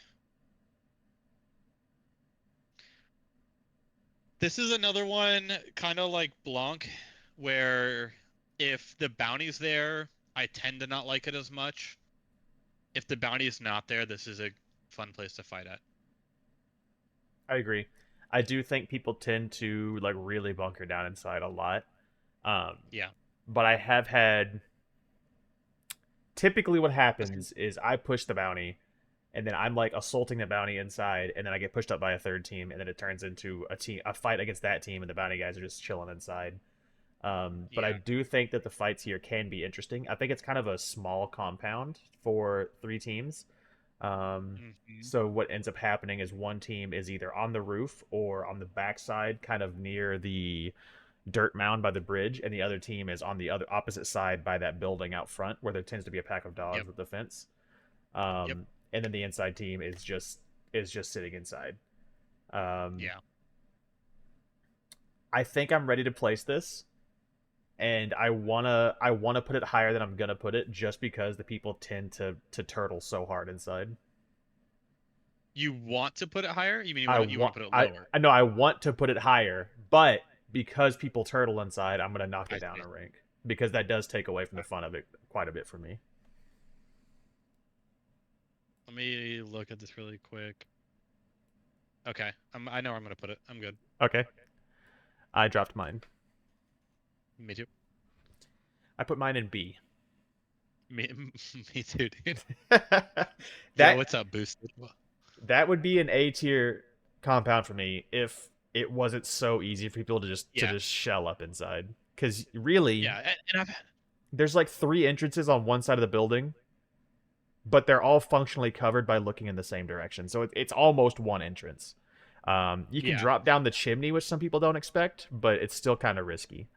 This is another one, kind of like Blanc, where if the bounty's there, I tend to not like it as much. If the bounty is not there, this is a fun place to fight at. I agree. I do think people tend to like really bunker down inside a lot. Um, Yeah. but I have had typically what That's good. happens is I push the bounty and then I'm like assaulting the bounty inside and then I get pushed up by a third team and then it turns into a fight against that team and the bounty guys are just chilling inside. But I Yeah. do think that the fights here can be interesting. I think it's kind of a small compound for three teams. Um, Hmm. so what ends up happening is one team is either on the roof or on the backside, kind of near the dirt mound by the bridge, and the other team is on the other opposite side by that building out front, where there tends to be a pack of dogs Yep. with the fence. Yep. And then the inside team is just sitting inside. Um, Yeah. I think I'm ready to place this, and I wanna put it higher than I'm gonna put it, just because the people tend to turtle so hard inside. You want to put it higher? You mean I you want want to put it I lower? I know I want to put it higher, but because people turtle inside, I'm gonna knock I it down see. a rank because that does take away from the fun of it quite a bit for me. Let me look at this really quick. Okay. I know where I'm gonna put it. I'm good. Okay, I dropped mine. Me too. I put mine in B. Me, me too, dude. Yo, that what's up, Boosted? that would be an A tier compound for me if it wasn't so easy for people Yeah, to just shell up inside. Because really, yeah, and I've there's like three entrances on one side of the building, but they're all functionally covered by looking in the same direction. So it's almost one entrance. You can yeah, drop down the chimney, which some people don't expect, but it's still kind of risky.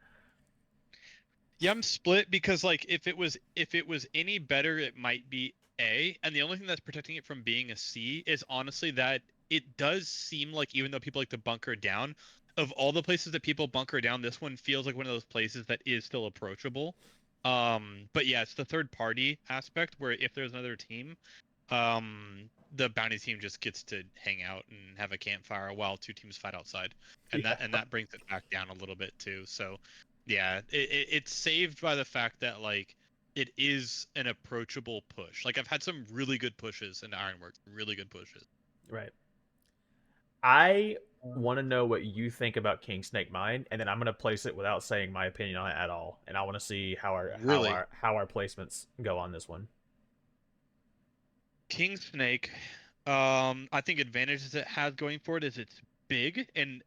yeah. I'm split because like if it was any better, it might be A, and the only thing that's protecting it from being a C is honestly that it does seem like even though people like to bunker down, of all the places that people bunker down, this one feels like one of those places that is still approachable. But yeah, it's the third party aspect where if there's another team, the bounty team just gets to hang out and have a campfire while two teams fight outside, and Yeah, that brings it back down a little bit too. So, yeah, it's saved by the fact that like it is an approachable push. Like I've had some really good pushes in Ironworks, really good pushes. right. I want to know what you think about King Snake Mine, and then I'm gonna place it without saying my opinion on it at all. And I want to see Really, how our placements go on this one. King Snake, I think advantages it has going for it is it's big and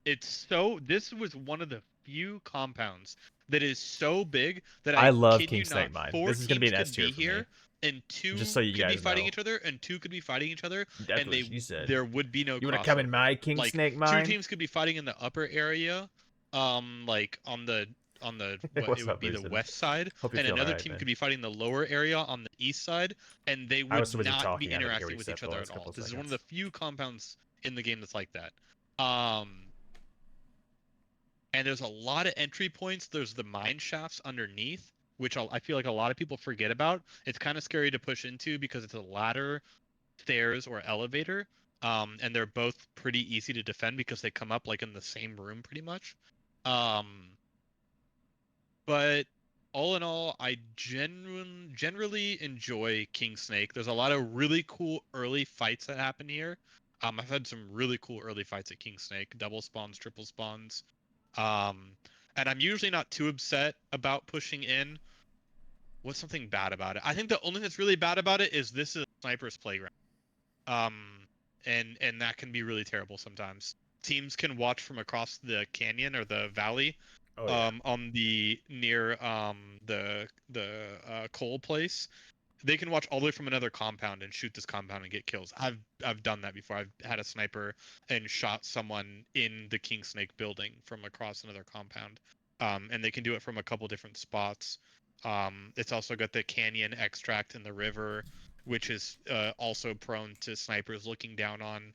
it's so this was one of the few compounds that is so big that I I love kid King you Snake not, Mine. four This is gonna be teams an S could tier be for me, here and just two so you could be guys fighting know. each other and two could be fighting each other That's and what she said. there would be no You want to come in crossover. my King Like Snake two Mine? teams could be fighting in the upper area, like on the what it What's would up, be the Boosted? west side, Hope you're and feeling all another right, team man. could be fighting the lower area on the east side, and they I was would so busy not be talking, I didn't hear what interacting you with said each for the other at last all. couple of This is one of the seconds. few compounds in the game that's like that. Um, and there's a lot of entry points. There's the mine shafts underneath, which I feel like a lot of people forget about. It's kind of scary to push into because it's a ladder, stairs, or elevator. And they're both pretty easy to defend because they come up like in the same room pretty much. Um, but all in all, I generally enjoy King Snake. There's a lot of really cool early fights that happen here. I've had some really cool early fights at King Snake, double spawns, triple spawns. Um, and I'm usually not too upset about pushing in. What's something bad about it? I think the only thing that's really bad about it is this is a sniper's playground. And that can be really terrible sometimes. Teams can watch from across the canyon or the valley, Oh yeah. on the near the coal place. They can watch all the way from another compound and shoot this compound and get kills. I've done that before. I've had a sniper and shot someone in the King Snake building from across another compound. And they can do it from a couple different spots. It's also got the canyon extract in the river, which is also prone to snipers looking down on.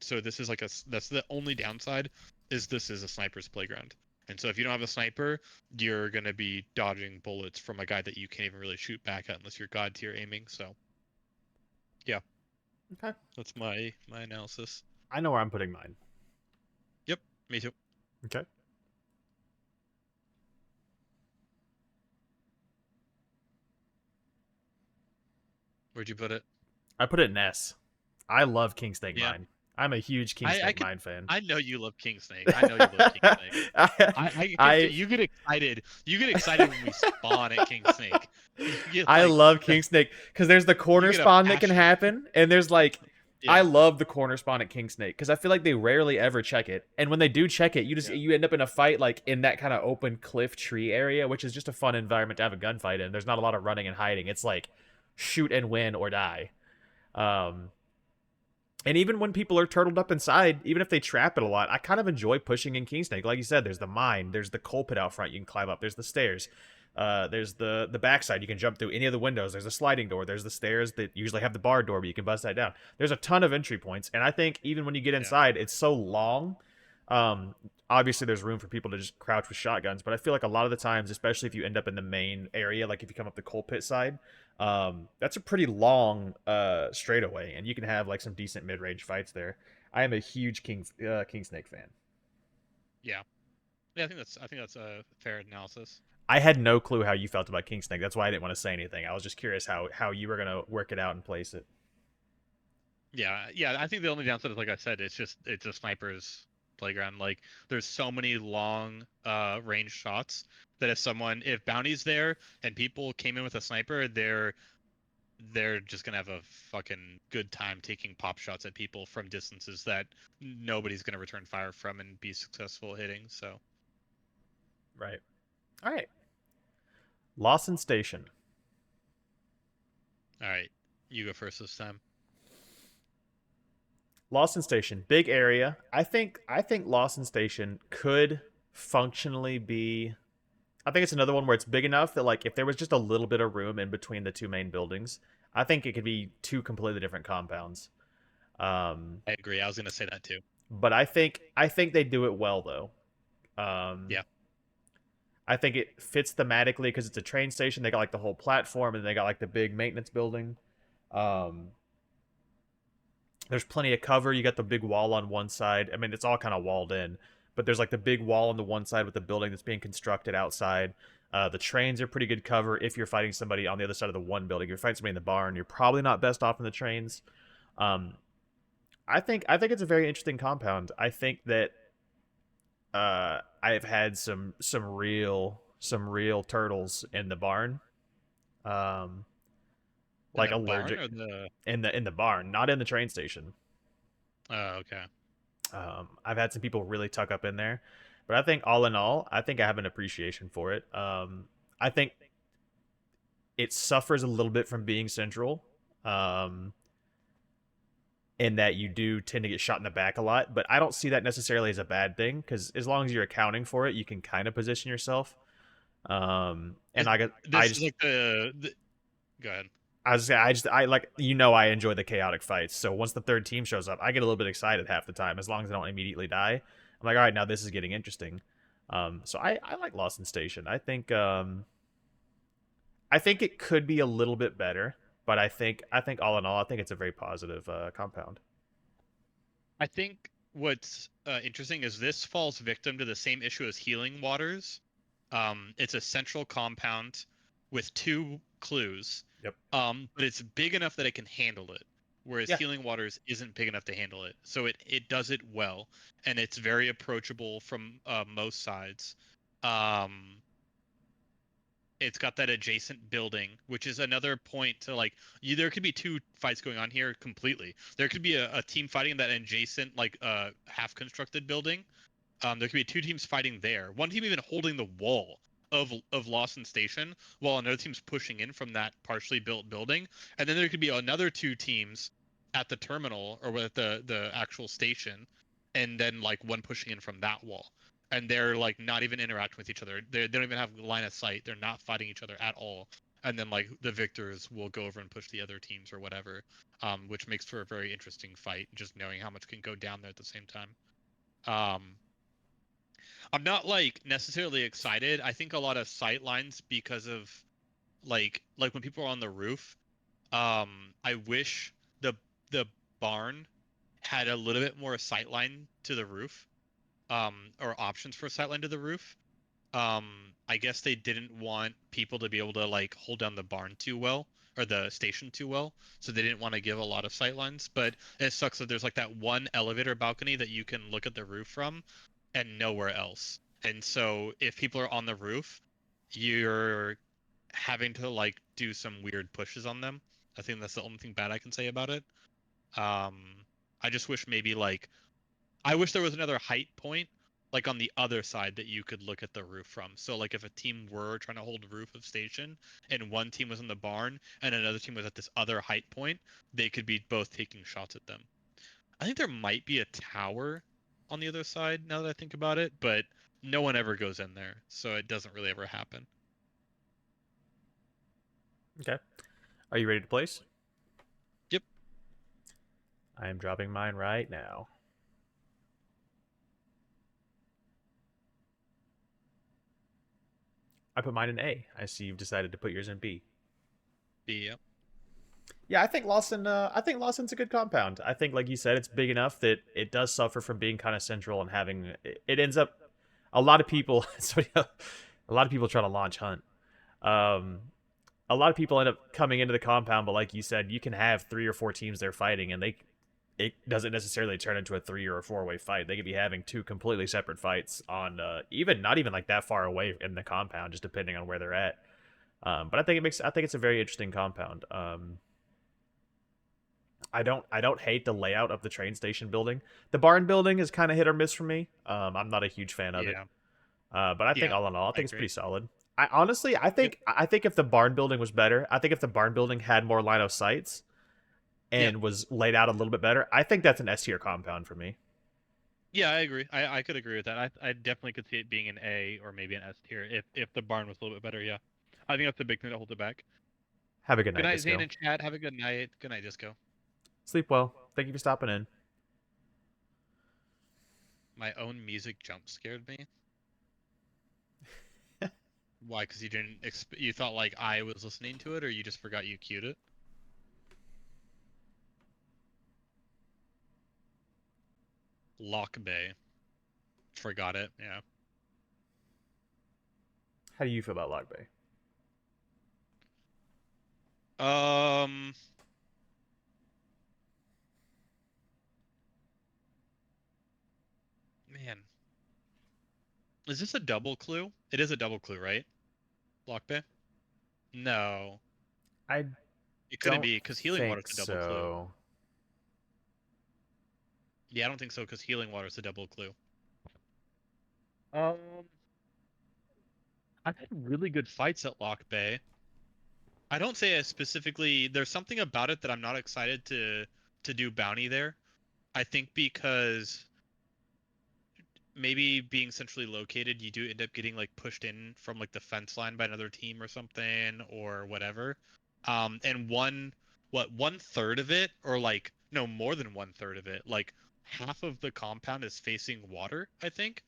So this is like that's the only downside, is this is a sniper's playground. And so if you don't have a sniper, you're gonna be dodging bullets from a guy that you can't even really shoot back at unless you're god tier aiming. So yeah, Okay. that's my analysis. I know where I'm putting mine. Yep, me too. Okay. Where'd you put it? I put it in S. I love King Snake Yeah, Mine. I'm a huge King I Snake could. Mine fan. I know you love King Snake. I know you love King Snake. I can I you get excited. You get excited when we spawn at King Snake. You get I like love King Snake because there's the you corner get a spawn that can passion. happen, and there's like I Yeah, love the corner spawn at King Snake because I feel like they rarely ever check it, and when they do check it, yeah, you end up in a fight like in that kind of open cliff tree area, which is just a fun environment to have a gunfight in. There's not a lot of running and hiding. It's like shoot and win or die. Um, and even when people are turtled up inside, even if they trap it a lot, I kind of enjoy pushing in King Snake. Like you said, there's the mine, there's the coal pit out front you can climb up, there's the stairs, there's the backside you can jump through any of the windows. There's a sliding door. There's the stairs that usually have the bar door, but you can bust that down. There's a ton of entry points, and I think even when you get yeah. inside, it's so long. Um, Obviously, there's room for people to just crouch with shotguns, but I feel like a lot of the times, especially if you end up in the main area, like if you come up the coal pit side, that's a pretty long straightaway, and you can have like some decent mid range fights there. I am a huge King Snake fan. Yeah. Yeah, I think that's a fair analysis. I had no clue how you felt about King Snake. That's why I didn't want to say anything. I was just curious how you were gonna work it out and place it. Yeah, yeah. I think the only downside is, like I said, it's a sniper's playground. Like there's so many long range shots that if Bounty's there and people came in with a sniper, they're just gonna have a fucking good time taking pop shots at people from distances that nobody's gonna return fire from and be successful hitting. So Right. All right. Lawson Station. all right, you go first this time. Lawson Station, big area. I think Lawson Station could functionally be. I think it's another one where it's big enough that like if there was just a little bit of room in between the two main buildings, I think it could be two completely different compounds. Um, I agree. I was gonna say that too. but I think they do it well though. Um, Yeah, I think it fits thematically because it's a train station. They got like the whole platform and they got like the big maintenance building. Um, there's plenty of cover. You got the big wall on one side. I mean, it's all kind of walled in, but there's like the big wall on the one side with the building that's being constructed outside. The trains are pretty good cover if you're fighting somebody on the other side of the one building. If you're fighting somebody in the barn, you're probably not best off in the trains. Um, I think it's a very interesting compound. I think that I've had some real turtles in the barn. Um, in like the barn allergic or the. in the barn, not in the train station. Oh, okay. I've had some people really tuck up in there, but I think all in all, I think I have an appreciation for it. I think it suffers a little bit from being central, um, in that you do tend to get shot in the back a lot. But I don't see that necessarily as a bad thing because as long as you're accounting for it, you can kind of position yourself. And It, I got, this is like the. Go ahead. I like I enjoy the chaotic fights. So once the third team shows up, I get a little bit excited half the time as long as I don't immediately die. I'm like, all right, now this is getting interesting. So I like Lawson Station. I think it could be a little bit better, but I think all in all, I think it's a very positive compound. I think what's interesting is this falls victim to the same issue as Healing Waters. It's a central compound with two clues, Yep. but it's big enough that it can handle it, whereas Yeah. Healing Waters isn't big enough to handle it. So it does it well, and it's very approachable from most sides. Um, it's got that adjacent building, which is another point to like there could be two fights going on here completely. There could be a team fighting that adjacent like half constructed building. There could be two teams fighting there. One team even holding the wall of Lawson Station, while another team's pushing in from that partially built building. And then there could be another two teams at the terminal or at the actual station, and then like one pushing in from that wall. And they're like not even interacting with each other. They don't even have line of sight. They're not fighting each other at all. And then like the victors will go over and push the other teams or whatever, which makes for a very interesting fight. Just knowing how much can go down there at the same time. Um, I'm not like necessarily excited. I think a lot of sight lines because of like when people are on the roof. I wish the barn had a little bit more sight line to the roof. Or options for sight line to the roof. I guess they didn't want people to be able to like hold down the barn too well or the station too well, so they didn't want to give a lot of sight lines. But it sucks that there's like that one elevator balcony that you can look at the roof from, and nowhere else. And so if people are on the roof, you're having to like do some weird pushes on them. I think that's the only thing bad I can say about it. Um, I just wish maybe like I wish there was another height point, like on the other side that you could look at the roof from. So like if a team were trying to hold roof of station and one team was in the barn and another team was at this other height point, they could be both taking shots at them. I think there might be a tower on the other side now that I think about it, but no one ever goes in there, so it doesn't really ever happen. Okay. Are you ready to place? Yep. I am dropping mine right now. I put mine in A. I see you've decided to put yours in B. Yep. Yeah, I think Lawson. I think Lawson's a good compound. I think, like you said, it's big enough that it does suffer from being kind of central and having. It ends up. A lot of people. So yeah, a lot of people try to launch Hunt. Um, a lot of people end up coming into the compound, but like you said, you can have 3 or 4 teams they're fighting, and they it doesn't necessarily turn into a 3 or 4 way fight. They could be having two completely separate fights on even not even like that far away in the compound, just depending on where they're at. But I think it's a very interesting compound. I don't hate the layout of the train station building. The barn building is kind of hit or miss for me. I'm not a huge fan of it. Yeah. But I think Yeah. all in all, I I think it's agree. pretty solid. I honestly, Yep. I think if the barn building was better, I think if the barn building had more line of sights Yeah. and was laid out a little bit better, I think that's an S tier compound for me. Yeah, I agree. I could agree with that. I definitely could see it being an A or maybe an S tier if the barn was a little bit better. Yeah, I think that's the big thing that holds it back. Have a good Good night, night, Zane Disco. and Chad. Have a good night. Good night, Disco. Sleep well. Thank you for stopping in. My own music jump scared me. Why? Because you didn't you thought like I was listening to it, or you just forgot you queued it. Lock Bay. Forgot it. Yeah. How do you feel about Lock Bay? Um. Man, is this a double clue? It is a double clue, right? Lock Bay. No, I it couldn't don't be because Healing Water's think a double clue. so. Yeah, I don't think so because Healing Water's a double clue. Um, I've had really good fights at Lock Bay. I don't say it specifically. There's something about it that I'm not excited to do bounty there. I think because maybe being centrally located, you do end up getting like pushed in from like the fence line by another team or something or whatever. And one third of it, or like no more than one third of it, like half of the compound is facing water, I think,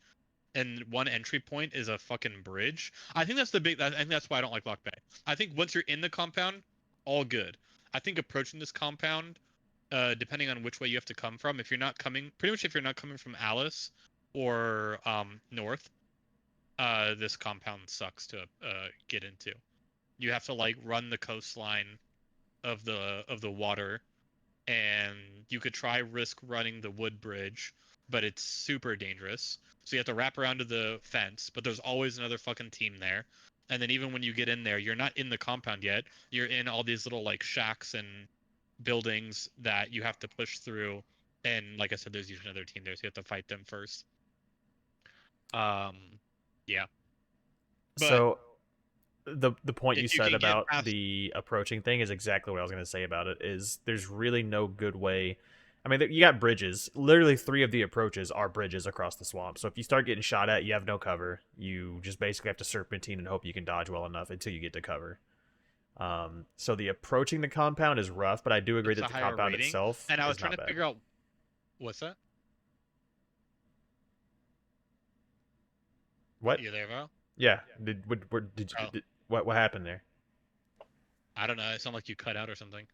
and one entry point is a fucking bridge. I think that's the big. I think that's why I don't like Lock Bay. I think once you're in the compound, all good. I think approaching this compound, depending on which way you have to come from, if you're not coming, pretty much if you're not coming from Alice or north, this compound sucks to get into. You have to like run the coastline of the water, and you could try risk running the wood bridge, but it's super dangerous. So you have to wrap around to the fence, but there's always another fucking team there. And then even when you get in there, you're not in the compound yet. You're in all these little like shacks and buildings that you have to push through. And like I said, there's usually another team there, so you have to fight them first. Um, yeah, but So the point you if you said can get about past, the approaching thing is exactly what I was going to say about it. Is there's really no good way. I mean, you got bridges. Literally, three of the approaches are bridges across the swamp. So if you start getting shot at, you have no cover. You just basically have to serpentine and hope you can dodge well enough until you get to cover. So the approaching the compound is rough, but I do agree it's that a the higher compound rating, itself and I was is trying not to bad. figure out what's that. What? You there, Val? Yeah. What happened there? I don't know. It sounded like you cut out or something.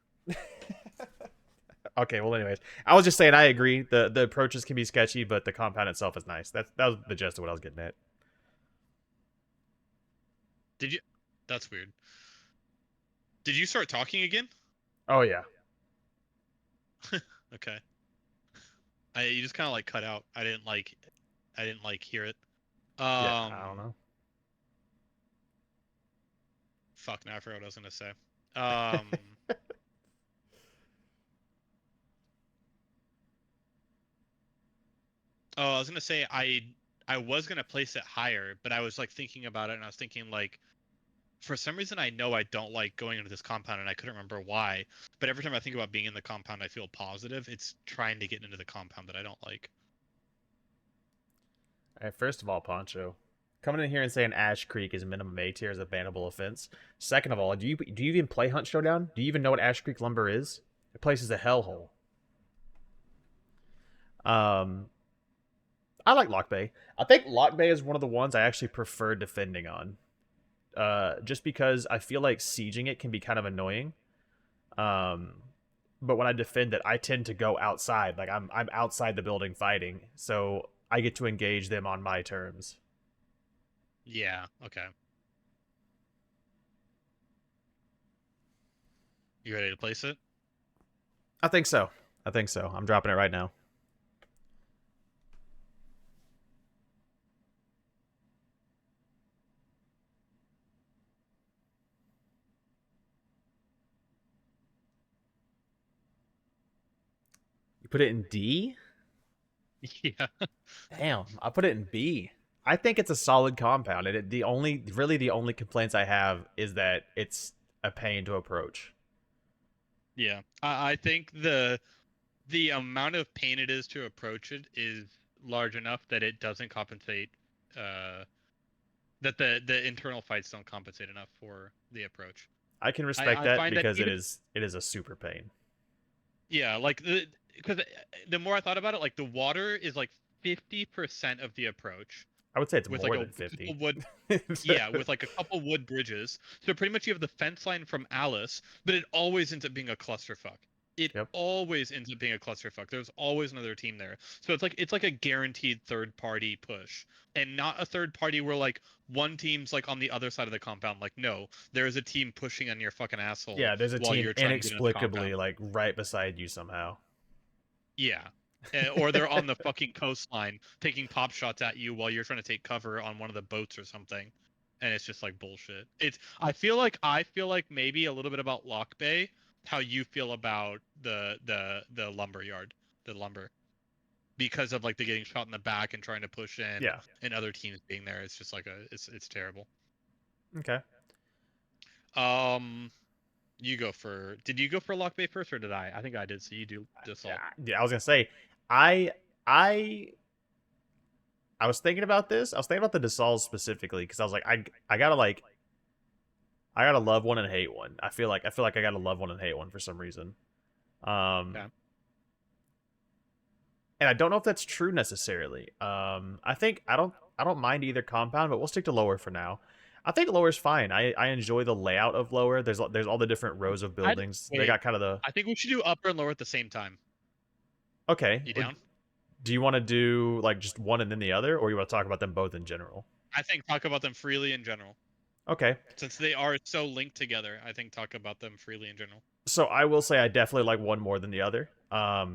Okay, well, anyways, I was just saying I agree. The approaches can be sketchy, but the compound itself is nice. That was the gist of what I was getting at. Did you? That's weird. Did you start talking again? Oh yeah, Okay. You just kind of like cut out. I didn't like hear it. yeah. I don't know. Fuck. Now I forgot what I was gonna say. Um. Oh, I was gonna say I was gonna place it higher, but I was like thinking about it, and I was thinking like for some reason I know I don't like going into this compound, and I couldn't remember why. But every time I think about being in the compound, I feel positive. It's trying to get into the compound that I don't like. All right, first of all, Poncho, coming in here and saying Ash Creek is minimum A tier is a bannable offense. Second of all, do you even play Hunt Showdown? Do you even know what Ash Creek lumber is? The place is a hellhole. Um, I like Lock Bay. I think Lock Bay is one of the ones I actually prefer defending on. Just because I feel like sieging it can be kind of annoying. Um, but when I defend it, I tend to go outside. Like I'm outside the building fighting, so I get to engage them on my terms. Yeah. Okay. You ready to place it? I think so. I think so. I'm dropping it right now. You put it in D? Yeah. Damn, I put it in B. I think it's a solid compound, and the only complaints I have is that it's a pain to approach. Yeah. I think the amount of pain it is to approach it is large enough that it doesn't compensate. Uh, that the internal fights don't compensate enough for the approach. I can respect I that find that because even it is a super pain. yeah, like because the more I thought about it, like the water is like 50% of the approach I would say it's with like more a than couple 50. wood. Yeah, with like a couple wood bridges. So pretty much you have the fence line from Alice, but it always ends up being a clusterfuck. It Yep. always ends up being a clusterfuck. There's always another team there. So it's like a guaranteed third party push. And not a third party where like one team's like on the other side of the compound. Like, no, there is a team pushing on your fucking asshole Yeah, there's a while team you're trying to get into the inexplicably compound. like right beside you somehow. Yeah. Or they're on the fucking coastline taking pop shots at you while you're trying to take cover on one of the boats or something. And it's just like bullshit. It's I feel like maybe a little bit about Lock Bay, how you feel about the lumber yard, the lumber. Because of like the getting shot in the back and trying to push in Yeah. and other teams being there. It's just like it's terrible. Okay. Um you go for did you go for Lock Bay first or did I? I think I did, so you do Yeah, Assault. yeah, I was gonna say, I I I was thinking about this. I was thinking about the Desaults specifically because I was like, I gotta love one and hate one. I feel like I gotta love one and hate one for some reason. Um, Okay. and I don't know if that's true necessarily. I think I don't mind either compound, but we'll stick to lower for now. I think lower's fine. I enjoy the layout of lower. There's all the different rows of I'd buildings. They wait. got kind of the I think we should do upper and lower at the same time. okay. You down? Do you want to do like just one and then the other, or you want to talk about them both in general? I think talk about them freely in general. Okay. Since they are so linked together, I think talk about them freely in general. So I will say I definitely like one more than the other.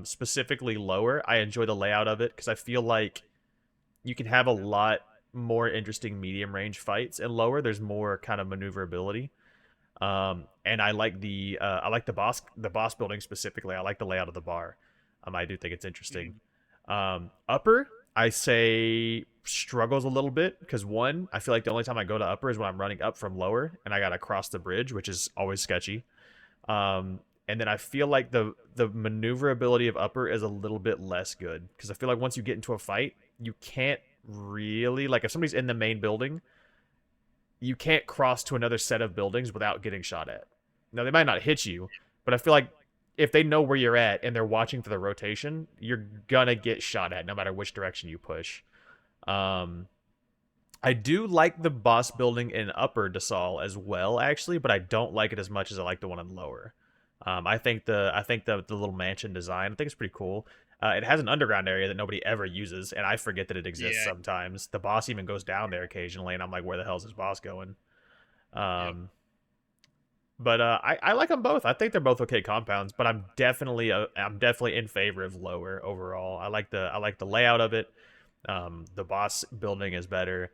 Specifically lower. I enjoy the layout of it because I feel like you can have a lot more interesting medium range fights, and lower there's more kind of maneuverability. And I like the boss building specifically. I like the layout of the bar. I do think it's interesting. Mhm. Upper, I say struggles a little bit because one, I feel like the only time I go to upper is when I'm running up from lower and I gotta cross the bridge, which is always sketchy. And then I feel like the maneuverability of upper is a little bit less good because I feel like once you get into a fight, you can't really like if somebody's in the main building, you can't cross to another set of buildings without getting shot at. Now they might not hit you, but I feel like if they know where you're at and they're watching for the rotation, you're gonna get shot at no matter which direction you push. Um, I do like the boss building in Upper Dasal as well, actually, but I don't like it as much as I like the one in Lower. I think the little mansion design, I think it's pretty cool. It has an underground area that nobody ever uses, and I forget that it exists Yeah. sometimes. The boss even goes down there occasionally, and I'm like, where the hell is this boss going? Yep. Um, but I like them both. I think they're both okay compounds, but I'm definitely in favor of Lower overall. I like the layout of it. The boss building is better.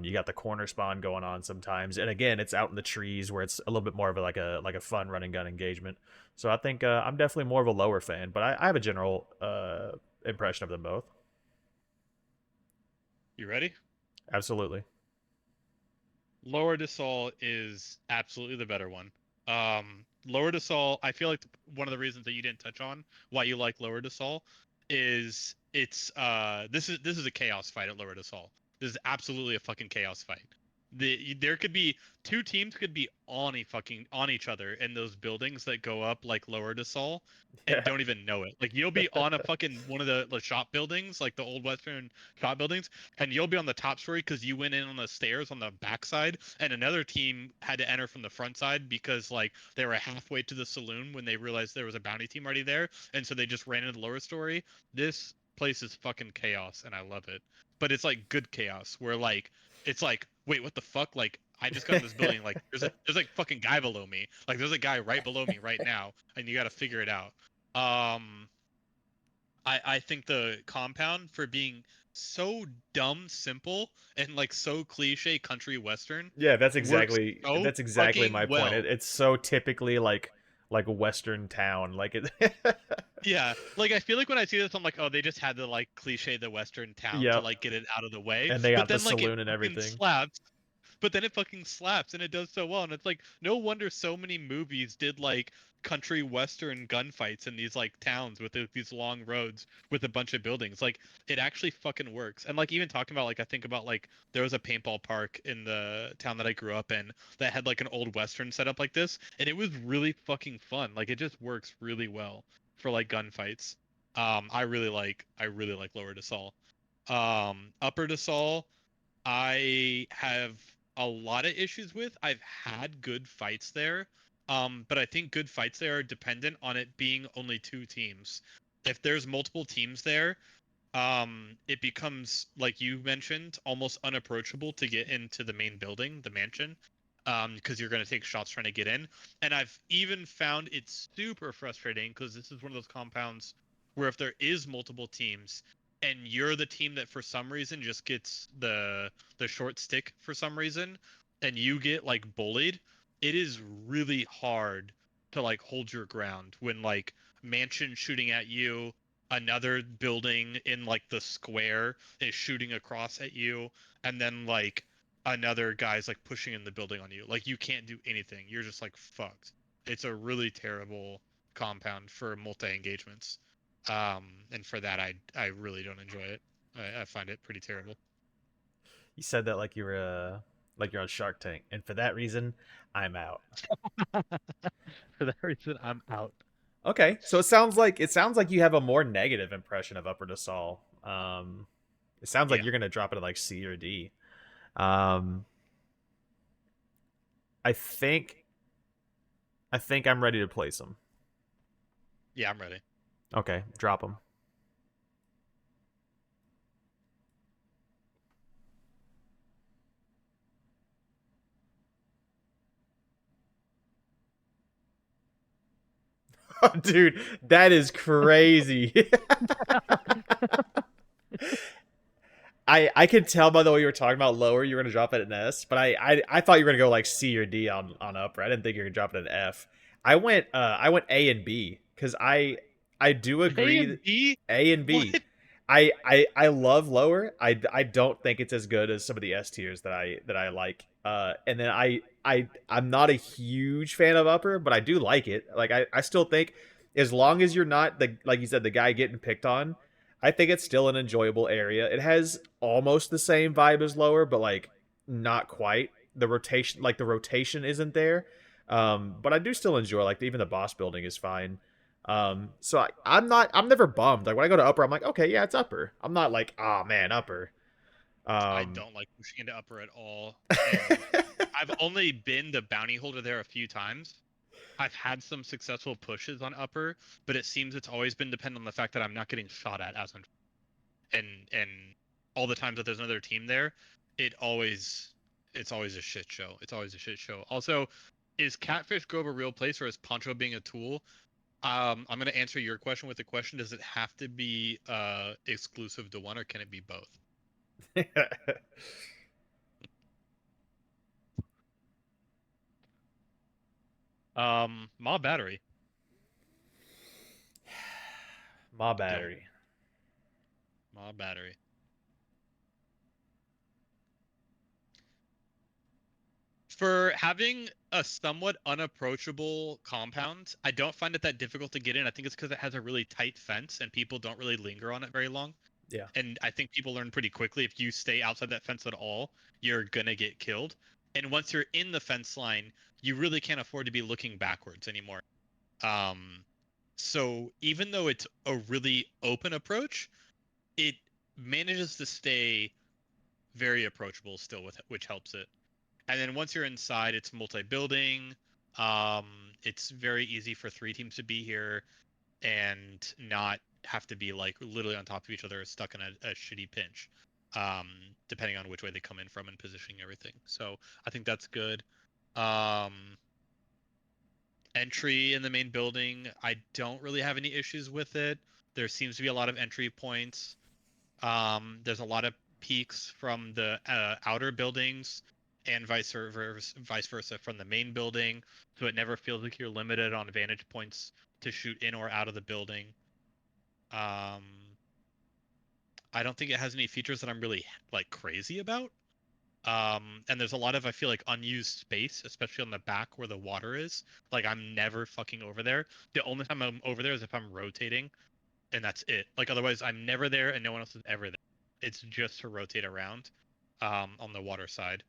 You got the corner spawn going on sometimes, and again, it's out in the trees where it's a little bit more of a fun run and gun engagement. So I think I'm definitely more of a lower fan, but I have a general impression of them both. You ready? Absolutely. Lower Desol is absolutely the better one. Lower Desol, I feel like one of the reasons that you didn't touch on why you like Lower Desol is this is a chaos fight at Lower Desol. This is absolutely a fucking chaos fight. There could be two teams could be on each other in those buildings that go up like Lower Desol and Yeah. don't even know it. Like you'll be on a fucking one of the shop buildings, like the old Western shop buildings, and you'll be on the top story because you went in on the stairs on the backside, and another team had to enter from the front side because like they were halfway to the saloon when they realized there was a bounty team already there, and so they just ran into the lower story. This place is fucking chaos, and I love it. But it's like good chaos, where like it's like, wait, what the fuck? Like I just got in this building, like there's like fucking guy below me, like there's a guy right below me right now, and you got to figure it out. Um, I think the compound for being so dumb simple and like so cliche country western Yeah, that's works exactly so that's exactly my fucking point. well. It's so typically like a western town. Like it. Yeah, like I feel like when I see this, I'm like, oh, they just had to like cliche the western town to Yep. like get it out of the way. And they But got the then like it saloon and fucking everything. slaps. But then it fucking slaps and it does so well. And it's like no wonder so many movies did like country western gunfights in these like towns with these long roads with a bunch of buildings. Like it actually fucking works. And like even talking about like I think about like there was a paintball park in the town that I grew up in that had like an old western setup like this, and it was really fucking fun. Like it just works really well for like gunfights. I really like Lower DeSaul. Upper DeSaul I have a lot of issues with. I've had good fights there, but I think good fights there are dependent on it being only two teams. If there's multiple teams there, it becomes like you mentioned, almost unapproachable to get into the main building, the mansion, because you're going to take shots trying to get in. And I've even found it super frustrating because this is one of those compounds where if there is multiple teams and you're the team that for some reason just gets the short stick for some reason and you get like bullied, it is really hard to like hold your ground when like mansion shooting at you, another building in like the square is shooting across at you, and then like another guy's like pushing in the building on you. Like you can't do anything. You're just like fucked. It's a really terrible compound for multi engagements. And for that I really don't enjoy it. I find it pretty terrible. You said that like you're on Shark Tank, and for that reason, I'm out. For that reason, I'm out. Okay, so it sounds like you have a more negative impression of Upper DeSalle. It sounds like Yeah, you're gonna drop it at like C or D. Um, I think I think I'm ready to place them. yeah, I'm ready. Okay, drop them. Dude, that is crazy. I can tell by the way you were talking about lower, you were gonna drop it at an S, but I thought you were gonna go like C or D on upper. I didn't think you were gonna drop it at an F. I went A and B because I do A agree and that B? A and What? B. I love lower. I don't think it's as good as some of the S tiers that I like. And then I'm not a huge fan of upper, but I do like it. Like I still think as long as you're not the like you said the guy getting picked on, I think it's still an enjoyable area. It has almost the same vibe as lower, but like not quite. The rotation isn't there. But I do still enjoy like even the boss building is fine. So I'm never bummed. Like when I go to upper, I'm like, okay, yeah, it's upper. I'm not like, oh man, upper. I Um, don't like pushing into upper at all. And I've only been the bounty holder there a few times. I've had some successful pushes on upper, but it seems it's always been dependent on the fact that I'm not getting shot at as I'm and all the times that there's another team there, it always it's always a shit show. It's always a shit show. Also, is Catfish Grove a real place or is Poncho being a tool? I'm gonna answer your question with a question. Does it have to be exclusive to one or can it be both? Mob battery. my Don't. battery. Mob battery. For having a somewhat unapproachable compound, I don't find it that difficult to get in. I think it's because it has a really tight fence and people don't really linger on it very long. Yeah. And I think people learn pretty quickly if you stay outside that fence at all, you're gonna get killed. And once you're in the fence line, you really can't afford to be looking backwards anymore. Um, so even though it's a really open approach, it manages to stay very approachable still with which helps it. And then once you're inside, it's multi-building. It's very easy for three teams to be here and not have to be like literally on top of each other, stuck in a shitty pinch, um, depending on which way they come in from and positioning everything. So I think that's good. Um, Entry in the main building, I don't really have any issues with it. There seems to be a lot of entry points. There's a lot of peaks from the outer buildings and vice versa from the main building, so it never feels like you're limited on vantage points to shoot in or out of the building. Um, I don't think it has any features that I'm really like crazy about. And there's a lot of I feel like unused space, especially on the back where the water is. Like I'm never fucking over there. The only time I'm over there is if I'm rotating, and that's it. Like otherwise, I'm never there, and no one else is ever there. It's just to rotate around, on the water side.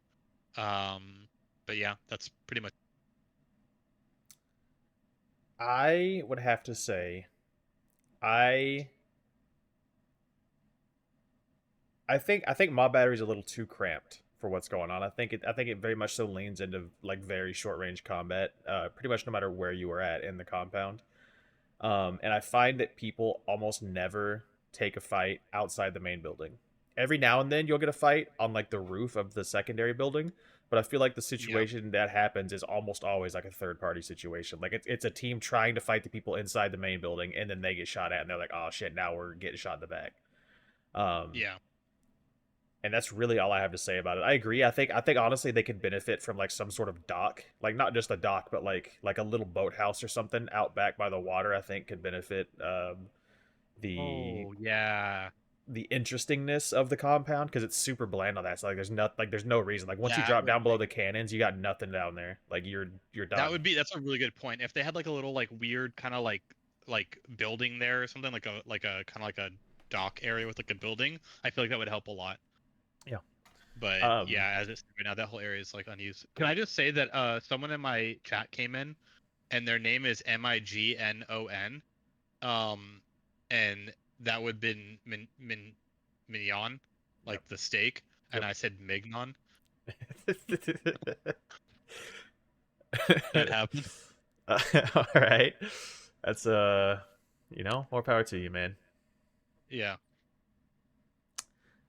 Um, but yeah, that's pretty much. I would have to say I I think my battery's a little too cramped for what's going on. I think it very much so leans into like very short range combat, pretty much no matter where you are at in the compound. And I find that people almost never take a fight outside the main building. Every now and then you'll get a fight on like the roof of the secondary building, but I feel like the Yeah, situation that happens is almost always like a third party situation. Like it's a team trying to fight the people inside the main building, and then they get shot at, and they're like, "Oh shit, now we're getting shot in the back." Um, yeah, and that's really all I have to say about it. I agree. I think honestly they could benefit from like some sort of dock, like not just a dock, but like a little boathouse or something out back by the water. I think could benefit the oh yeah, the interestingness of the compound because it's super bland on that. So like there's no reason. Like once you that drop would down below make the cannons, you got nothing down there. Like you're that done. would be that's a really good point. If they had like a little like weird kind of like building there or something like a kind of like a dock area with like a building, I feel like that would help a lot. Yeah. But Um. yeah, as it's right now, that whole area is like unused. Can I just say that someone in my chat came in and their name is Mignon. Um, and that would have been mignon, Yep. like the steak, and Yep. I said mignon. That happened. All right. That's more power to you, man. Yeah.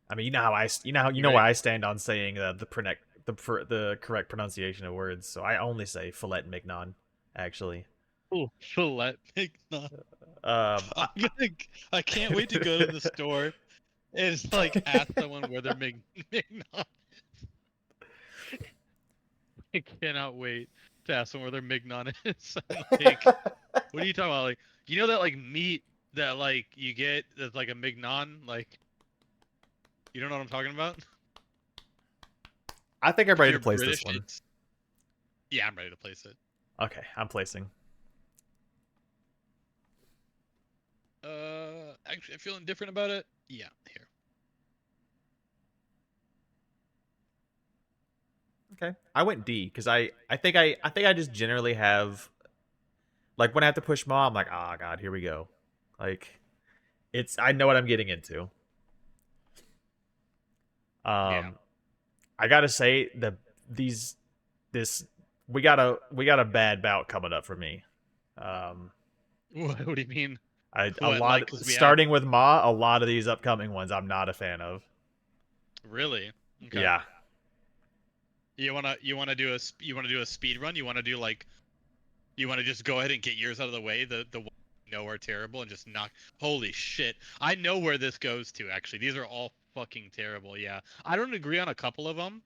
I mean, you know how I, You where ready? I stand on saying the correct pronunciation of words. So I only say filet mignon, actually. Oh, filet mignon. Um, I'm gonna. I can't wait to go to the store and like ask someone where their mignon. I cannot wait to ask someone where their mignon is. I'm like, what are you talking about? Like, you know that like meat that like you get that's like a mignon? Like, you don't know what I'm talking about? I think I'm If ready to you're place this British, one. it's yeah. I'm ready to place it. Okay, I'm placing. Actually, I'm feeling different about it. Yeah, here. Okay, I went D because I think I just generally have like when I have to push mom, I'm like, oh god, here we go. Like I know what I'm getting into. Yeah. Um, I gotta say these this we got a bad bout coming up for me. Um, What do you mean? a What lot like? Cause we have starting with Ma, a lot of these upcoming ones I'm not a fan of. really okay. Yeah, You wanna do a speed run? You wanna do like you wanna just go ahead and get yours out of the way? The ones you know are terrible and just knock. Holy shit! I know where this goes to. Actually, these are all fucking terrible. Yeah, I don't agree on a couple of them,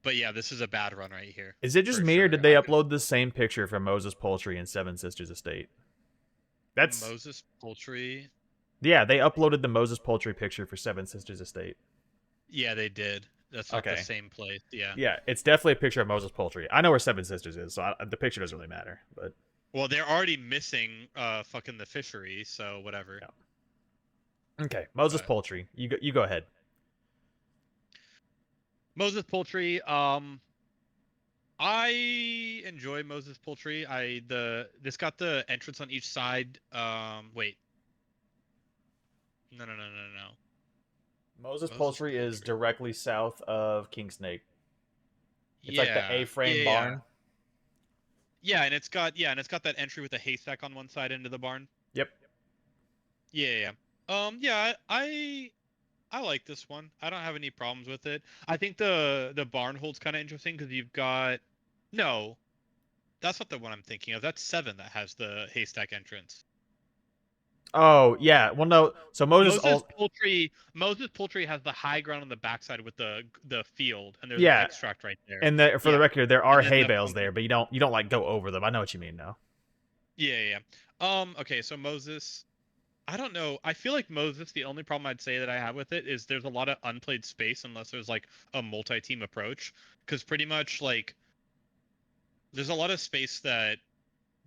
but yeah, this is a bad run right here is it just for me or sure. did they upload the same picture from Moses Poultry and Seven Sisters Estate? That's Moses Poultry. Yeah, they uploaded the Moses Poultry picture for Seven Sisters Estate. Yeah, they did. That's not the Okay. same place. Yeah. Yeah, it's definitely a picture of Moses Poultry. I know where Seven Sisters is, so the picture doesn't really matter. But Well, they're already missing fucking the fishery, so whatever. yeah. Okay, Moses But Poultry. You go ahead. Moses Poultry, I enjoy Moses Poultry. This got the entrance on each side. Wait. No. Moses Moses Poultry is Poultry. directly south of King Snake. It's like the Yeah. A-frame barn. And it's got that entry with the haystack on one side into the barn. Yep. Yeah. Yeah, I like this one. I don't have any problems with it. I think the barn hold's kind of interesting because you've got no, that's not the one I'm thinking of. That's 7 that has the haystack entrance. Oh yeah. Well, no. So Moses Poultry has the high ground on the backside with the field, and there's an Yeah, extract right there. and for the Yeah, record, there are and then hay the bales front. there, but you don't like go over them. I know what you mean now. Yeah. Okay, so Moses. I don't know. I feel like Moses. The only problem I'd say that I have with it is there's a lot of unplayed space unless there's like a multi-team approach, because pretty much like there's a lot of space that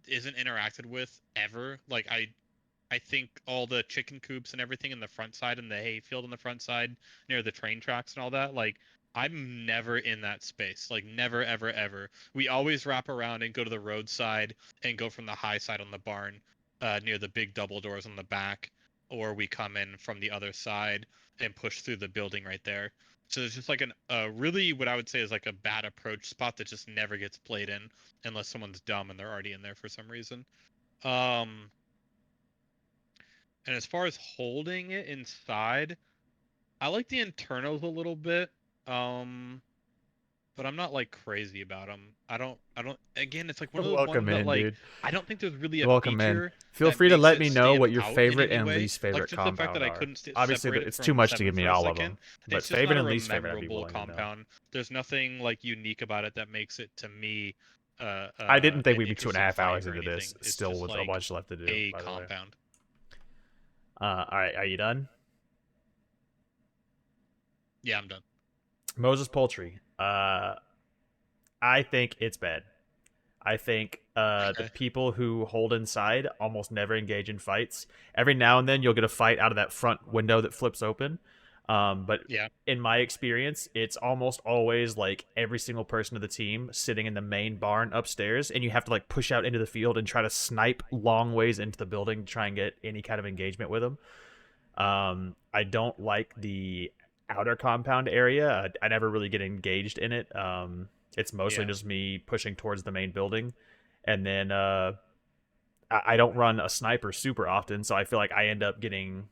isn't interacted with ever. Like I think all the chicken coops and everything in the front side and the hay field on the front side near the train tracks and all that, like I'm never in that space. Like never ever ever. We always wrap around and go to the roadside and go from the high side on the barn near the big double doors on the back, or we come in from the other side and push through the building right there. So it's just like really what I would say is like a bad approach spot that just never gets played in unless someone's dumb and they're already in there for some reason. Um, and as far as holding it inside, I like the internals a little bit. Um, but I'm not like crazy about them. I don't again, it's like one of those Welcome ones that in, like dude. I don't think there's really a Welcome in. feature Feel that free to makes let it me know stand what your out in favorite any and way. least Like favorite just the fact that compound I are. couldn't Obviously, separate it it's too from much to 7 give me for a all of second. them, but It's just not favorite a and least favorite, I'd be rememberable willing to know. compound. There's nothing like unique about it that makes it to me I didn't think an we'd be two and a interesting half fight hours or into anything. this, It's still just with a like bunch left to do. a By the way. compound. All right, are you done? Yeah, I'm done. Moses Poultry. I think it's bad. I think the Okay. people who hold inside almost never engage in fights. Every now and then you'll get a fight out of that front window that flips open. But Yeah. in my experience, it's almost always like every single person of the team sitting in the main barn upstairs, and you have to like push out into the field and try to snipe long ways into the building to try and get any kind of engagement with them. I don't like the outer compound area. I never really get engaged in it. It's mostly Yeah. just me pushing towards the main building, and then I don't run a sniper super often, so I feel like I end up getting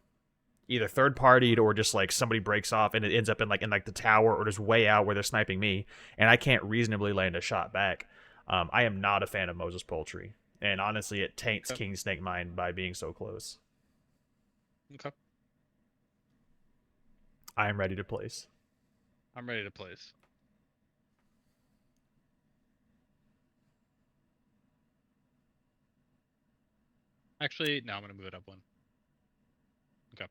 either third partied or just like somebody breaks off and it ends up in like the tower or just way out where they're sniping me, and I can't reasonably land a shot back. I am not a fan of Moses Poultry, and honestly, it taints Okay. King Snake Mine by being so close. Okay. I am ready to place. I'm ready to place. Actually, no, I'm gonna move it up one. Okay.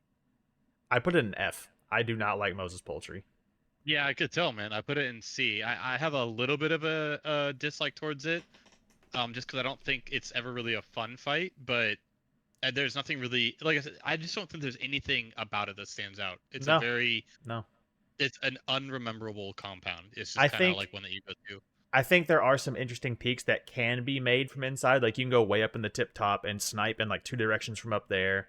I put it in F. I do not like Moses Poultry. Yeah, I could tell, man. I put it in C. I have a little bit of a dislike towards it, just because I don't think it's ever really a fun fight. But there's nothing really, like I said, I just don't think there's anything about it that stands out. No, no. It's an unrememberable compound. It's just I kind of think like one that you go to. I think there are some interesting peaks that can be made from inside. Like you can go way up in the tip top and snipe in like two directions from up there.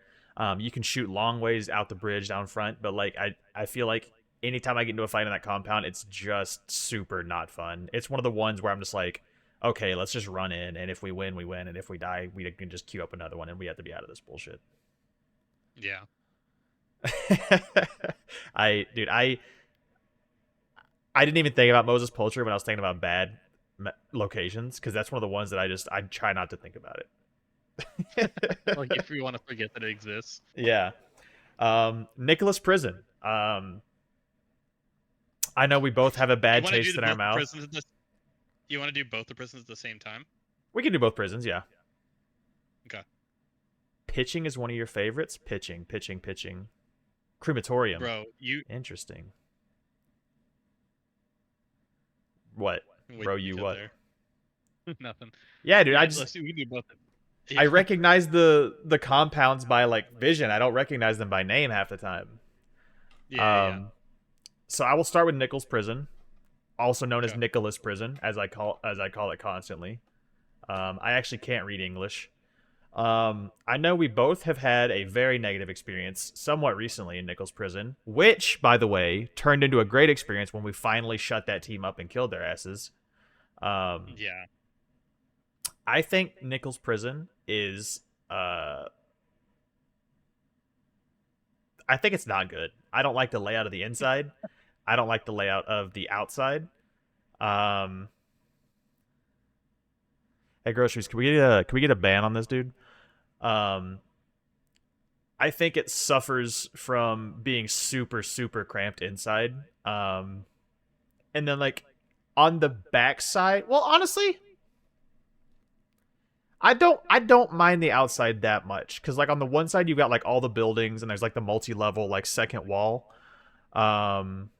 You can shoot long ways out the bridge down front, but like I feel like anytime I get into a fight in that compound, it's just super not fun. It's one of the ones where I'm just like, okay, let's just run in, and if we win, we win, and if we die, we can just queue up another one, and we have to be out of this bullshit. Yeah. Dude, I didn't even think about Moses Poultry when I was thinking about bad locations because that's one of the ones that I try not to think about it. Like if you want to forget that it exists. Yeah. Nicholas Prison. I know we both have a You bad want to do taste the in our both the mouth. prisons at this? You want to do both the prisons at the same time? We can do both prisons, yeah. Okay. Pitching is one of your favorites. Pitching, pitching, pitching. Crematorium. Bro, you Interesting. What, wait bro? till you You get what? there. Nothing. Yeah, dude. Yeah, let's do. We can do both. I Yeah. recognize the compounds by like vision. I don't recognize them by name half the time. Yeah. Yeah. Um, so I will start with Nichols Prison, also known as Okay. Nicholas Prison, as I call it constantly. I actually can't read English. I know we both have had a very negative experience somewhat recently in Nichols Prison, which, by the way, turned into a great experience when we finally shut that team up and killed their asses. Um, Yeah. I think Nichols Prison is I think it's not good. I don't like the layout of the inside. I don't like the layout of the outside. Um, hey, groceries, can we get a ban on this dude? Um, I think it suffers from being super super cramped inside. And then like on the backside, well, honestly, I don't mind the outside that much because like on the one side you've got like all the buildings and there's like the multi-level like second wall. Um,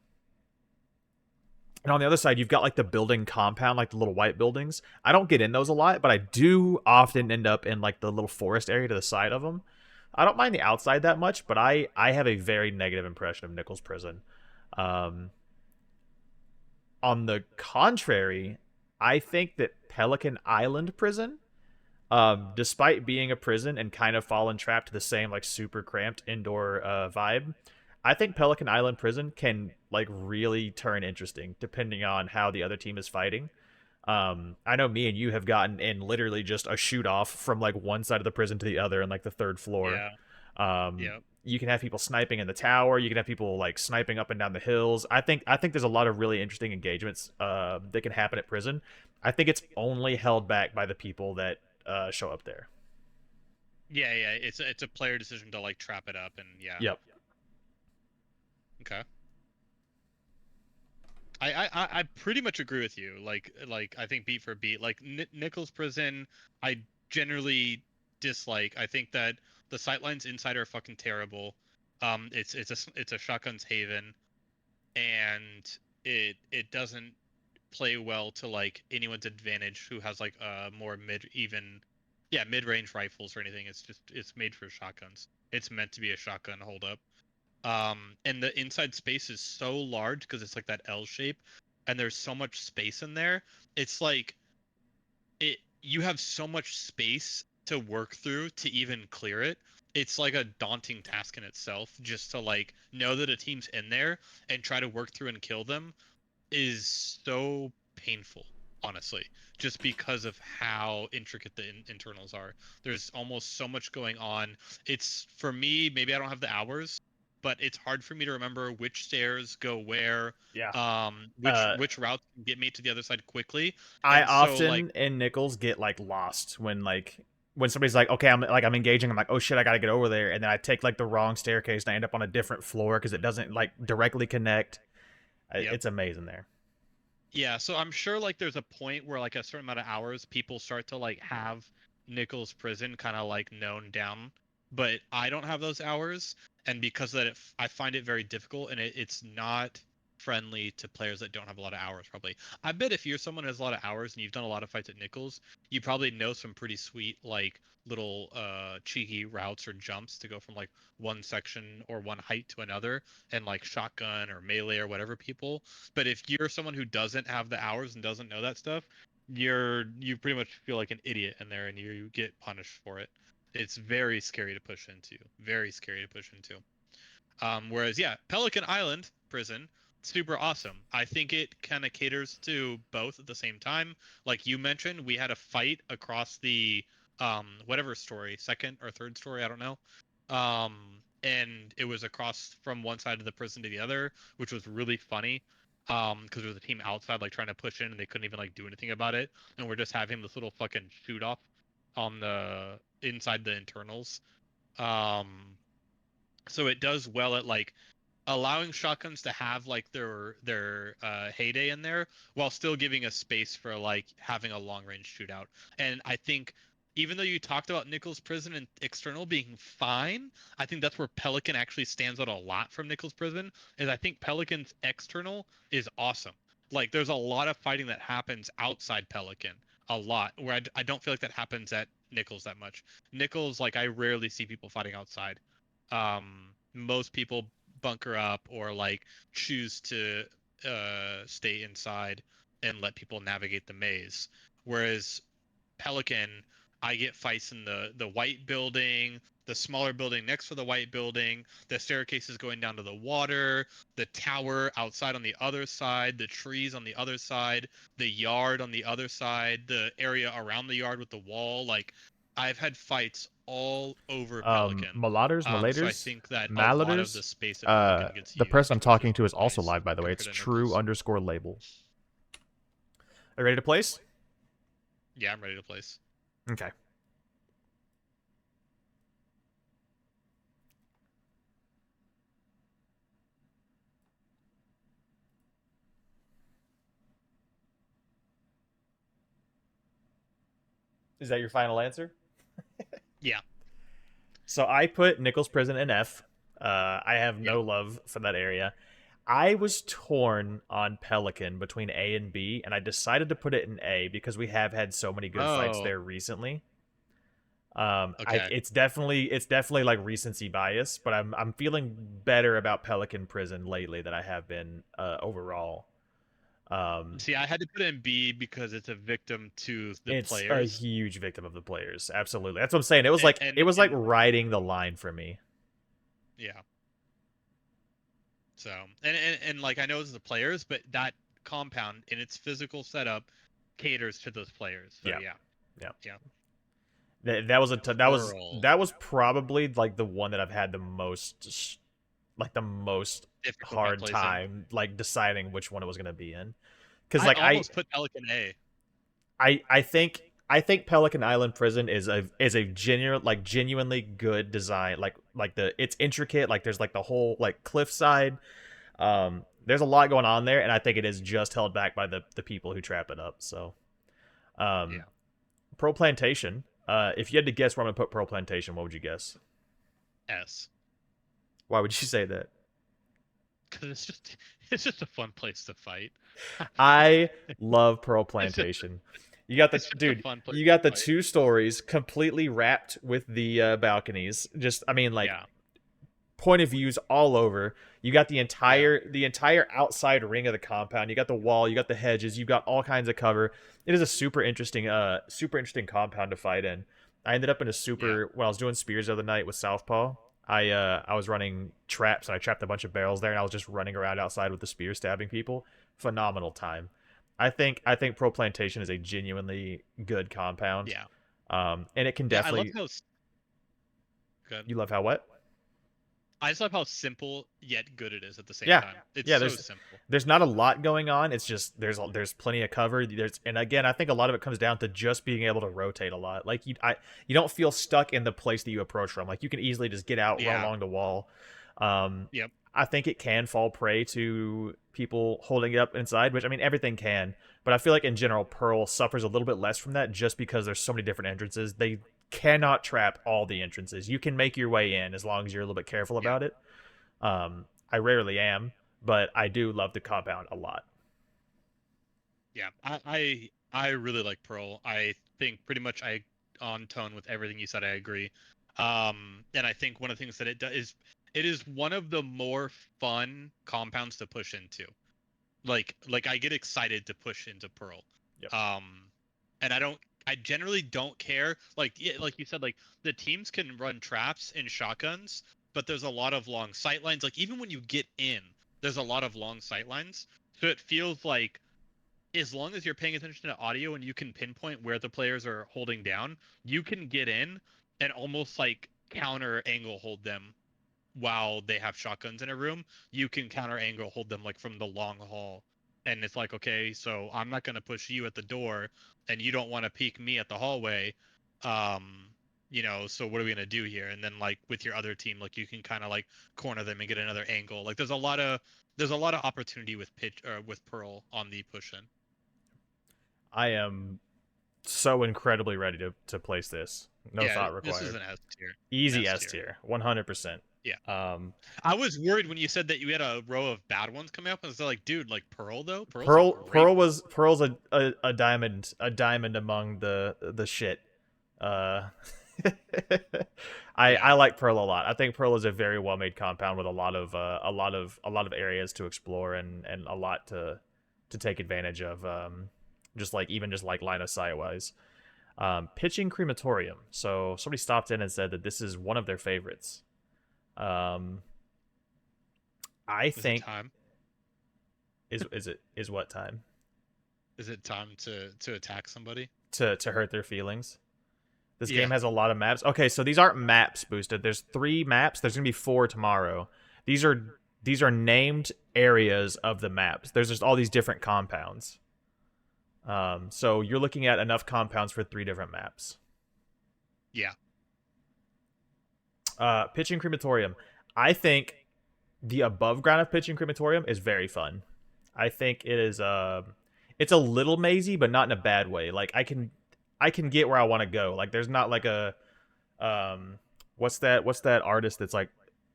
And on the other side, you've got like the building compound, like the little white buildings. I don't get in those a lot, but I do often end up in like the little forest area to the side of them. I don't mind the outside that much, but I have a very negative impression of Nichols Prison. Um, on the contrary, I think that Pelican Island Prison, despite being a prison and kind of fallen trapped to the same like super cramped indoor vibe, I think Pelican Island Prison can like really turn interesting depending on how the other team is fighting. I know me and you have gotten in literally just a shoot off from like one side of the prison to the other and like the third floor. Yeah. Um, Yeah. you can have people sniping in the tower. You can have people like sniping up and down the hills. I think there's a lot of really interesting engagements that can happen at prison. I think it's only held back by the people that show up there. Yeah. Yeah. It's a player decision to like trap it up and yeah. Yep. Okay. I pretty much agree with you. Like I think beat for beat, like Nichols Prison, I generally dislike. I think that the sightlines inside are fucking terrible. It's a shotgun's haven, and it doesn't play well to like anyone's advantage who has like more mid range rifles or anything. It's made for shotguns. It's meant to be a shotgun holdup. And the inside space is so large because it's like that L shape, and there's so much space in there. It's like it you have so much space to work through to even clear it. It's like a daunting task in itself just to like know that a team's in there and try to work through and kill them is so painful, honestly, just because of how intricate the internals are. There's almost so much going on. It's for me, maybe I don't have the hours, but it's hard for me to remember which stairs go where, Yeah. which Uh, which routes can get me to the other side quickly. I And so like, often in Nichols get like lost when somebody's like, okay, I'm engaging. I'm like, oh shit, I gotta get over there, and then I take like the wrong staircase and I end up on a different floor because it doesn't like directly connect. yep. It's amazing there. Yeah, so I'm sure like there's a point where like a certain amount of hours people start to like have Nichols Prison kind of like known down, but I don't have those hours, and because of that I find it very difficult, and it's not friendly to players that don't have a lot of hours probably. I bet if you're someone who has a lot of hours and you've done a lot of fights at Nichols, you probably know some pretty sweet like little cheeky routes or jumps to go from like one section or one height to another and like shotgun or melee or whatever people. But if you're someone who doesn't have the hours and doesn't know that stuff, you pretty much feel like an idiot in there and you get punished for it. It's very scary to push into. Very scary to push into. Whereas, yeah, Pelican Island prison, super awesome. I think it kind of caters to both at the same time. Like you mentioned, we had a fight across the whatever story, second or third story, I don't know. And it was across from one side of the prison to the other, which was really funny. Because there was a team outside like trying to push in and they couldn't even like do anything about it, and we're just having this little fucking shoot off on the inside the internals. Um, so it does well at like allowing shotguns to have like their heyday in there while still giving us space for like having a long range shootout. And I think even though you talked about Nichols Prison and external being fine, I think that's where Pelican actually stands out a lot from Nichols Prison. Is I think Pelican's external is awesome. Like there's a lot of fighting that happens outside Pelican, a lot where I don't feel like that happens at Nichols that much. Nichols, like I rarely see people fighting outside. Most people bunker up or like choose to stay inside and let people navigate the maze. Whereas Pelican, I get fights in the white building, the smaller building next to the white building, the staircases going down to the water, the tower outside on the other side, the trees on the other side, the yard on the other side, the area around the yard with the wall. Like I've had fights all over Pelican. So I Malaters, think that a lot of the Malaters. space at Pelican gets The person used, I'm which talking is to is also nice live, by the way. It's compared to true Nichols. underscore label. Are you ready to place? Yeah, I'm ready to place. Okay. Is that your final answer? Yeah. So I put Nichols Prison in F. I have Yeah. no love for that area. I was torn on Pelican between A and B, and I decided to put it in A because we have had so many good fights Oh, there recently. okay. It's definitely like recency bias, but I'm feeling better about Pelican Prison lately than I have been overall. Um, See, I had to put in B because it's a victim to the it's a players, huge victim of the players. Absolutely, that's what I'm saying. It was and like and, it was like and riding the line for me. yeah. So and like I know it's the players, but that compound in its physical setup caters to those players. So Yeah, yeah, yeah. yeah. That was Pearl, that was probably like the one that I've had the most difficult time hard placing. time like deciding which one it was gonna be in. Because I like almost put Pelican A. I think Pelican Island Prison is a genuinely good design. Like it's intricate. Like there's like the whole like cliffside. There's a lot going on there, and I think it is just held back by the people who trap it up. So, um, Yeah, Pearl Plantation. If you had to guess where I'm gonna put Pearl Plantation, what would you guess? S. Why would you say that? Because it's just a fun place to fight. I love Pearl It's just Plantation. You got the it's just a dude. fun place You got the to fight. two stories completely wrapped with the balconies. Just, I mean, like Yeah. point of views all over. You got Yeah. the entire outside ring of the compound. You got the wall. You got the hedges. You got all kinds of cover. It is a super interesting compound to fight in. I ended up in a Yeah. super when I was doing spears the other night with Southpaw. I was running traps and I trapped a bunch of barrels there and I was just running around outside with the spear stabbing people. Phenomenal time. I think Pro Plantation is a genuinely good compound. Yeah. And it can Yeah. I love definitely. how good. You love how what? I just love how simple yet good it is at the same Yeah, time. It's yeah. so There's simple. there's not a lot going on. It's just there's plenty of cover. There's and again, I think a lot of it comes down to just being able to rotate a lot. Like you don't feel stuck in the place that you approach from. Like you can easily just get out, run Yeah. along the wall. Um, Yep. I think it can fall prey to people holding it up inside, which I mean everything can. But I feel like in general, Pearl suffers a little bit less from that just because there's so many different entrances. They cannot trap all the entrances. You can make your way in as long as you're a little bit careful Yeah. about it. I rarely am, but I do love the compound a lot. Yeah. I really like Pearl. I think pretty much I on tone with everything you said. I agree. And I think one of the things that it does is it is one of the more fun compounds to push into. Like I get excited to push into Pearl. Yep. Um and I generally don't care. Like yeah, like you said, like the teams can run traps and shotguns, but there's a lot of long sight lines. Like even when you get in, there's a lot of long sight lines. So it feels like as long as you're paying attention to audio and you can pinpoint where the players are holding down, you can get in and almost like counter angle hold them while they have shotguns in a room. You can counter angle hold them like from the long haul. And it's like, okay, so I'm not gonna push you at the door and you don't want to peek me at the hallway. Um, so what are we gonna do here? And then like with your other team, like you can kind of like corner them and get another angle. Like there's a lot of opportunity with pitch or with Pearl on the push in. I am so incredibly ready to place this. No Yeah, thought this is required. an S tier. Easy S S tier. tier, 100%. Yeah. Um, I was worried when you said that you had a row of bad ones coming up. I was like, dude, like Pearl though? Pearl's a great one. Pearl's a diamond among the shit. Uh, I Yeah. like Pearl a lot. I think Pearl is a very well made compound with a lot of areas to explore and a lot to take advantage of. Just like line of sight wise. Pitching crematorium. So somebody stopped in and said that this is one of their favorites. Um, I Is it think time? is what time Is it time to attack somebody? to hurt their feelings. This game Yeah. has a lot of maps. Okay, so these aren't maps boosted. There's 3 maps. There's gonna be 4 tomorrow. These are these are named areas of the maps. There's just all these different compounds. So you're looking at enough compounds for 3 different maps. Yeah. Pitching crematorium. I think the above ground of pitching crematorium is very fun. I think it is. It's a little mazy, but not in a bad way. Like I can get where I want to go. Like there's not like a what's that artist that's like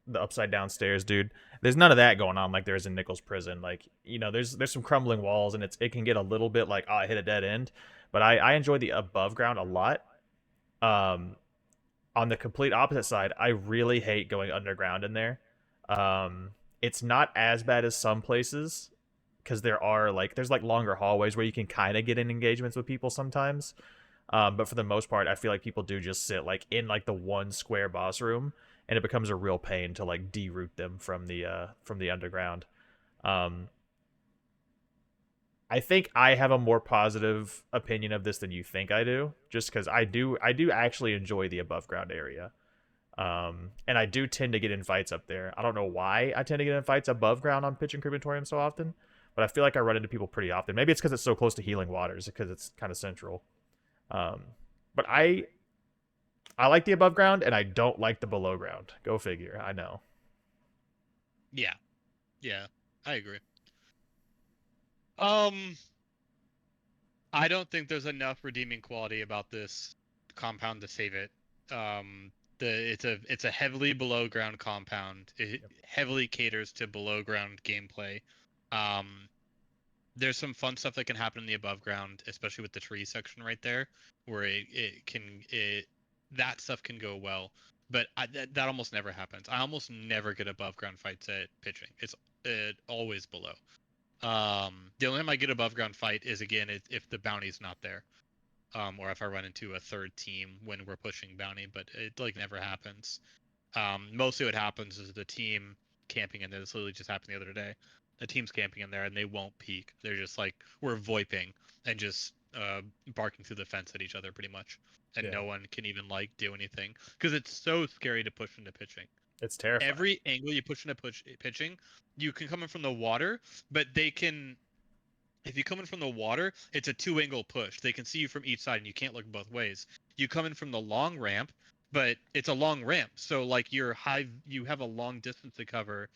the upside down stairs dude. There's none of that going on like there is in Nichols prison. Like there's some crumbling walls and it can get a little bit like, oh, I hit a dead end. But I enjoy the above ground a lot. um on the complete opposite side, I really hate going underground in there. It's not as bad as some places because there's like longer hallways where you can kind of get in engagements with people sometimes. But for the most part, I feel like people do just sit like in like the one square boss room, and it becomes a real pain to like deroot them from the underground. Um, I think I have a more positive opinion of this than you think I do, just because I do actually enjoy the above ground area. And I do tend to get in fights up there. I don't know why I tend to get in fights above ground on pitch and crematorium so often, but I feel like I run into people pretty often. Maybe it's because it's so close to healing waters, because it's kind of central. Um, but I like the above ground and I don't like the below ground. Go figure. I know. Yeah. Yeah. I agree. Um, I don't think there's enough redeeming quality about this compound to save it. It's a heavily below ground compound. It Yep. heavily caters to below ground gameplay. Um, there's some fun stuff that can happen in the above ground, especially with the tree section right there, where it can it that stuff can go well. but that almost never happens. I almost never get above ground fights at pitching. It's always below. The only time I get above ground fight is again if the bounty's not there, or if I run into a third team when we're pushing bounty, but it like never happens. Mostly what happens is the team camping in there. This literally just happened the other day. The team's camping in there and they won't peek. They're just like we're voiping and just barking through the fence at each other pretty much, and Yeah, no one can even like do anything because it's so scary to push into pitching. it's terrifying. Every angle you push into pitching, you can come in from the water, but they can. If you come in from the water, it's a two-angle push. They can see you from each side, and you can't look both ways. You come in from the long ramp, but it's a long ramp, so like you have a long distance to cover,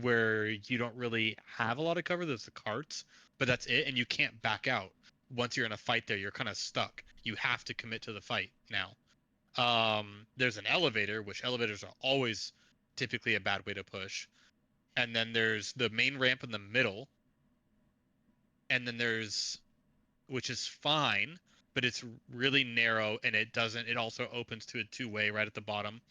where you don't really have a lot of cover. There's the carts, but that's it, and you can't back out. Once you're in a fight, there, you're kind of stuck. You have to commit to the fight now. There's an elevator, which elevators are always typically a bad way to push. And then there's the main ramp in the middle. And then there's, which is fine, but it's really narrow and it also opens to a two-way right at the bottom.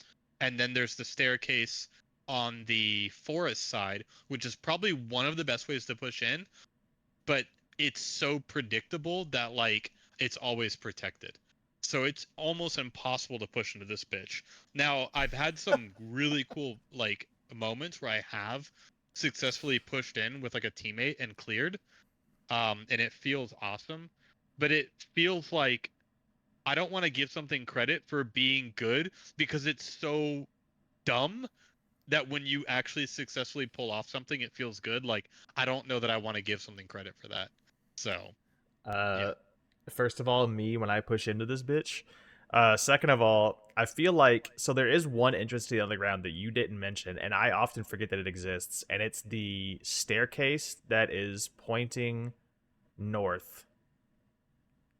And then there's the staircase on the forest side, which is probably one of the best ways to push in, but it's so predictable that like it's always protected. So it's almost impossible to push into this bitch. Now, I've had some really cool like moments where I have successfully pushed in with like a teammate and cleared. And it feels awesome, but it feels like I don't want to give something credit for being good because it's so dumb that when you actually successfully pull off something, it feels good. Like I don't know that I want to give something credit for that. So yeah, Uh, First of all, me when I push into this bitch. Second of all, I feel like so there is one entrance to the underground that you didn't mention, and I often forget that it exists, and it's the staircase that is pointing north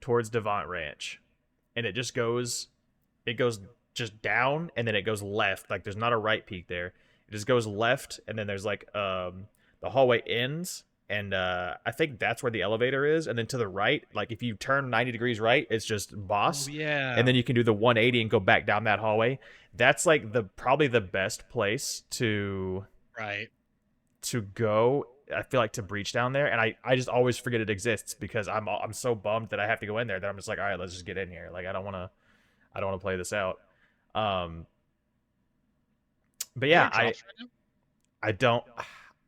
towards Devant Ranch, and it goes just down, and then it goes left. Like there's not a right peak there. It just goes left, and then there's like the hallway ends, and I think that's where the elevator is. And then to the right, like if you turn 90 degrees right, it's just oh boss, and yeah, then you can do the 180 and go back down that hallway. That's like the probably the best place right. to go. I feel like to breach down there, and I just always forget it exists because I'm so bummed that I have to go in there that I'm just like, all right, let's just get in here. Like I don't want to play this out. Um, but Are yeah, there drops right now? I don't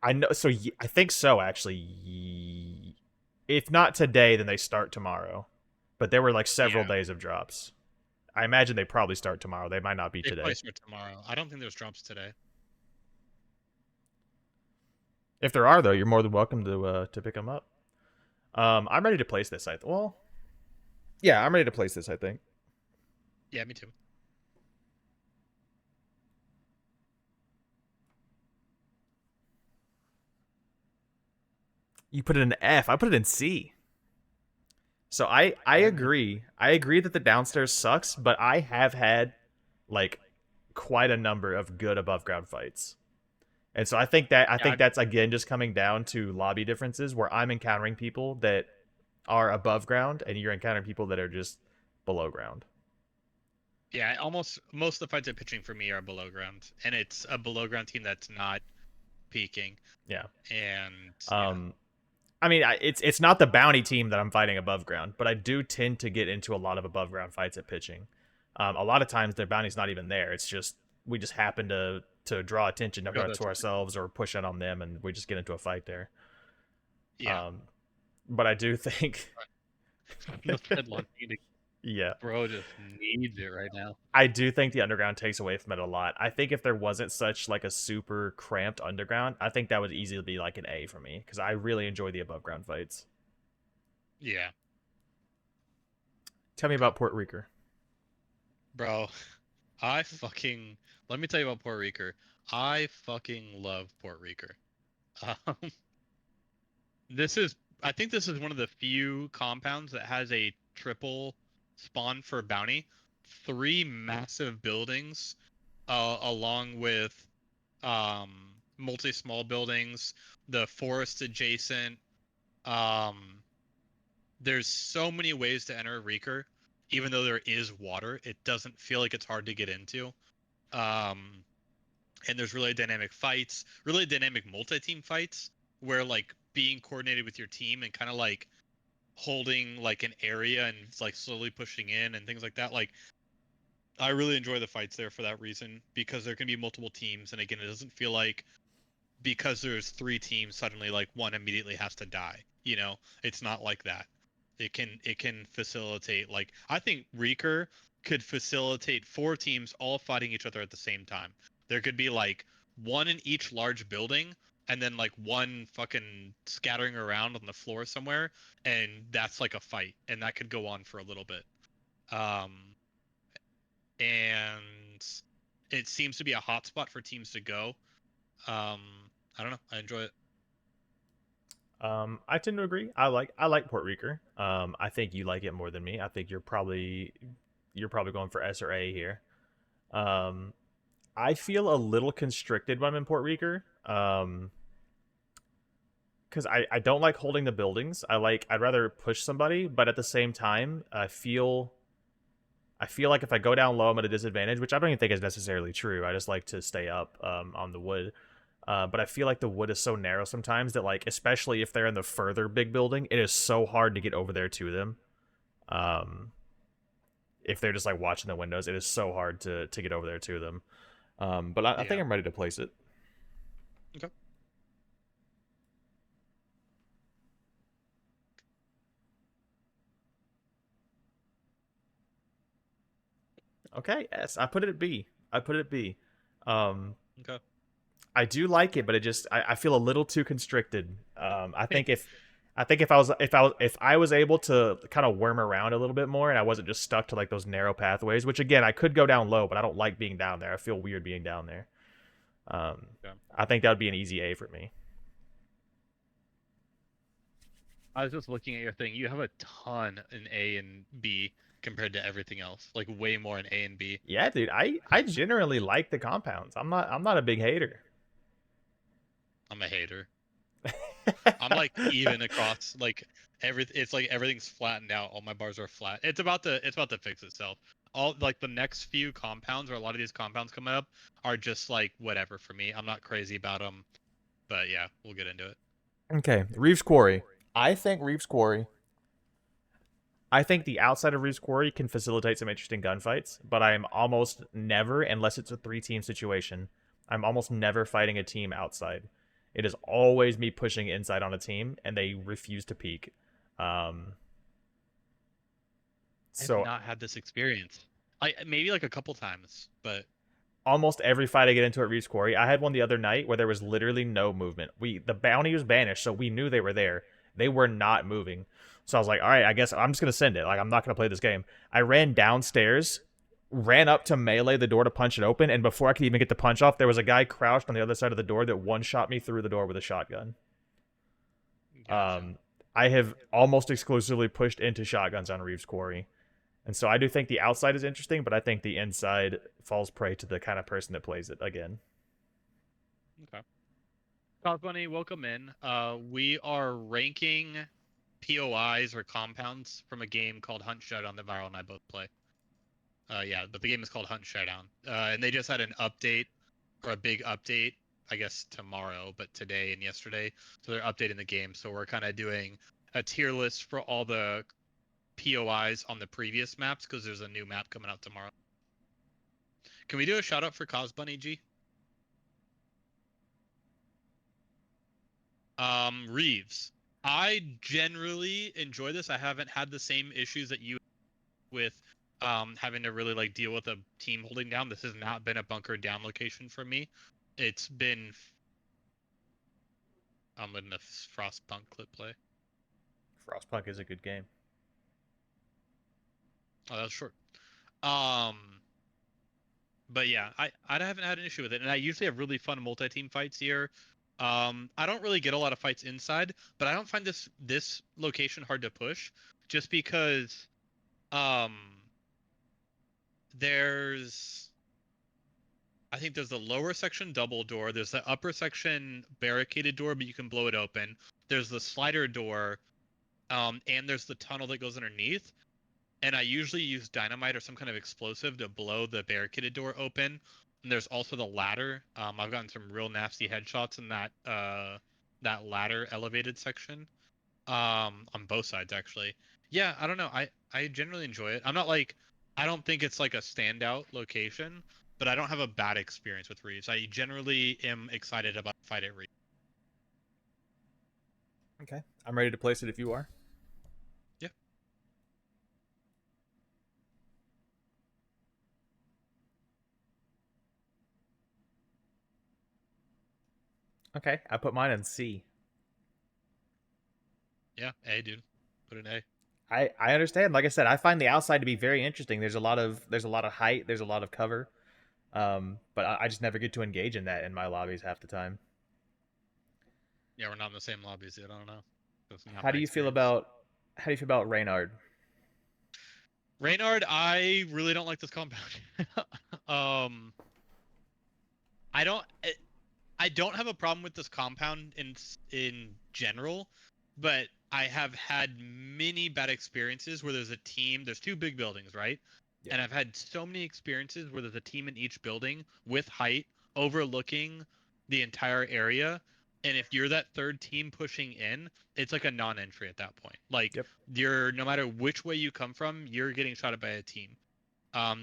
I know so I think so actually. If not today, then they start tomorrow. But there were like several Yeah, days of drops. I imagine they probably start tomorrow. They might not be they today. probably start tomorrow. I don't think there's drops today. If there are though, you're more than welcome to pick them up. I'm ready to place this. Well, yeah, I'm ready to place this. I think Yeah, me too. you put it in F. I put it in C. So I I mean, agree. I agree that the downstairs sucks, but I have had like quite a number of good above ground fights. And so I yeah, think that's again just coming down to lobby differences where I'm encountering people that are above ground and you're encountering people that are just below ground. yeah. Almost most of the fights at pitching for me are below ground, and it's a below ground team that's not peaking. Yeah. And yeah, Um I mean, it's not the bounty team that I'm fighting above ground, but I do tend to get into a lot of above ground fights at pitching. A lot of times their bounty's not even there. It's just we just happen to draw attention go to to ourselves or push in on them, and we just get into a fight there. yeah. Um, but I do think, The Fed launching, yeah, bro, just needs it right now. I do think the underground takes away from it a lot. I think if there wasn't such like a super cramped underground, I think that would easily be like an A for me because I really enjoy the above ground fights. Yeah, Tell me good, about Port Rico. bro. I fucking let me tell you about Puerto Rico. I fucking love Puerto Rico. Um, this is I think this is one of the few compounds that has a triple spawn for bounty. Three massive buildings, along with multi small buildings, the forest adjacent. Um, there's so many ways to enter Reeker, even though there is water. It doesn't feel like it's hard to get into. Um, and there's really dynamic fights, really dynamic multi-team fights where like being coordinated with your team and kind of like holding like an area and like slowly pushing in and things like that. Like I really enjoy the fights there for that reason because there can be multiple teams and again it doesn't feel like because there's three teams suddenly like one immediately has to die. You know, it's not like that. It can facilitate like I think Reeker could facilitate four teams all fighting each other at the same time. There could be like one in each large building and then like one fucking scattering around on the floor somewhere and that's like a fight and that could go on for a little bit. Um and it seems to be a hot spot for teams to go. Um I don't know. I enjoy it. I tend to agree. I like Port Rico. I think you like it more than me. I think you're probably going for S or A here. Um, I feel a little constricted when I'm in Port Rico. Because I don't like holding the buildings. I'd rather push somebody, but at the same time, I feel like if I go down low, I'm at a disadvantage, which I don't even think is necessarily true. I just like to stay up on the wood. But I feel like the wood is so narrow sometimes that, like, especially if they're in the further big building, it is so hard to get over there to them. Um, if they're just like watching the windows, it is so hard to get over there to them. But I think Yeah. I'm ready to place it. Okay. Okay, yes, I put it at B. I put it at B. Um, Okay. I do like it, but I feel a little too constricted. I think if I was able to kind of worm around a little bit more and I wasn't just stuck to like those narrow pathways, which again I could go down low, but I don't like being down there. I feel weird being down there. Um, Okay. I think that would be an easy A for me. I was just looking at your thing. You have a ton in A and B compared to everything else. Like way more in A and B. Yeah, dude, I generally like the compounds. I'm not a big hater. I'm a hater. I'm like even across like it's like everything's flattened out. All my bars are flat. It's about to fix itself. All like the next few compounds or a lot of these compounds coming up are just like whatever for me. I'm not crazy about them, but yeah, we'll get into it. Okay, Reeves Quarry. I think Reeves Quarry I think the outside of Reeves Quarry can facilitate some interesting gunfights, but I'm almost never, unless it's a 3-team situation, I'm almost never fighting a team outside. It is always me pushing inside on a team, and they refuse to peek. Um, I've so not had this experience. I maybe like a couple times, but almost every fight I get into at Reeves Quarry, I had one the other night where there was literally no movement. The bounty was banished, so we knew they were there. They were not moving. So I was like, all right, I guess I'm just gonna send it. Like I'm not gonna play this game. I ran downstairs, ran up to melee the door to punch it open, and before I could even get the punch off, there was a guy crouched on the other side of the door that one shot me through the door with a shotgun. gotcha. Um, I have almost exclusively pushed into shotguns on Reeves Quarry. And so I do think the outside is interesting, but I think the inside falls prey to the kind of person that plays it again. Okay. Cos Bunny, welcome in. We are ranking POIs or compounds from a game called Hunt Showdown that Viral and I both play. Yeah, but the game is called Hunt Showdown. And they just had an update or a big update, I guess tomorrow, but today and yesterday. So they're updating the game. So we're kind of doing a tier list for all the POIs on the previous maps because there's a new map coming out tomorrow. Can we do a shout out for Cos Bunny G? Reeves. I generally enjoy this. I haven't had the same issues that you with having to really like deal with a team holding down. This has not been a bunker down location for me. It's been I'm letting the Frostpunk clip play. Frostpunk is a good game. Oh, that was short. Um, but yeah, I haven't had an issue with it, and I usually have really fun multi-team fights here. I don't really get a lot of fights inside, but I don't find this location hard to push, just because um there's I think there's the lower section double door. There's the upper section barricaded door, but you can blow it open. There's the slider door, and there's the tunnel that goes underneath. And I usually use dynamite or some kind of explosive to blow the barricaded door open. and there's also the ladder. I've gotten some real nasty headshots in that ladder elevated section. On both sides actually. Yeah, I don't know. I generally enjoy it. I'm not like I don't think it's like a standout location, but I don't have a bad experience with Reeves. I generally am excited about a fight at Reeves. Okay, I'm ready to place it if you are. Yeah. Okay, I put mine in C. Yeah. A, dude. Put an A. I understand. Like I said, I find the outside to be very interesting. There's a lot of height. There's a lot of cover. But I just never get to engage in that in my lobbies half the time. Yeah, we're not in the same lobbies yet. I don't know. That's not How my do you feel experience. about how do you feel about Reynard? Reynard, I really don't like this compound. um, I don't. I don't have a problem with this compound in general, but I have had many bad experiences where there's two big buildings, right? Yeah. And I've had so many experiences where there's a team in each building with height overlooking the entire area. And if you're that third team pushing in, it's like a non-entry at that point. Like Yep. you're no matter which way you come from, you're getting shot at by a team,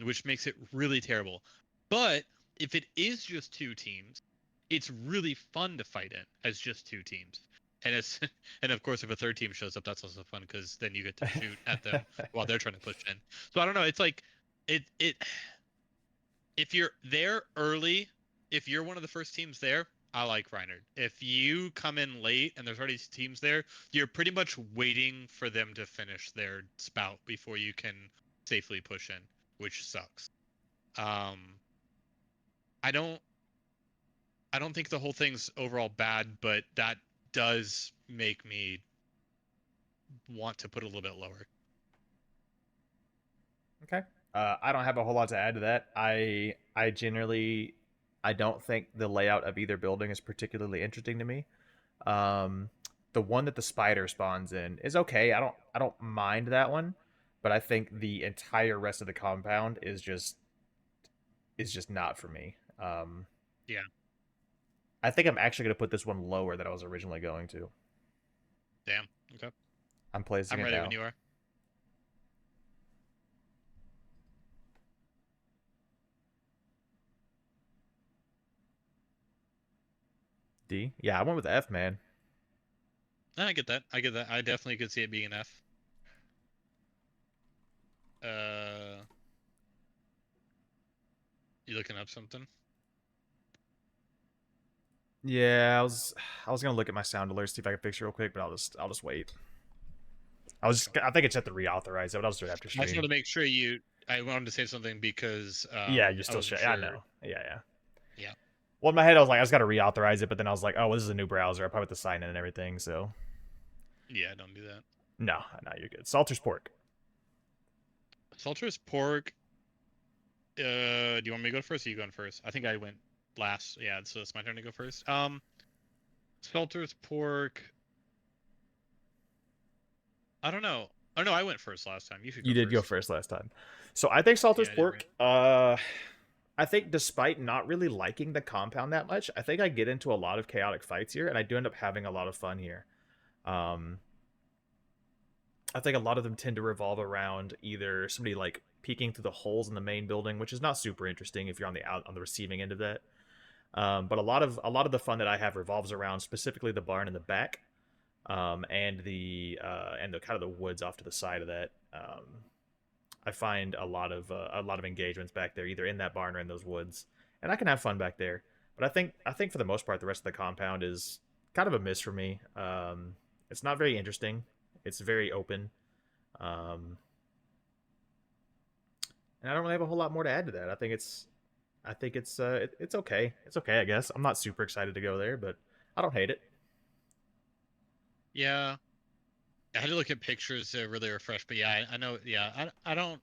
which makes it really terrible. But if it is just two teams, it's really fun to fight in as just two teams. And it's and of course if a third team shows up, that's also fun because then you get to shoot at them while they're trying to push in. So I don't know. It's like it if you're there early, if you're one of the first teams there, I like Reinhardt. If you come in late and there's already teams there, you're pretty much waiting for them to finish their spout before you can safely push in, which sucks. Um, I don't I don't think the whole thing's overall bad, but that does make me want to put a little bit lower. Okay. I don't have a whole lot to add to that. I generally I don't think the layout of either building is particularly interesting to me. Um, the one that the spider spawns in is okay. I don't mind that one, but I think the entire rest of the compound is just not for me. Yeah, I think I'm actually going to put this one lower than I was originally going to. damn. Okay. I'm placing I'm it ready when now. you are. D. Yeah, I went with F, man. No, I get that. I get that. I definitely could see it being an F. Uh, you looking up something? Yeah, I was gonna look at my sound alerts, see if I can fix it real quick, but I'll just wait. I think it's at the reauthorize it, but I'll just do it after I just stream. wanted to make sure you. I wanted to say something because Yeah, you're I still wasn't shit. I sure. know. Yeah, yeah. Yeah. Well, in my head, I was like, I just got to reauthorize it, but then I was like, oh, well, this is a new browser. I probably have to sign in and everything. So Yeah. Don't do that. no, no, you're good. Salter's pork. Salter's pork. Do you want me to go first? Or are you going first? I think I went last. Yeah, so it's my turn to go first. Salter's pork. I don't know. Oh no, I went first last time. You should You go did go first. first last time. So I think Salter's Yeah, I did pork. right. I think despite not really liking the compound that much, I think I get into a lot of chaotic fights here, and I do end up having a lot of fun here. Um, I think a lot of them tend to revolve around either somebody like peeking through the holes in the main building, which is not super interesting if you're on the receiving end of that. But a lot of the fun that I have revolves around specifically the barn in the back, and the kind of the woods off to the side of that. I find a lot of engagements back there, either in that barn or in those woods, and I can have fun back there. But I think for the most part, the rest of the compound is kind of a miss for me. It's not very interesting. It's very open, um, and I don't really have a whole lot more to add to that. I think it's okay. It's okay, I guess. I'm not super excited to go there, but I don't hate it. Yeah, I had to look at pictures to really refresh. But yeah, I know. Yeah, I don't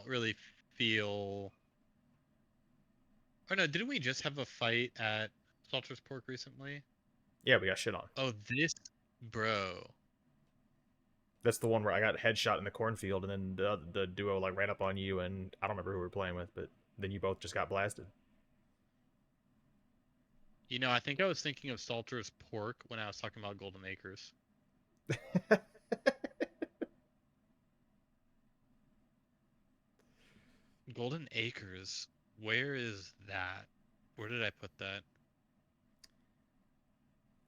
really feel. Oh no, didn't we just have a fight at Salter's Pork recently? Yeah, we got shit on. Oh, this, bro. That's the one where I got headshot in the cornfield, and then the duo like ran up on you, and I don't remember who we were playing with, but Then you both just got blasted. You know, I think I was thinking of Salter's pork when I was talking about Golden Acres. Golden Acres. Where is that? Where did I put that?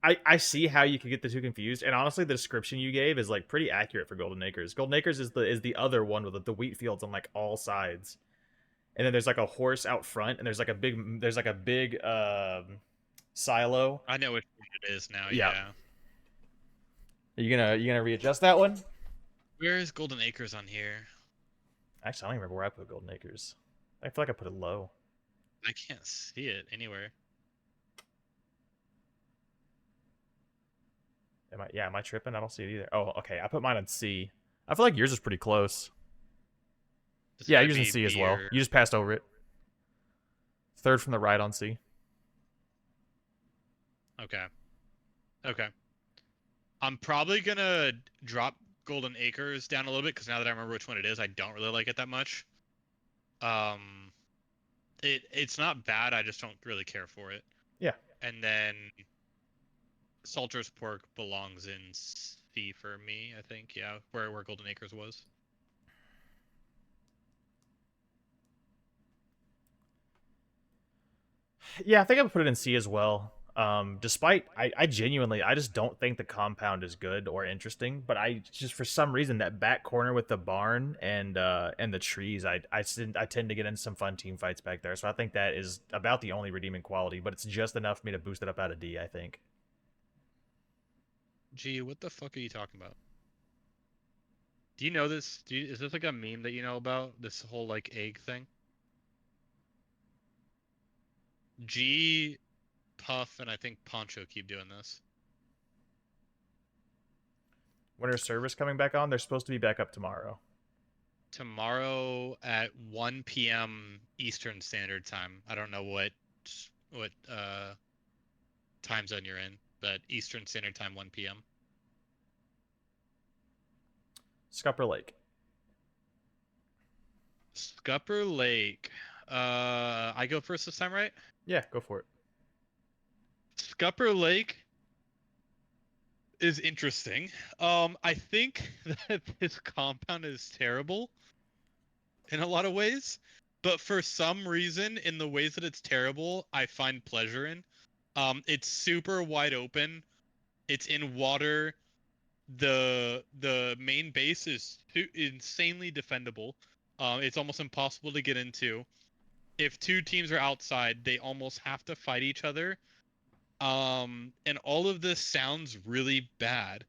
I see how you could get the two confused, and honestly, the description you gave is like pretty accurate for Golden Acres. Golden Acres is the other one with the wheat fields on like all sides, and then there's like a horse out front, and there's like a big silo. I know which one it is now, Yeah, yeah. you gonna readjust that one? Where is Golden Acres on here? Actually, I don't even remember where I put Golden Acres. I feel like I put it low. I can't see it anywhere. Am I? Yeah, am I tripping? I don't see it either. Oh, okay. I put mine on C. I feel like yours is pretty close. It's Yeah, gotta yours in be C as B well. or... You just passed over it. Third from the right on C. Okay. Okay. I'm probably gonna drop Golden Acres down a little bit because now that I remember which one it is, I don't really like it that much. Um, it's not bad. I just don't really care for it. Yeah. And then Salter's pork belongs in C for me. I think, yeah, where Golden Acres was. Yeah, I think I would put it in C as well. Despite I genuinely I just don't think the compound is good or interesting, but I just for some reason that back corner with the barn and the trees, I tend to get into some fun team fights back there. So I think that is about the only redeeming quality, but it's just enough for me to boost it up out of D, I think. Gee, what the fuck are you talking about? Do you know this? Is this like a meme that you know about? This whole like egg thing? G, Puff, and I think Poncho keep doing this. When are servers coming back on? They're supposed to be back up tomorrow. Tomorrow at 1 p.m. Eastern Standard Time. I don't know what time zone you're in, but Eastern Standard Time 1 p.m. Scupper Lake. Scupper Lake. I go first this time, right? Yeah, go for it. Scupper Lake is interesting. I think that this compound is terrible in a lot of ways, but for some reason, in the ways that it's terrible, I find pleasure in. It's super wide open. It's in water. The main base is insanely defendable. It's almost impossible to get into. If two teams are outside, they almost have to fight each other. And all of this sounds really bad,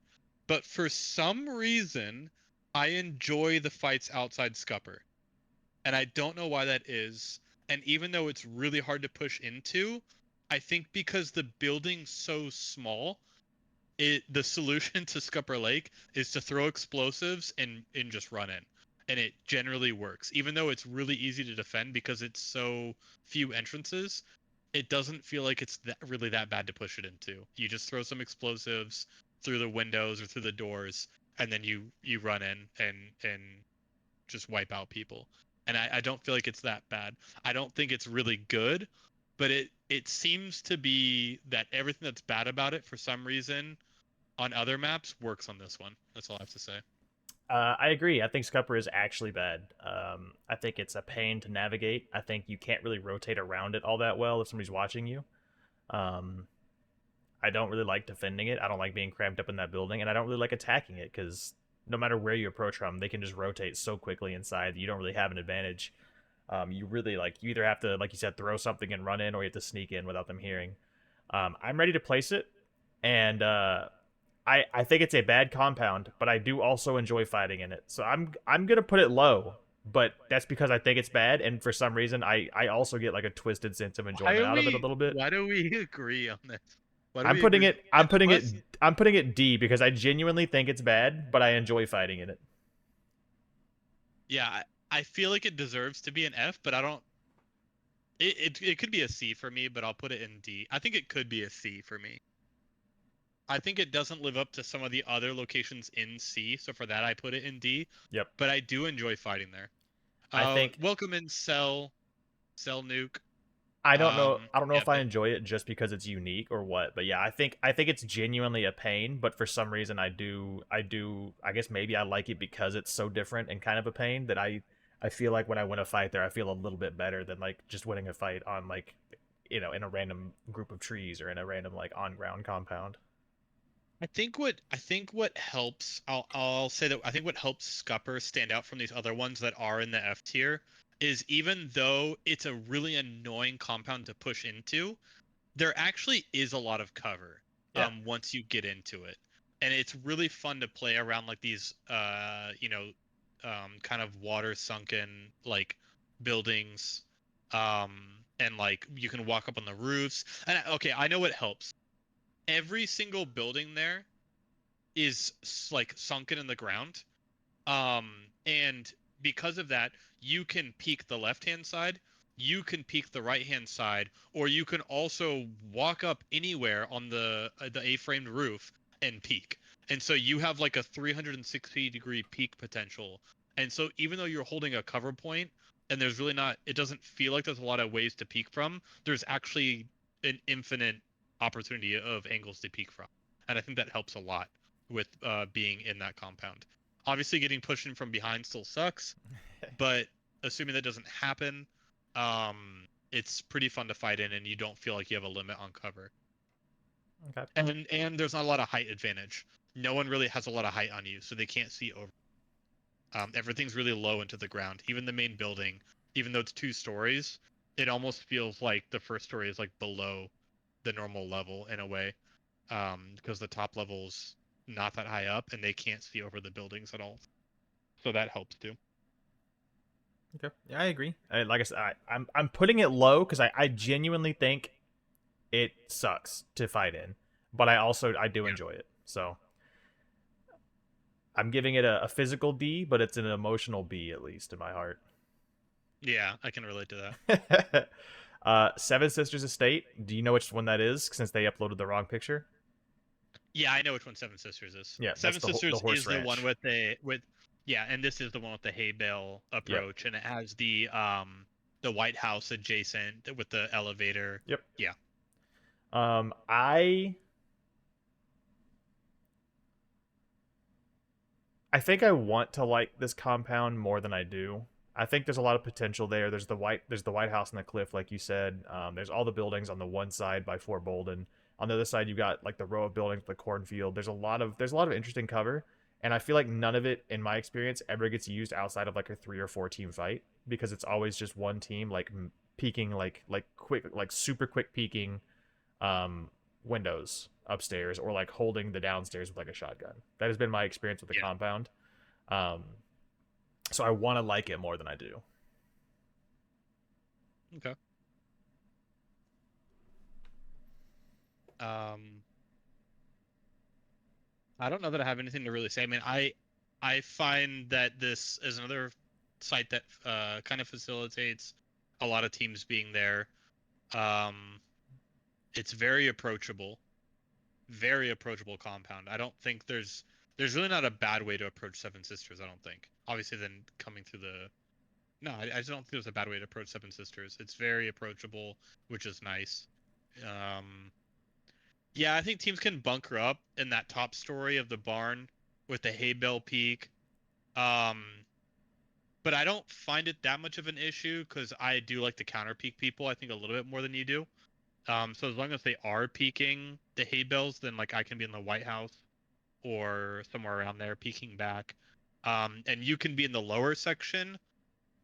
but for some reason, I enjoy the fights outside Scupper, and I don't know why that is. And even though it's really hard to push into, I think because the building's so small, the solution to Scupper Lake is to throw explosives and just run in. And it generally works. Even though it's really easy to defend because it's so few entrances, it doesn't feel like it's really that bad to push it into. You just throw some explosives through the windows or through the doors, and then you run in and just wipe out people. And I don't feel like it's that bad. I don't think it's really good, but it seems to be that everything that's bad about it for some reason on other maps works on this one. That's all I have to say. I agree. I think Scupper is actually bad. I think it's a pain to navigate. I think you can't really rotate around it all that well if somebody's watching you. Um, I don't really like defending it. I don't like being cramped up in that building, and I don't really like attacking it because no matter where you approach from, they can just rotate so quickly inside that you don't really have an advantage. You really you either have to, like you said, throw something and run in, or you have to sneak in without them hearing. I'm ready to place it, and I think it's a bad compound, but I do also enjoy fighting in it. So I'm gonna put it low, but that's because I think it's bad, and for some reason I also get like a twisted sense of Why enjoyment do out of it a we little bit. why do we agree on this? Why do I'm we putting agree? it I'm putting it Unless I'm putting it D because I genuinely think it's bad, but I enjoy fighting in it. yeah, I feel like it deserves to be an F, but I don't it could be a C for me, but I'll put it in D. I think it could be a C for me. I think it doesn't live up to some of the other locations in C, so for that I put it in D. Yep. But I do enjoy fighting there. I think Welcome in Cell. Cell nuke. I don't know. I don't know Yeah, if I enjoy it just because it's unique or what, but yeah, I think it's genuinely a pain. But for some reason, I do. I guess maybe I like it because it's so different and kind of a pain that I feel like when I win a fight there, I feel a little bit better than like just winning a fight on like in a random group of trees or in a random like on ground compound. I think what helps I'll say that I think what helps Scupper stand out from these other ones that are in the F tier is even though it's a really annoying compound to push into, there actually is a lot of cover Yeah. once you get into it. And it's really fun to play around like these kind of water sunken like buildings and like you can walk up on the roofs. And okay, I know what helps. Every single building there is like sunken in the ground. And because of that, you can peek the left hand side, you can peek the right hand side, or you can also walk up anywhere on the A-framed roof and peek. And so you have like a 360-degree peek potential. And so even though you're holding a cover point and there's really not, it doesn't feel like there's a lot of ways to peek from, there's actually an infinite opportunity of angles to peek from. And I think that helps a lot with being in that compound. Obviously, getting pushed in from behind still sucks, but assuming that doesn't happen, it's pretty fun to fight in, and you don't feel like you have a limit on cover. Okay. And there's not a lot of height advantage. No one really has a lot of height on you, so they can't see over. Everything's really low into the ground. Even the main building, even though it's 2 stories, it almost feels like the first story is like below the normal level in a way, because the top level's not that high up, and they can't see over the buildings at all. So that helps too. Okay. Yeah, I agree. Like I said, I'm putting it low because I genuinely think it sucks to fight in, but I do Yeah. enjoy it. So I'm giving it a physical D, but it's an emotional B at least in my heart. Yeah, I can relate to that. Seven Sisters Estate. Do you know which one that is? Since they uploaded the wrong picture. Yeah, I know which one Seven Sisters is. Yeah, that's Seven the Sisters horse is the one ranch. with the with yeah, and this is the one with the hay bale Yep. approach, and it has the White House adjacent with the elevator. Yep. Yeah. Um, I I think I want to like this compound more than I do. I think there's a lot of potential there. There's the White House and the cliff, like you said. There's all the buildings on the one side by Fort Bolden. On the other side, you got like the row of buildings, the cornfield. There's a lot of interesting cover, and I feel like none of it, in my experience, ever gets used outside of like a 3 or 4 team fight because it's always just one team like peeking like quick like super quick peeking um, windows upstairs or like holding the downstairs with like a shotgun. That has been my experience with the Yeah. compound. Um, so I want to like it more than I do. Okay. Um, I don't know that I have anything to really say. I mean, I find that this is another site that kind of facilitates a lot of teams being there. Um, it's very approachable compound. I don't think there's really not a bad way to approach Seven Sisters. I don't think. Obviously, then coming through the no, I just don't think there's a bad way to approach Seven Sisters. It's very approachable, which is nice. Um, yeah, I think teams can bunker up in that top story of the barn with the hay bale peak. Um, but I don't find it that much of an issue because I do like to counter peak people. I think a little bit more than you do. So as long as they are peeking the hay bales, then like I can be in the White House or somewhere around there peeking back. And you can be in the lower section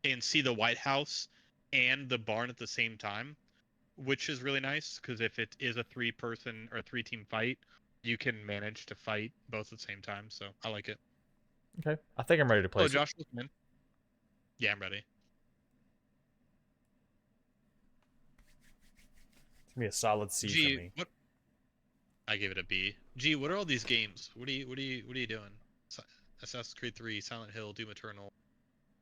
and see the White House and the barn at the same time, which is really nice because if it is a 3-person or 3-team fight, you can manage to fight both at the same time. So I like it. Okay, I think I'm ready to Hello, place it. Josh. Welcome in. Yeah, I'm ready. It's gonna be a solid C for Gee, me. what? I gave it a B. Gee, what are all these games? What are you doing? Assassin's Creed 3, Silent Hill, Doom Eternal,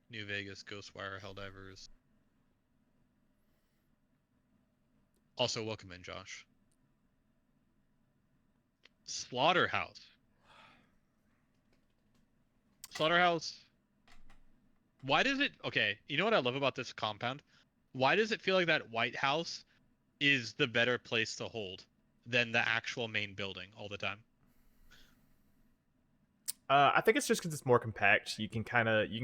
New Vegas, Ghostwire, Helldivers. Also, welcome in, Josh. Slaughterhouse. Slaughterhouse. Why does it? Okay, you know what I love about this compound? Why does it feel like that White House is the better place to hold than the actual main building all the time? I think it's just because it's more compact. You can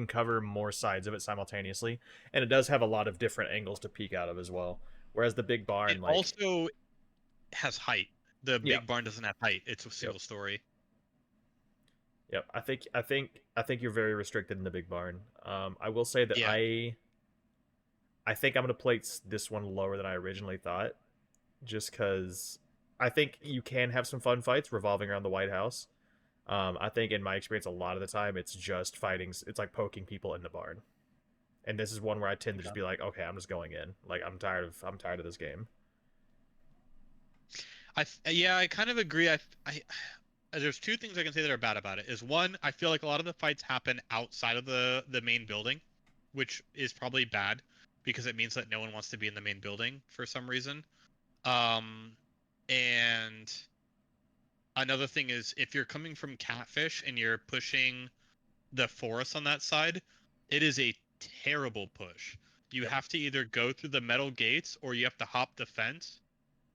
cover more sides of it simultaneously, and it does have a lot of different angles to peek out of as well. Whereas the big It barn, like, also has height. The yeah, big barn doesn't have height. It's a yep, single story. yep. I think you're very restricted in the big barn. I will say that Yeah. I think I'm gonna place this one lower than I originally thought, just because I think you can have some fun fights revolving around the White House. I think in my experience, a lot of the time it's just fighting. It's like poking people in the barn, and this is one where I tend to just Okay. be like, okay, I'm just going in. Like I'm tired of this game. Yeah, I kind of agree. There's two things I can say that are bad about it. Is one, I feel like a lot of the fights happen outside of the main building, which is probably bad because it means that no one wants to be in the main building for some reason. Um, and another thing is if you're coming from Catfish and you're pushing the forest on that side, it is a terrible push. You Yep. have to either go through the metal gates or you have to hop the fence,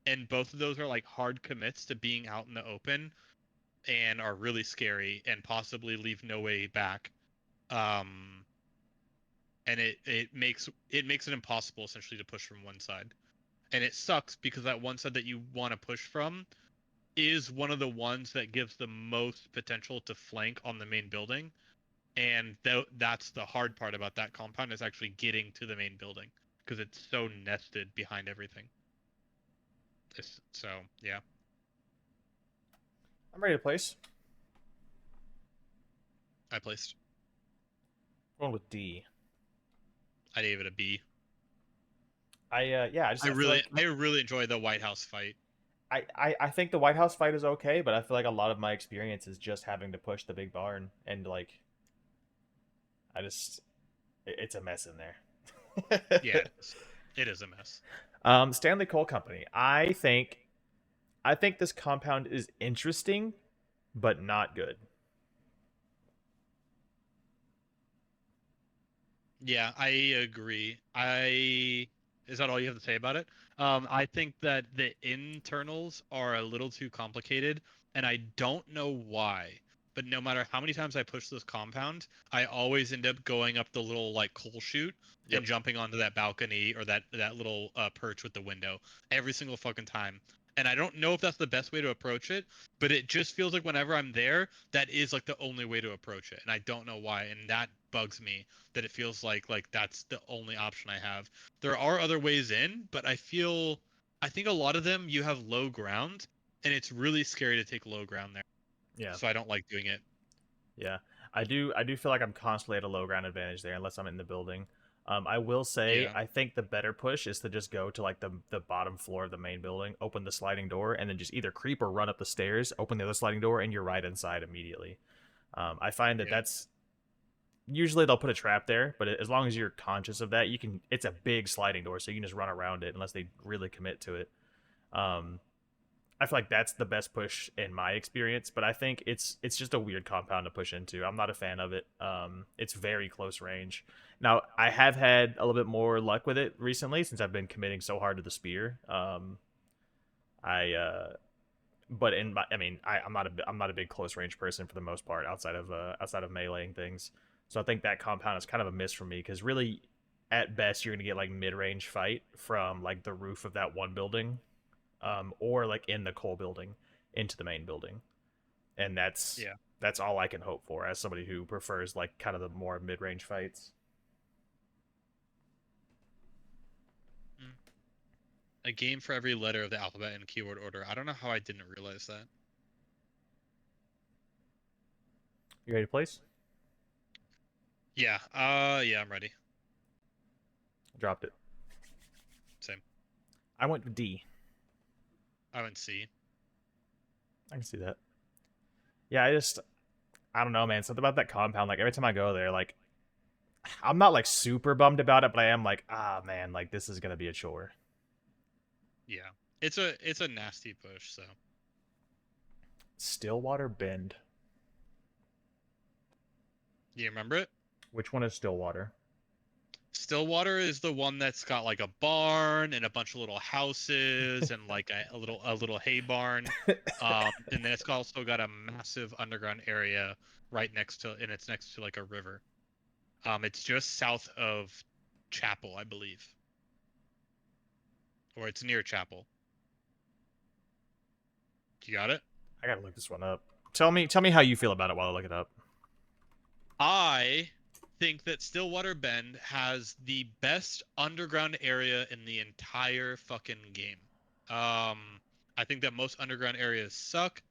and both of those are like hard commits to being out in the open and are really scary and possibly leave no way back. Um, and it makes it impossible essentially to push from one side. And it sucks because that one side that you want to push from is one of the ones that gives the most potential to flank on the main building. And that's the hard part about that compound is actually getting to the main building because it's so nested behind everything. So yeah, I'm ready to place. I placed. Going with D. I gave it a B. Yeah, I I feel really like I really enjoy the White House fight. I think the White House fight is okay, but I feel like a lot of my experience is just having to push the big barn, and like I just it's a mess in Yeah, there. it is. It is a mess. Stanley Coal Company. I think this compound is interesting, but not good. Yeah, I agree. I Is that all you have to say about it? I think that the internals are a little too complicated, and I don't know why. But no matter how many times I push this compound, I always end up going up the little like coal chute and Yep. jumping onto that balcony or that little perch with the window every single fucking time. And I don't know if that's the best way to approach it, but it just feels like whenever I'm there, that is like the only way to approach it, and I don't know why, and that bugs me that it feels like that's the only option I have. There are other ways in, but I think a lot of them you have low ground, and it's really scary to take low ground there. Yeah. So I don't like doing it. Yeah. I do feel like I'm constantly at a low ground advantage there unless I'm in the building. I will say Yeah. I think the better push is to just go to like the bottom floor of the main building, open the sliding door, and then just either creep or run up the stairs, open the other sliding door, and you're right inside immediately. I find that Yeah. that's usually they'll put a trap there, but as long as you're conscious of that, you can. It's a big sliding door, so you can just run around it unless they really commit to it. Um, I feel like that's the best push in my experience, but I think it's just a weird compound to push into. I'm not a fan of it. It's very close range. Now I have had a little bit more luck with it recently since I've been committing so hard to the spear. I but in my, I mean I'm not a big close range person for the most part outside of meleeing things. So I think that compound is kind of a miss for me because really, at best, you're gonna get like mid range fight from like the roof of that one building, or like in the coal building into the main building, and Yeah. that's all I can hope for as somebody who prefers like kind of the more mid range fights. Mm. A game for every letter of the alphabet in keyword order. I don't know how I didn't realize that. You ready to place? Yeah. Yeah, I'm ready. I dropped it. Same. I went with D. I went C. I can see that. Yeah, I don't know, man. Something about that compound. Like every time I go there, like I'm not like super bummed about it, but I am like, ah, man, like this is gonna be a chore. Yeah. It's a nasty push, so Stillwater Bend. you remember it? Which one is Stillwater? Stillwater is the one that's got like a barn and a bunch of little houses and like a little hay barn. And then also got a massive underground area right next to, and it's next to like a river. It's just south of Chapel, I believe, or it's near Chapel. You got it? I gotta look this one up. Tell me how you feel about it while I look it up. I think that Stillwater Bend has the best underground area in the entire fucking game. I think that most underground areas suck.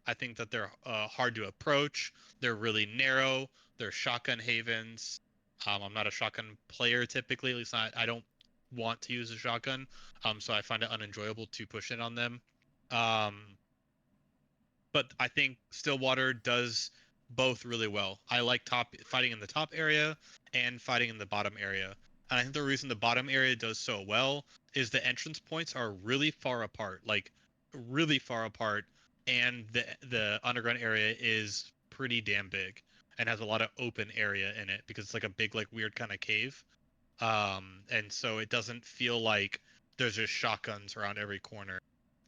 I think that they're hard to approach. They're really narrow. They're shotgun havens. I'm not a shotgun player typically. At least I don't want to use a shotgun. So I find it unenjoyable to push in on them. Um, but I think Stillwater does both really well. I like top fighting in the top area and fighting in the bottom area. And I think the reason the bottom area does so well is the entrance points are really far apart, like really far apart, and the underground area is pretty damn big and has a lot of open area in it because it's like a big like weird kind of cave. And so it doesn't feel like there's just shotguns around every corner.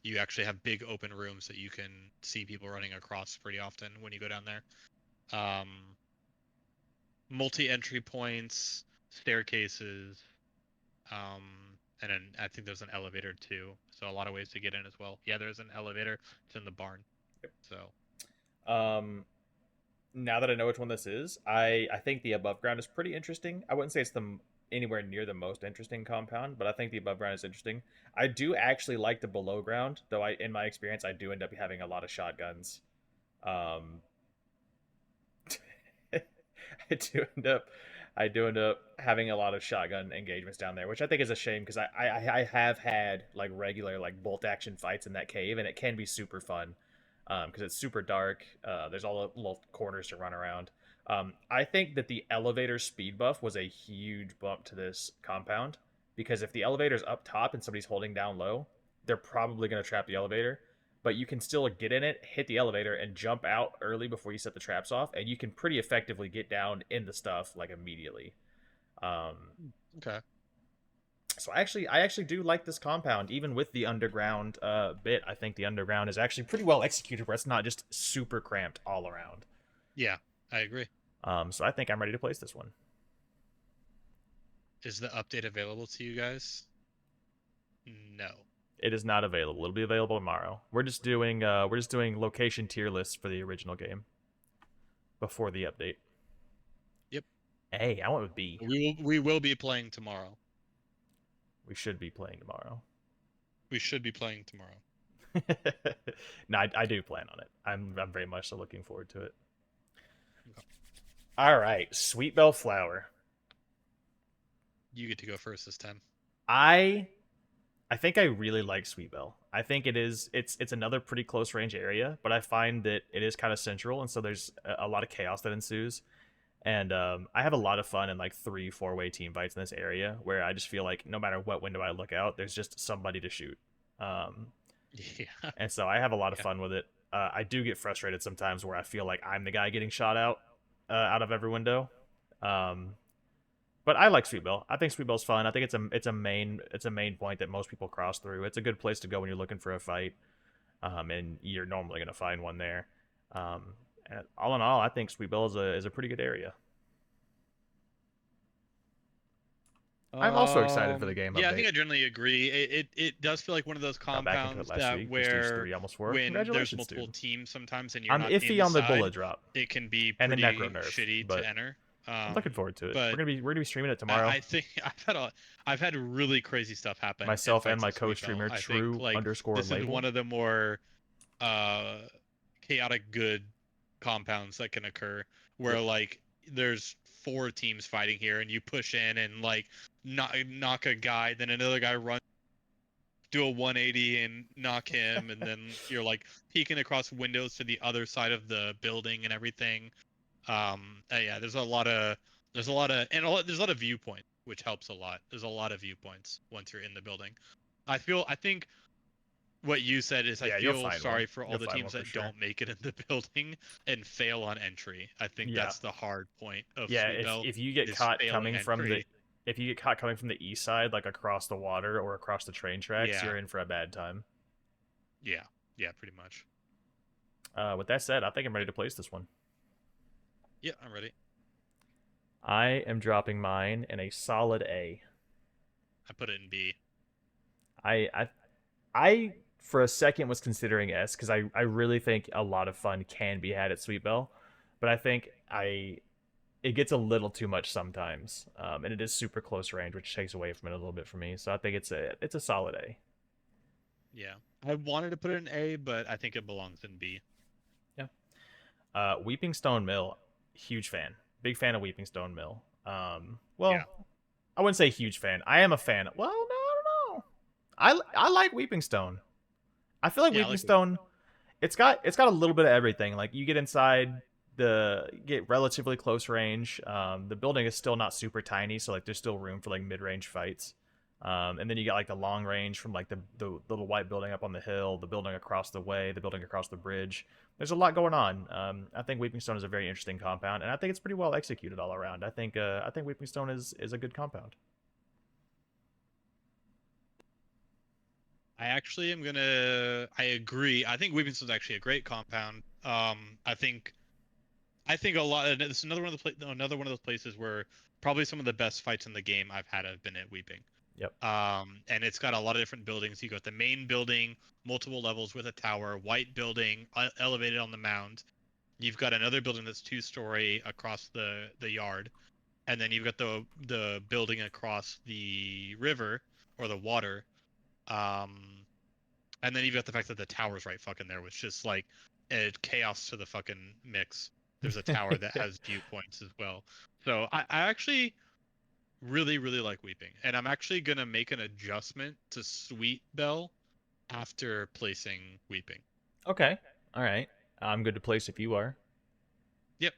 You actually have big open rooms that you can see people running across pretty often when you go down there. Um, multi-entry points, staircases, um, and then I think there's an elevator too. So a lot of ways to get in as well. Yeah, there's an elevator. It's in the barn. So Um, now that I know which one this is, I think the above ground is pretty interesting. I wouldn't say it's anywhere near the most interesting compound, but I think the above ground is interesting. I do actually like the below ground, though in my experience I do end up having a lot of shotguns. Um, I do end up I do end up having a lot of shotgun engagements down there, which I think is a shame because I have had like regular like bolt action fights in that cave, and it can be super fun because it's super dark. There's all the little corners to run around. I think that the elevator speed buff was a huge bump to this compound because if the elevator's up top and somebody's holding down low, they're probably going to trap the elevator, but you can still get in it, hit the elevator, and jump out early before you set the traps off, and you can pretty effectively get down in the stuff like immediately. Um, okay. so I actually do like this compound, even with the underground bit. I think the underground is actually pretty well executed, where it's not just super cramped all around. Yeah, I agree. So I think I'm ready to place this one. Is the update available to you guys? No. It is not available. It'll be available tomorrow. We're just doing location tier lists for the original game before the update. Yep. A, I went with B. We will be playing tomorrow. We should be playing tomorrow. We should be playing tomorrow. No, I do plan on it. I'm very much so looking forward to it. Okay. All right, Sweet Bell Flower. You get to go first this time. I think I really like Sweet Bell. I think it's another pretty close range area, but I find that it is kind of central, and so there's a lot of chaos that ensues. And I have a lot of fun in like 3-4 way team fights in this area where I just feel like no matter what window I look out, there's just somebody to shoot. Yeah. And so I have a lot of Yeah. fun with it. I do get frustrated sometimes where I feel like I'm the guy getting shot out of every window. Um, but I like Sweet Bell. I think Sweet Bell's fun. I think it's a main point that most people cross through. It's a good place to go when you're looking for a fight, and you're normally gonna find one there. And all in all, I think Sweet Bell is a pretty good area. I'm also excited for the game Yeah, I update. think I generally agree. It does feel like one of those Got back into it compounds last that week. Prestige where 3, almost 4. when there's Congratulations, multiple dude. teams sometimes and you're I'm not iffy on the bullet inside, drop it can be and the pretty Necro Nerf, shitty to but enter. I'm looking forward to it. But We're gonna be streaming it I, tomorrow. I think I've had really crazy stuff happen in Myself and fights my of Sweet Bell. co-streamer I think True like underscore this is label. one of the more uh chaotic good compounds that can occur where Yep. like there's 4 teams fighting here and you push in and like knock a guy, then another guy runs, do a 180 and knock him, and then you're like peeking across windows to the other side of the building and everything. Yeah, there's a lot of viewpoints, which helps a lot. There's a lot of viewpoints once you're in the building. I think what you said is I Yeah, you'll feel find one. sorry for all You'll the find one teams for that sure. don't make it in the building and fail on entry. I think Yeah. that's the hard point of Yeah, Sweet Bell if you get is caught failing coming from the entry. if you get caught coming from the east side, like across the water or across the train tracks, Yeah. you're in for a bad time. Yeah. Yeah, pretty much. With that said, I think I'm ready to place this one. Yeah, I'm ready. I am dropping mine in a solid A. I put it in B. I I I for a second was considering S because I really think a lot of fun can be had at Sweet Bell, but I think I it gets a little too much sometimes, and it is super close range, which takes away from it a little bit for me. So I think it's a solid A. Yeah. I wanted to put it in A, but I think it belongs in B. Yeah. Weeping Stone Mill, huge fan, big fan of Weeping Stone Mill. Yeah. Well, I wouldn't say huge fan. I am a fan. Well, no, I don't know. I like Weeping Stone. I feel like Yeah, I Weeping like Weeping Stone. It's got a little bit of everything. Like you get inside get relatively close range. The building is still not super tiny, so like there's still room for like mid range fights. And then you got like the long range from like the little white building up on the hill, the building across the way, the building across the bridge. There's a lot going on. I think Weeping Stone is a very interesting compound, and I think it's pretty well executed all around. I think Weeping Stone is a good compound. I actually am gonna. I agree. I think Weepington's actually a great compound. I think a lot. It's another one of another one of those places where probably some of the best fights in the game I've had have been at Weeping. Yep. And it's got a lot of different buildings. You got the main building, multiple levels with a tower, white building, elevated on the mound. You've got another building that's two-story across the yard, and then you've got the building across the river or the water. Um, and then you've got the fact that the tower's right fucking there, which just like add chaos to the fucking mix. There's a tower that has viewpoints as well. So I actually really, really like Weeping. And I'm actually gonna make an adjustment to Sweet Bell after placing Weeping. Okay. All right. I'm good to place if you are. Yep.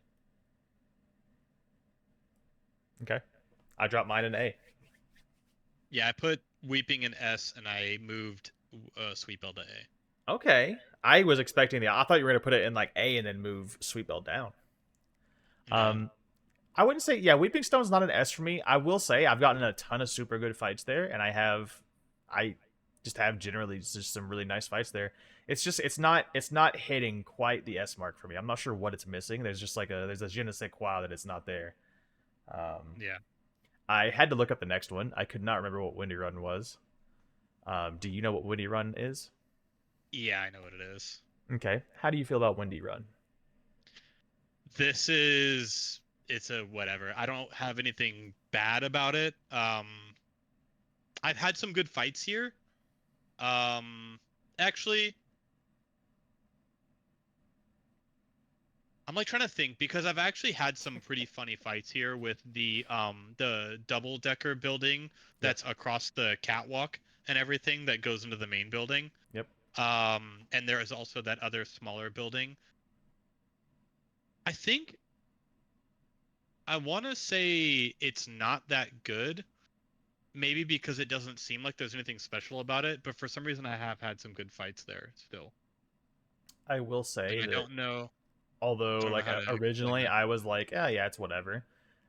Okay. I dropped mine in A. Yeah, I put Weeping in S and I moved Sweet Bell to A. Okay. I was expecting I thought you were gonna put it in like A and then move Sweet Bell down. No. Um, I wouldn't say yeah. Weeping Stone's not an S for me. I will say I've gotten a ton of super good fights there, and I just have generally just some really nice fights there. It's not hitting quite the S mark for me. I'm not sure what it's missing. There's a je ne sais quoi that it's not there. Um, Yeah. I had to look up the next one. I could not remember what Windy Run was. Do you know what Windy Run is? Yeah, I know what it is. Okay. How do you feel about Windy Run? This is it's a whatever. I don't have anything bad about it. I've had some good fights here. Um, Actually, I'm like trying to think because I've actually had some pretty funny fights here with the double decker building Yep. that's across the catwalk and everything that goes into the main building. Yep. And there is also that other smaller building. I think I want to say it's not that good, maybe because it doesn't seem like there's anything special about it, but for some reason I have had some good fights there still. I will And say I that although don't know like how to explain originally it. I was like, yeah, it's whatever.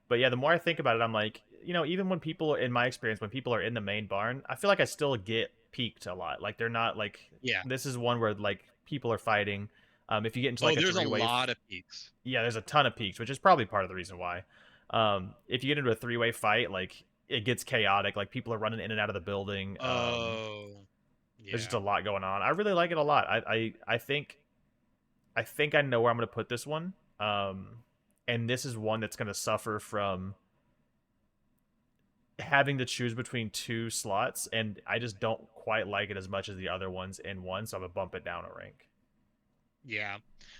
But yeah, the more I think about it, I'm like, even when people, in my experience, when people are in the main barn, I feel like I still get peaked a lot. Like they're not like Yeah. this is one where like people are fighting. If you get into Oh, like a there's a three-way, lot of peaks. yeah, there's a ton of peaks, which is probably part of the reason why. If you get into a three-way fight, like it gets chaotic. Like people are running in and out of the building. Oh, There's just yeah. a lot going on. I really like it a lot. I think I know where I'm going to put this one. And this is one that's going to suffer from having to choose between two slots, and I just don't quite like it as much as the other ones in one, so I'm gonna bump it down a rank. Yeah.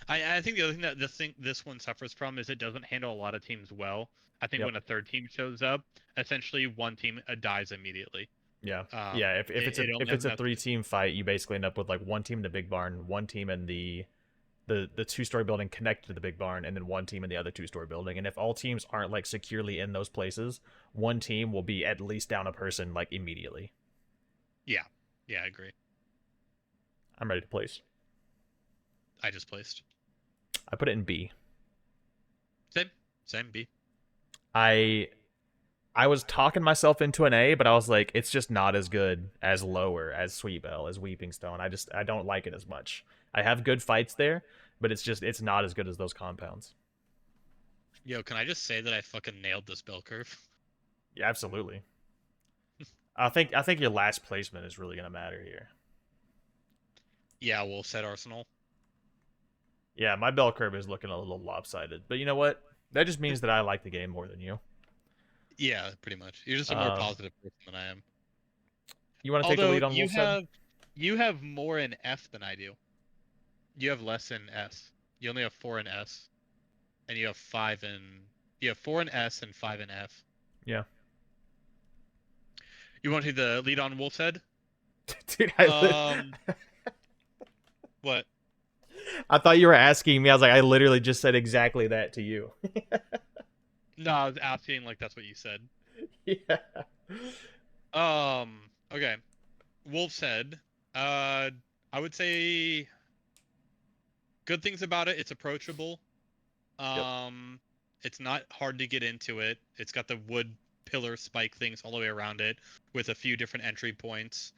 I think the other thing that this one suffers from is it doesn't handle a lot of teams well. I think Yep. when a third team shows up, essentially one team dies immediately. Yeah. Yeah. If it's a It only if has it's a enough. 3-team fight, you basically end up with like one team in the big barn, one team in the two-story building connected to the big barn, and then one team in the other two-story building. And if all teams aren't like securely in those places, one team will be at least down a person like immediately. Yeah. Yeah, I agree. I'm ready to place. I just placed. I put it in B. Same. Same B. I I was talking myself into an A, but I was like, it's just not as good as Lower, as Sweet Bell, as Weeping Stone. I don't like it as much. I have good fights there, but it's not as good as those compounds. Yo, can I just say that I fucking nailed this bell curve? Yeah, absolutely. I think your last placement is really gonna matter here. Yeah, Wolf said Arsenal. Yeah, my bell curve is looking a little lopsided, but you know what? That just means that I like the game more than you. Yeah, pretty much. You're just a more Um, positive person than I am. you want to take the Although lead on Wolf's Head? you have more in F than I do. You have less in S. You only have 4 in S, and you have 4 in S and 5 in F. Yeah, You want to do the lead on Wolf's Head? dude. Um, what? I thought you were asking me. I was like, I literally just said exactly that to you. No, I was asking like that's what you said. Yeah. Okay. Wolf's Head. Uh, I would say good things about it. It's approachable. Yep. Um, it's not hard to get into it. It's got the wood pillar spike things all the way around it with a few different entry points.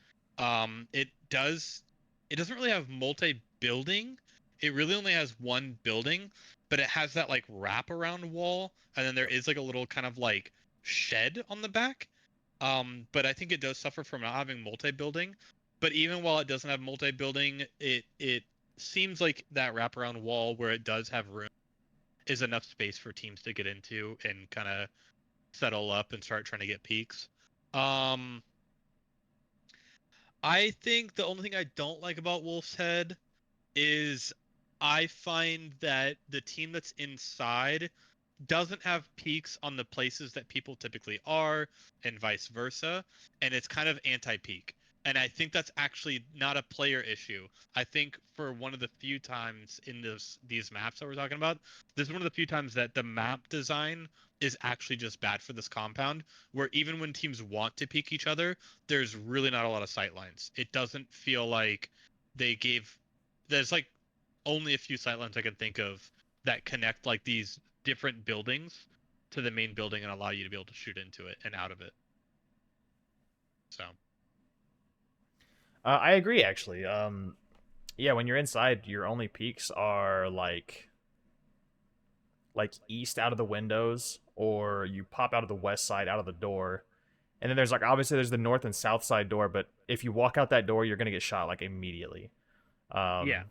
It doesn't really have multi-building. It really only has one building, but it has that like wraparound wall, and then there is like a little kind of like shed on the back. But I think it does suffer from not having multi-building. But even while it doesn't have multi-building, it seems like that wraparound wall where it does have room is enough space for teams to get into and kind of settle up and start trying to get peaks. Um, I think the only thing I don't like about Wolf's Head is I find that the team that's inside doesn't have peaks on the places that people typically are, and vice versa, and it's kind of anti-peak. And I think that's actually not a player issue. I think for one of the few times in these maps that we're talking about, this is one of the few times that the map design is actually just bad for this compound, where even when teams want to peek each other, there's really not a lot of sight lines. It doesn't feel like they gave there's like only a few sight lines I can think of that connect like these different buildings to the main building and allow you to be able to shoot into it and out of it. So I agree, actually. Yeah, when you're inside, your only peaks are like east out of the windows, or you pop out of the west side out of the door. And then there's like obviously there's the north and south side door, but if you walk out that door, you're gonna get shot like immediately. yeah, Um,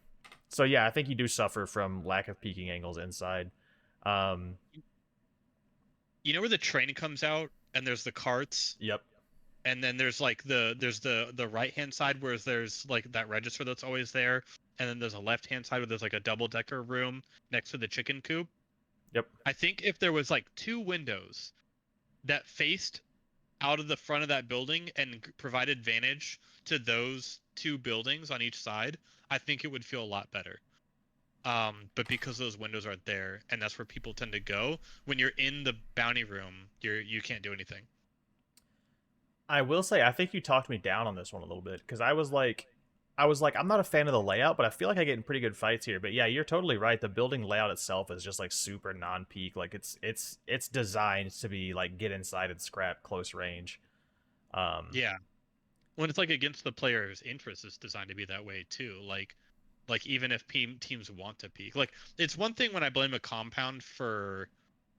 so yeah, I think you do suffer from lack of peeking angles inside. Um, you know where the train comes out and there's the carts yep, and then there's like the right hand side where there's like that register that's always there and then there's a left hand side where there's like a double decker room next to the chicken coop. yep. I think if there was like two windows that faced out of the front of that building and provided advantage to those two buildings on each side, I think it would feel a lot better. But because those windows aren't there, and that's where people tend to go, when you're in the bounty room, you can't do anything. I will say I think you talked me down on this one a little bit because I was like, I'm not a fan of the layout, but I feel like I get in pretty good fights here. But yeah, you're totally right. The building layout itself is just like super non-peak. Like it's designed to be like get inside and scrap close range. Um, Yeah, when it's like against the player's interest, it's designed to be that way too. Like even if teams want to peek, like it's one thing when I blame a compound for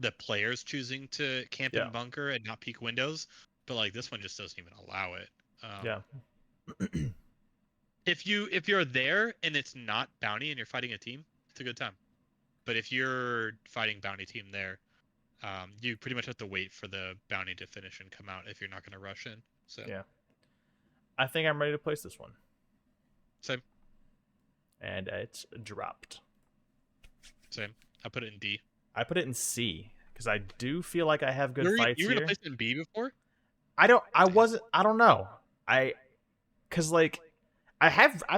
the players choosing to camp yeah, and bunker and not peek windows, but like this one just doesn't even allow it. yeah. If you're there and it's not bounty and you're fighting a team, it's a good time. But if you're fighting bounty team there, you pretty much have to wait for the bounty to finish and come out if you're not going to rush in. So Yeah. I think I'm ready to place this one, same, and it's dropped. same. I put it in D. I put it in C because I do feel like I have good You fights were gonna here. place it in B before? I don't. I Damn. wasn't. I don't know. I because like I've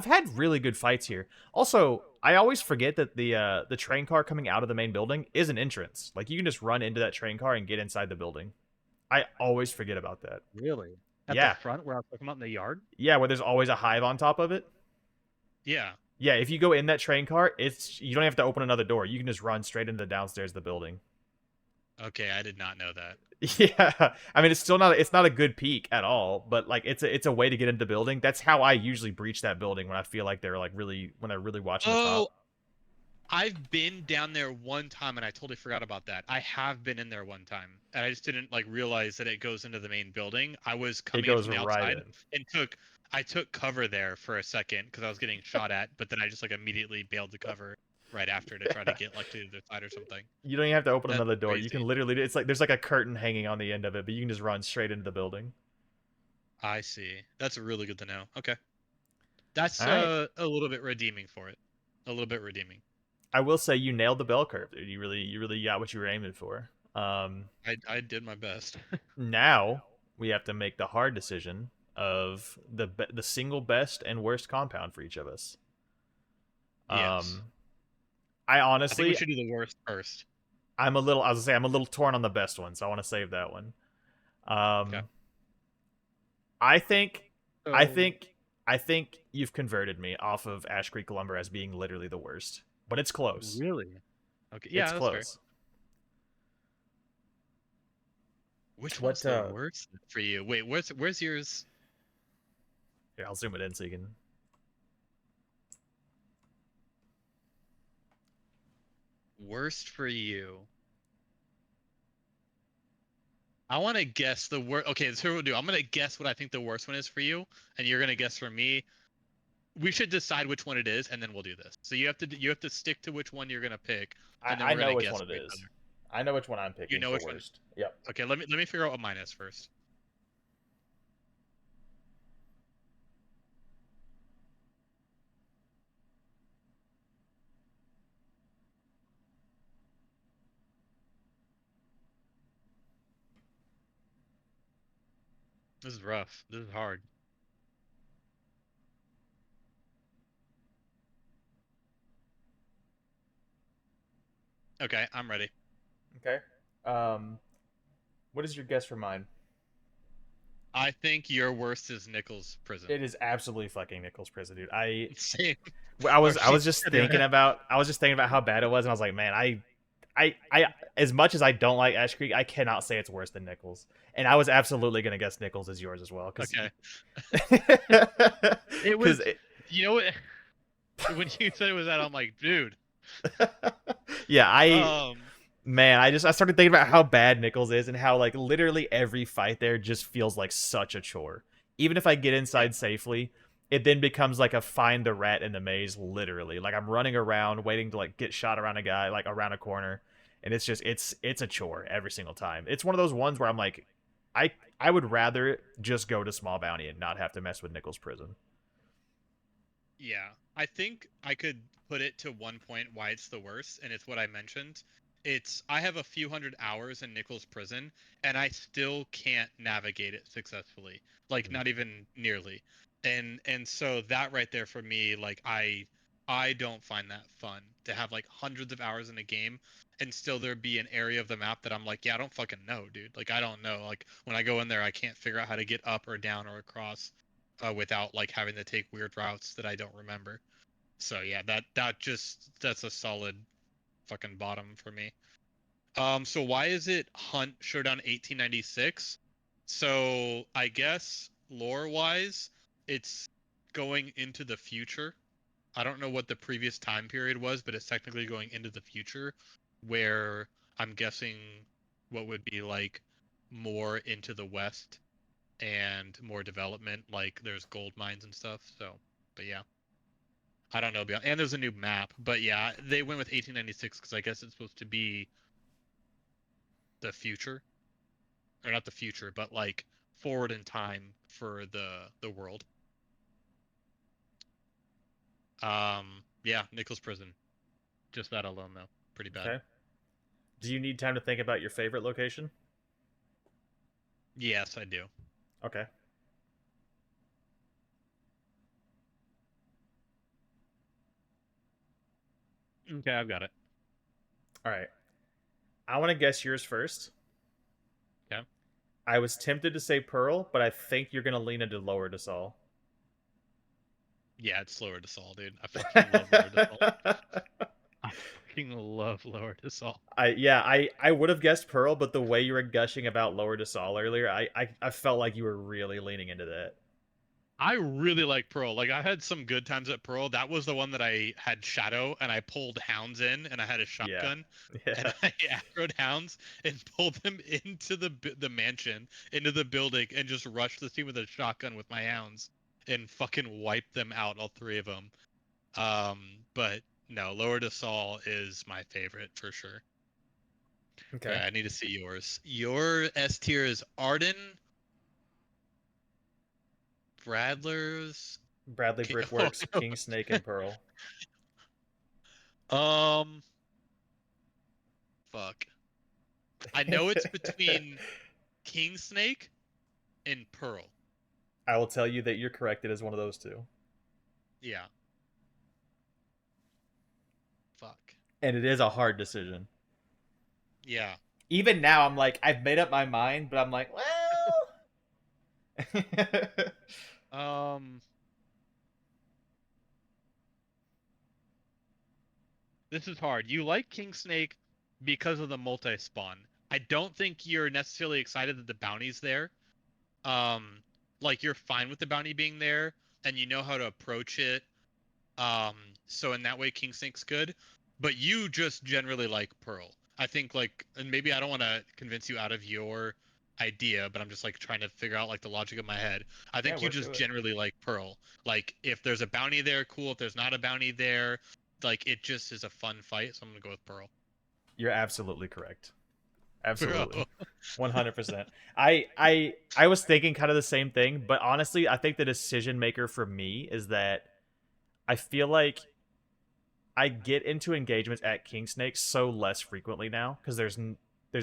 had really good fights here. Also, I always forget that the train car coming out of the main building is an entrance. Like you can just run into that train car and get inside the building. I always forget about that. Really? At the Yeah. front where I was talking about in the yard? Yeah, where there's always a hive on top of it. Yeah. Yeah, if you go in that train car, it's you don't have to open another door. You can just run straight into the downstairs of the building. Okay, I did not know that. Yeah, I mean it's not a good peak at all, but like it's a way to get into the building. That's how I usually breach that building when I feel like they're like really when they're really watching the Oh, top. I've been down there one time and I totally forgot about that. I have been in there one time and I just didn't like realize that it goes into the main building. I was It coming in goes from the right outside in. and I took cover there for a second because I was getting shot at, but then I just like immediately bailed to cover right after to try to get like to the other side or something. You don't even have to open That's another door. You can crazy. literally it's like there's like a curtain hanging on the end of it, but you can just run straight into the building. I see. That's really good to know. Okay. That's All right. a little bit redeeming for it. A little bit redeeming. I will say you nailed the bell curve, dude. You really got what you were aiming for. I did my best. Now we have to make the hard decision of the single best and worst compound for each of us. Yes. Um, I I think we honestly, should do the worst first. I'm a little. I was gonna say I'm a little torn on the best one, so I want to save that one. Okay. Um, I think, I So think, I think you've converted me off of Ash Creek Lumber as being literally the worst, but it's close. really? Okay. It's Yeah, that's fair. close. Which one's What? the worst for you? Wait, where's yours? Here, I'll zoom it in so you can. Worst for you. I want to guess the worst. Okay, so here we'll do. I'm gonna guess what I think the worst one is for you, and you're gonna guess for me. We should decide which one it is, and then we'll do this. So you have to stick to which one you're gonna pick, and then I we're know gonna which guess one it for each is. other. I know which one I'm You picking know for which one? worst. Yep. Okay, let me figure out what mine is first. This is rough. This is hard. Okay, I'm ready. Okay. Um, what is your guess for mine? I think your worst is Nichols Prison. It is absolutely fucking Nichols Prison, dude. Same. Our I was sheets just are doing thinking about how bad it was, and I was like, man, I as much as I don't like Ash Creek, I cannot say it's worse than Nichols. And I was absolutely gonna guess Nichols is yours as well, because Okay. It was, because you know, when you said it was that, I'm like, dude. yeah, Um, man, I started thinking about how bad Nichols is and how like literally every fight there just feels like such a chore. Even if I get yeah, inside safely, it then becomes like a find the rat in the maze, literally. Like I'm running around waiting to like get shot around a guy, like around a corner. And it's just it's a chore every single time. It's one of those ones where I'm like, I I would rather just go to Small Bounty and not have to mess with Nichols Prison. yeah. I think I could put it to one point why it's the worst, and it's what I mentioned. It's I have a few hundred hours in Nichols Prison, and I still can't navigate it successfully. Like Mm. not even nearly. And so that right there for me, like I don't find that fun to have like hundreds of hours in a game and still there be an area of the map that I'm like, yeah, I don't fucking know, dude. Like I don't know. Like when I go in there, I can't figure out how to get up or down or across without like having to take weird routes that I don't remember. So yeah, that's a solid fucking bottom for me. So why is it Hunt Showdown 1896? So I guess lore wise, it's going into the future. I don't know what the previous time period was, but it's technically going into the future, where I'm guessing what would be like more into the west and more development, like there's gold mines and stuff. So, but yeah, I don't know. And there's a new map, but yeah, they went with 1896 because I guess it's supposed to be the future, or not the future, but like forward in time for the world. Yeah, Nichols Prison. Just that alone, though, pretty bad. Okay. Do you need time to think about your favorite location? Yes, I do. Okay. Okay, I've got it. All right. I want to guess yours first. Okay. I was tempted to say Pearl, but I think you're gonna lean into Lower DeSaul. Yeah, it's Lower DeSaul, dude. I fucking love Lower DeSaul. fucking love Lower Assault. I would have guessed Pearl, but the way you were gushing about Lower to Sol earlier, I felt like you were really leaning into that. I really like Pearl. Like I had some good times at Pearl. That was the one that I had Shadow and I pulled hounds in and I had a Yeah. shotgun and Yeah. I aggroed hounds and pulled them into the mansion, into the building and just rushed the team with a shotgun with my hounds and fucking wiped them out, all three of them. But no, Lower to Sol is my favorite for sure. All Okay. right, I need to see yours. Your S tier is Arden, Bradler's. Bradley Oh, Brickworks, no. King Snake, and Pearl. Um, fuck. I know it's between King Snake and Pearl. I will tell you that you're correct. It is one of those two. Yeah. Fuck. And it is a hard decision. Yeah. Even now, I'm like, I've made up my mind, but I'm like, well. Um, this is hard. You like King Snake because of the multi-spawn. I don't think you're necessarily excited that the bounty's there. Um, like you're fine with the bounty being there and you know how to approach it. So in that way, King Snake's good, but you just generally like Pearl. I think like, and maybe I don't want to convince you out of your idea, but I'm just like trying to figure out like the logic of my head. I Yeah, think you work just through it. generally like Pearl. Like if there's a bounty there, cool. If there's not a bounty there, like it just is a fun fight. So I'm gonna go with Pearl. You're absolutely correct. Bro, Absolutely. 100%. I was thinking kind of the same thing, but honestly, I think the decision maker for me is that I feel like I get into engagements at King Snake so less frequently now because there's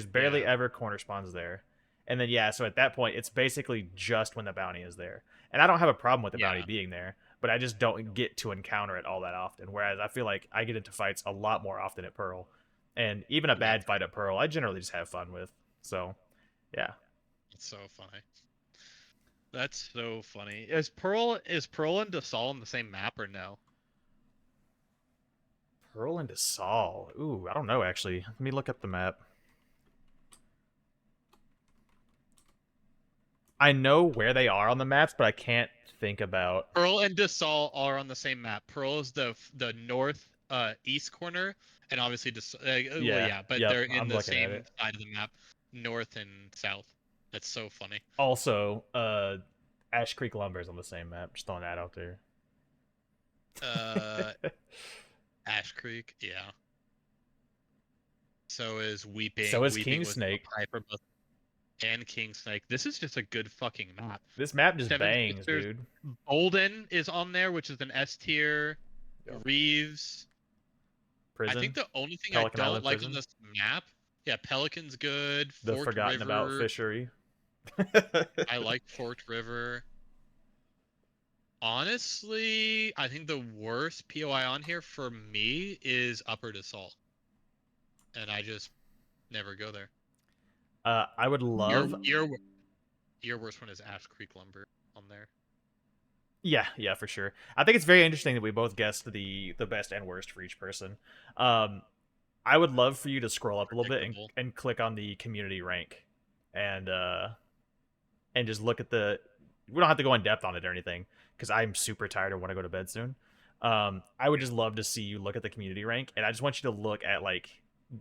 barely yeah, ever corner spawns there. And then yeah, so at that point it's basically just when the bounty is there. And I don't have a problem with the bounty yeah, being there, but I just don't get to encounter it all that often. Whereas I feel like I get into fights a lot more often at Pearl. And even a that's bad fight at Pearl, I generally just have fun with. So, yeah. so funny. That's so funny. Is Pearl and Dasal on the same map or no? Pearl into Saul. Ooh, I don't know actually. Let me look up the map. I know where they are on the maps, but I can't think about. Pearl and Dasal are on the same map. Pearl is the north east corner, and obviously well Yeah, yeah, but yep, they're in I'm the looking at same it. side of the map, north and south. That's so funny. Also, Ash Creek Lumber is on the same map. Just throwing that out there. Uh, Ash Creek, yeah. So is So Weeping. is Weeping King was up Snake. high for both and King Snake. This is just a good fucking map. This map just Seven bangs, Sisters. dude. Bolden is on there, which is an S tier. Yep. Reeves. I think Prison, the only thing I Pelican don't Island like on Prison, this map, yeah, Pelican's good. the Forked forgotten about River, fishery. I like Forked River. Honestly, I think the worst POI on here for me is Upper Desalt, and I just never go there. I would Your love. your your worst one is Ash Creek Lumber on there. Yeah, yeah, for sure. I think it's very interesting that we both guessed the best and worst for each person. Um, I would love for you to scroll up a little bit Predictable. and click on the community rank, and just look at the. We don't have to go in depth on it or anything because I'm super tired and want to go to bed soon. I would Yeah. just love to see you look at the community rank, and I just want you to look at like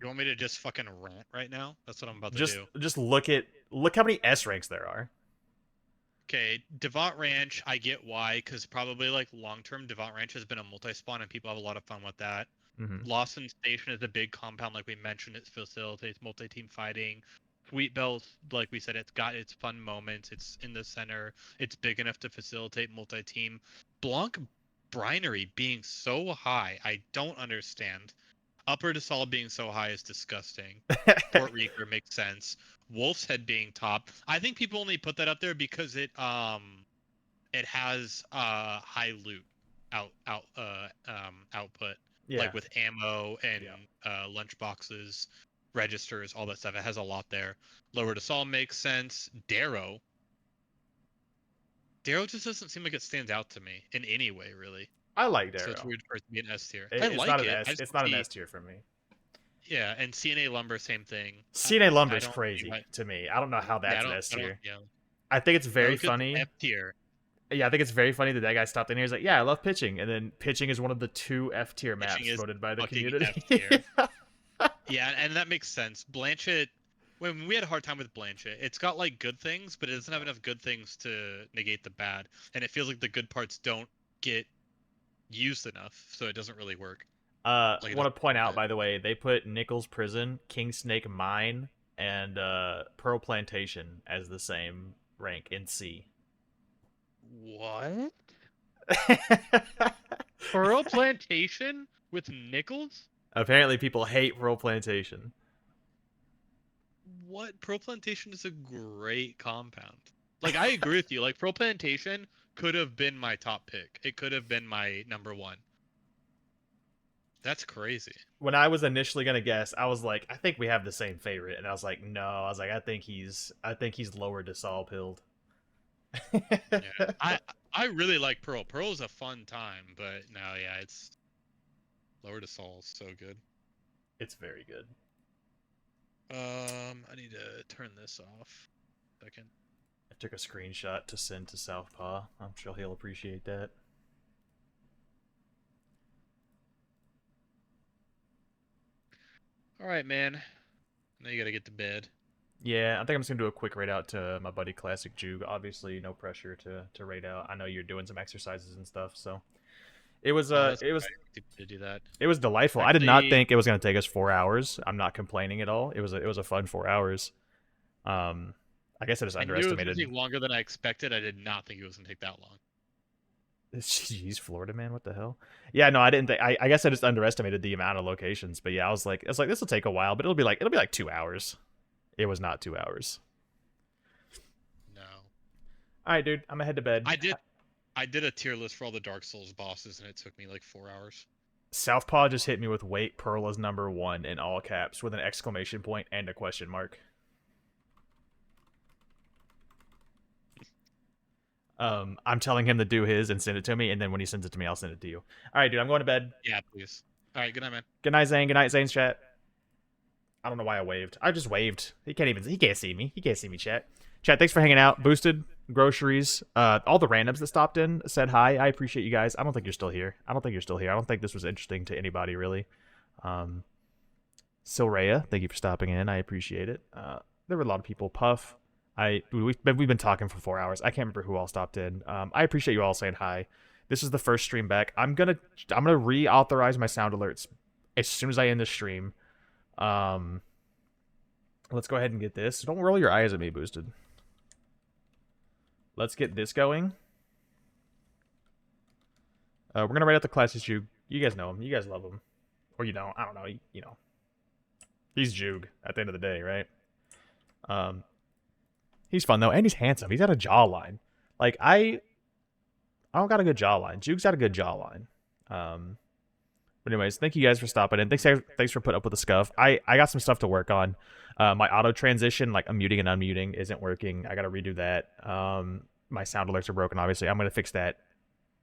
You want me to just fucking rant right now? That's what I'm about to just do. just look how many S ranks there are. Okay, Devant Ranch, I get why, because probably like long term, Devant Ranch has been a multi spawn and people have a lot of fun with that. Mm-hmm. Lawson Station is a big compound, like we mentioned. It facilitates multi-team fighting. Sweet Bells, like we said, it's got its fun moments. It's in the center. It's big enough to facilitate multi-team. Blanc Brinery being so high, I don't understand. Upper DeSalle being so high is disgusting. Fort Reeker makes sense. Wolf's Head being top. I think people only put that up there because it has high loot output, Yeah, like with ammo and yeah. lunch boxes, registers, all that stuff. It has a lot there. Lower to Sol makes sense. Darrow just doesn't seem like it stands out to me in any way, really. I like So it's Darrow. weird for it to be an S tier. I It's not like an it. I S. just It's don't not an see. S tier for me. Yeah, and CNA Lumber, same thing. CNA I Lumber's don't see crazy why. to me. I don't know how Yeah, that's an S I don't. tier. Yeah, I think it's very Oak is funny. F tier. Yeah, I think it's very funny that that guy stopped in here. He's like, "Yeah, I love pitching," and then pitching is one of the 2 F tier Pitching maps is voted by the fucking F community. tier. Yeah, and that makes sense. Blanchett, when we had a hard time with Blanchett, it's got like good things, but it doesn't have enough good things to negate the bad, and it feels like the good parts don't get used enough, so it doesn't really work. Like it Want doesn't to point out, fit. by the way, they put Nichols Prison, King Snake Mine, and Pearl Plantation as the same rank in C. What? Pearl Plantation with Nichols? Apparently, people hate Pearl Plantation. What? Pearl Plantation is a great compound. Like I agree with you. Like Pearl Plantation could have been my top pick. It could have been my number one. That's crazy. When I was initially gonna guess, I was like, I think we have the same favorite, and I was like, no, I was like, I think he's lower to Saul Pilled. Yeah. I really like Pearl. Pearl's a fun time, but no, yeah, it's lower to Saul's so good. It's very good. I need to turn this off. Second. I took a screenshot to send to Southpaw. I'm sure he'll appreciate that. All right, man. Now you gotta get to bed. Yeah, I think I'm just gonna do a quick raid out to my buddy Classic Juke. Obviously, no pressure to raid out. I know you're doing some exercises and stuff, so That's right to do that. it was delightful. I did not Actually, think it was gonna take us 4 hours. I'm not complaining at all. It was a fun 4 hours. I guess I just I knew it was gonna underestimated. take longer than I expected. I did not think it was gonna take that long. Jeez, Florida man, what the hell? Yeah, no, I didn't think. I guess I just underestimated the amount of locations. But yeah, I was like, this will take a while, but it'll be like 2 hours. It was not 2 hours. No. All right, dude, I'm gonna head to bed. I did a tier list for all the Dark Souls bosses, and it took me like 4 hours. Southpaw just hit me with "Wait, Pearl is number one" in all caps with an exclamation point and a question mark. I'm telling him to do his and send it to me, and then when he sends it to me, I'll send it to you. All right, dude, I'm going to bed. Yeah, please. All right, good night, man. Good night, Zane. Good night, Zane's chat. I don't know why I waved. I just waved. He can't see me. He can't see me, chat. Chat, thanks for hanging out. Boosted, groceries, all the randoms that stopped in said hi. I appreciate you guys. I don't think you're still here. I don't think this was interesting to anybody really. Um Silraya, thank you for stopping in. I appreciate it. There were a lot of people. Puff. We've been talking for 4 hours. I can't remember who all stopped in. I appreciate you all saying hi. This is the first stream back. I'm gonna reauthorize my sound alerts as soon as I end the stream. Let's go ahead and get this. Don't roll your eyes at me, Boosted. Let's get this going. We're gonna write out the classes Jug. You guys know him. You guys love him, or you don't. I don't know. You know, he's Jug at the end of the day, right? He's fun though, and he's handsome. He's got a jawline. Like I don't got a good jawline. Jug's got a good jawline. But anyways, thank you guys for stopping in. Thanks for putting up with the scuff. I got some stuff to work on. My auto transition, like I'm muting and unmuting, isn't working. I gotta redo that. My sound alerts are broken. Obviously, I'm gonna fix that.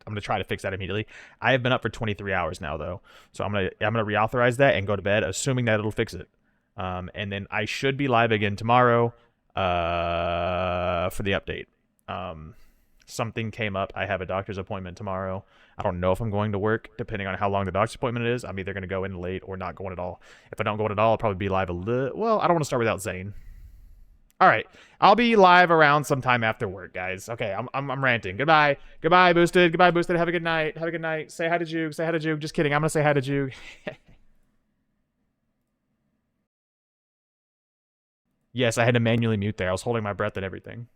I'm gonna try to fix that immediately. I have been up for 23 hours now though, so I'm gonna reauthorize that and go to bed, assuming that it'll fix it. And then I should be live again tomorrow. For the update. Something came up. I have a doctor's appointment tomorrow. I don't know if I'm going to work, depending on how long the doctor's appointment is. I'm either going to go in late or not going at all. If I don't go in at all, I'll probably be live a little. Well, I don't want to start without Zane. All right, I'll be live around sometime after work, guys. Okay, I'm ranting. Goodbye, Boosted. Goodbye, Boosted. Have a good night. Have a good night. Say hi to Juke. Say hi to Juke. Just kidding. I'm gonna say hi to Juke. Yes, I had to manually mute there. I was holding my breath and everything.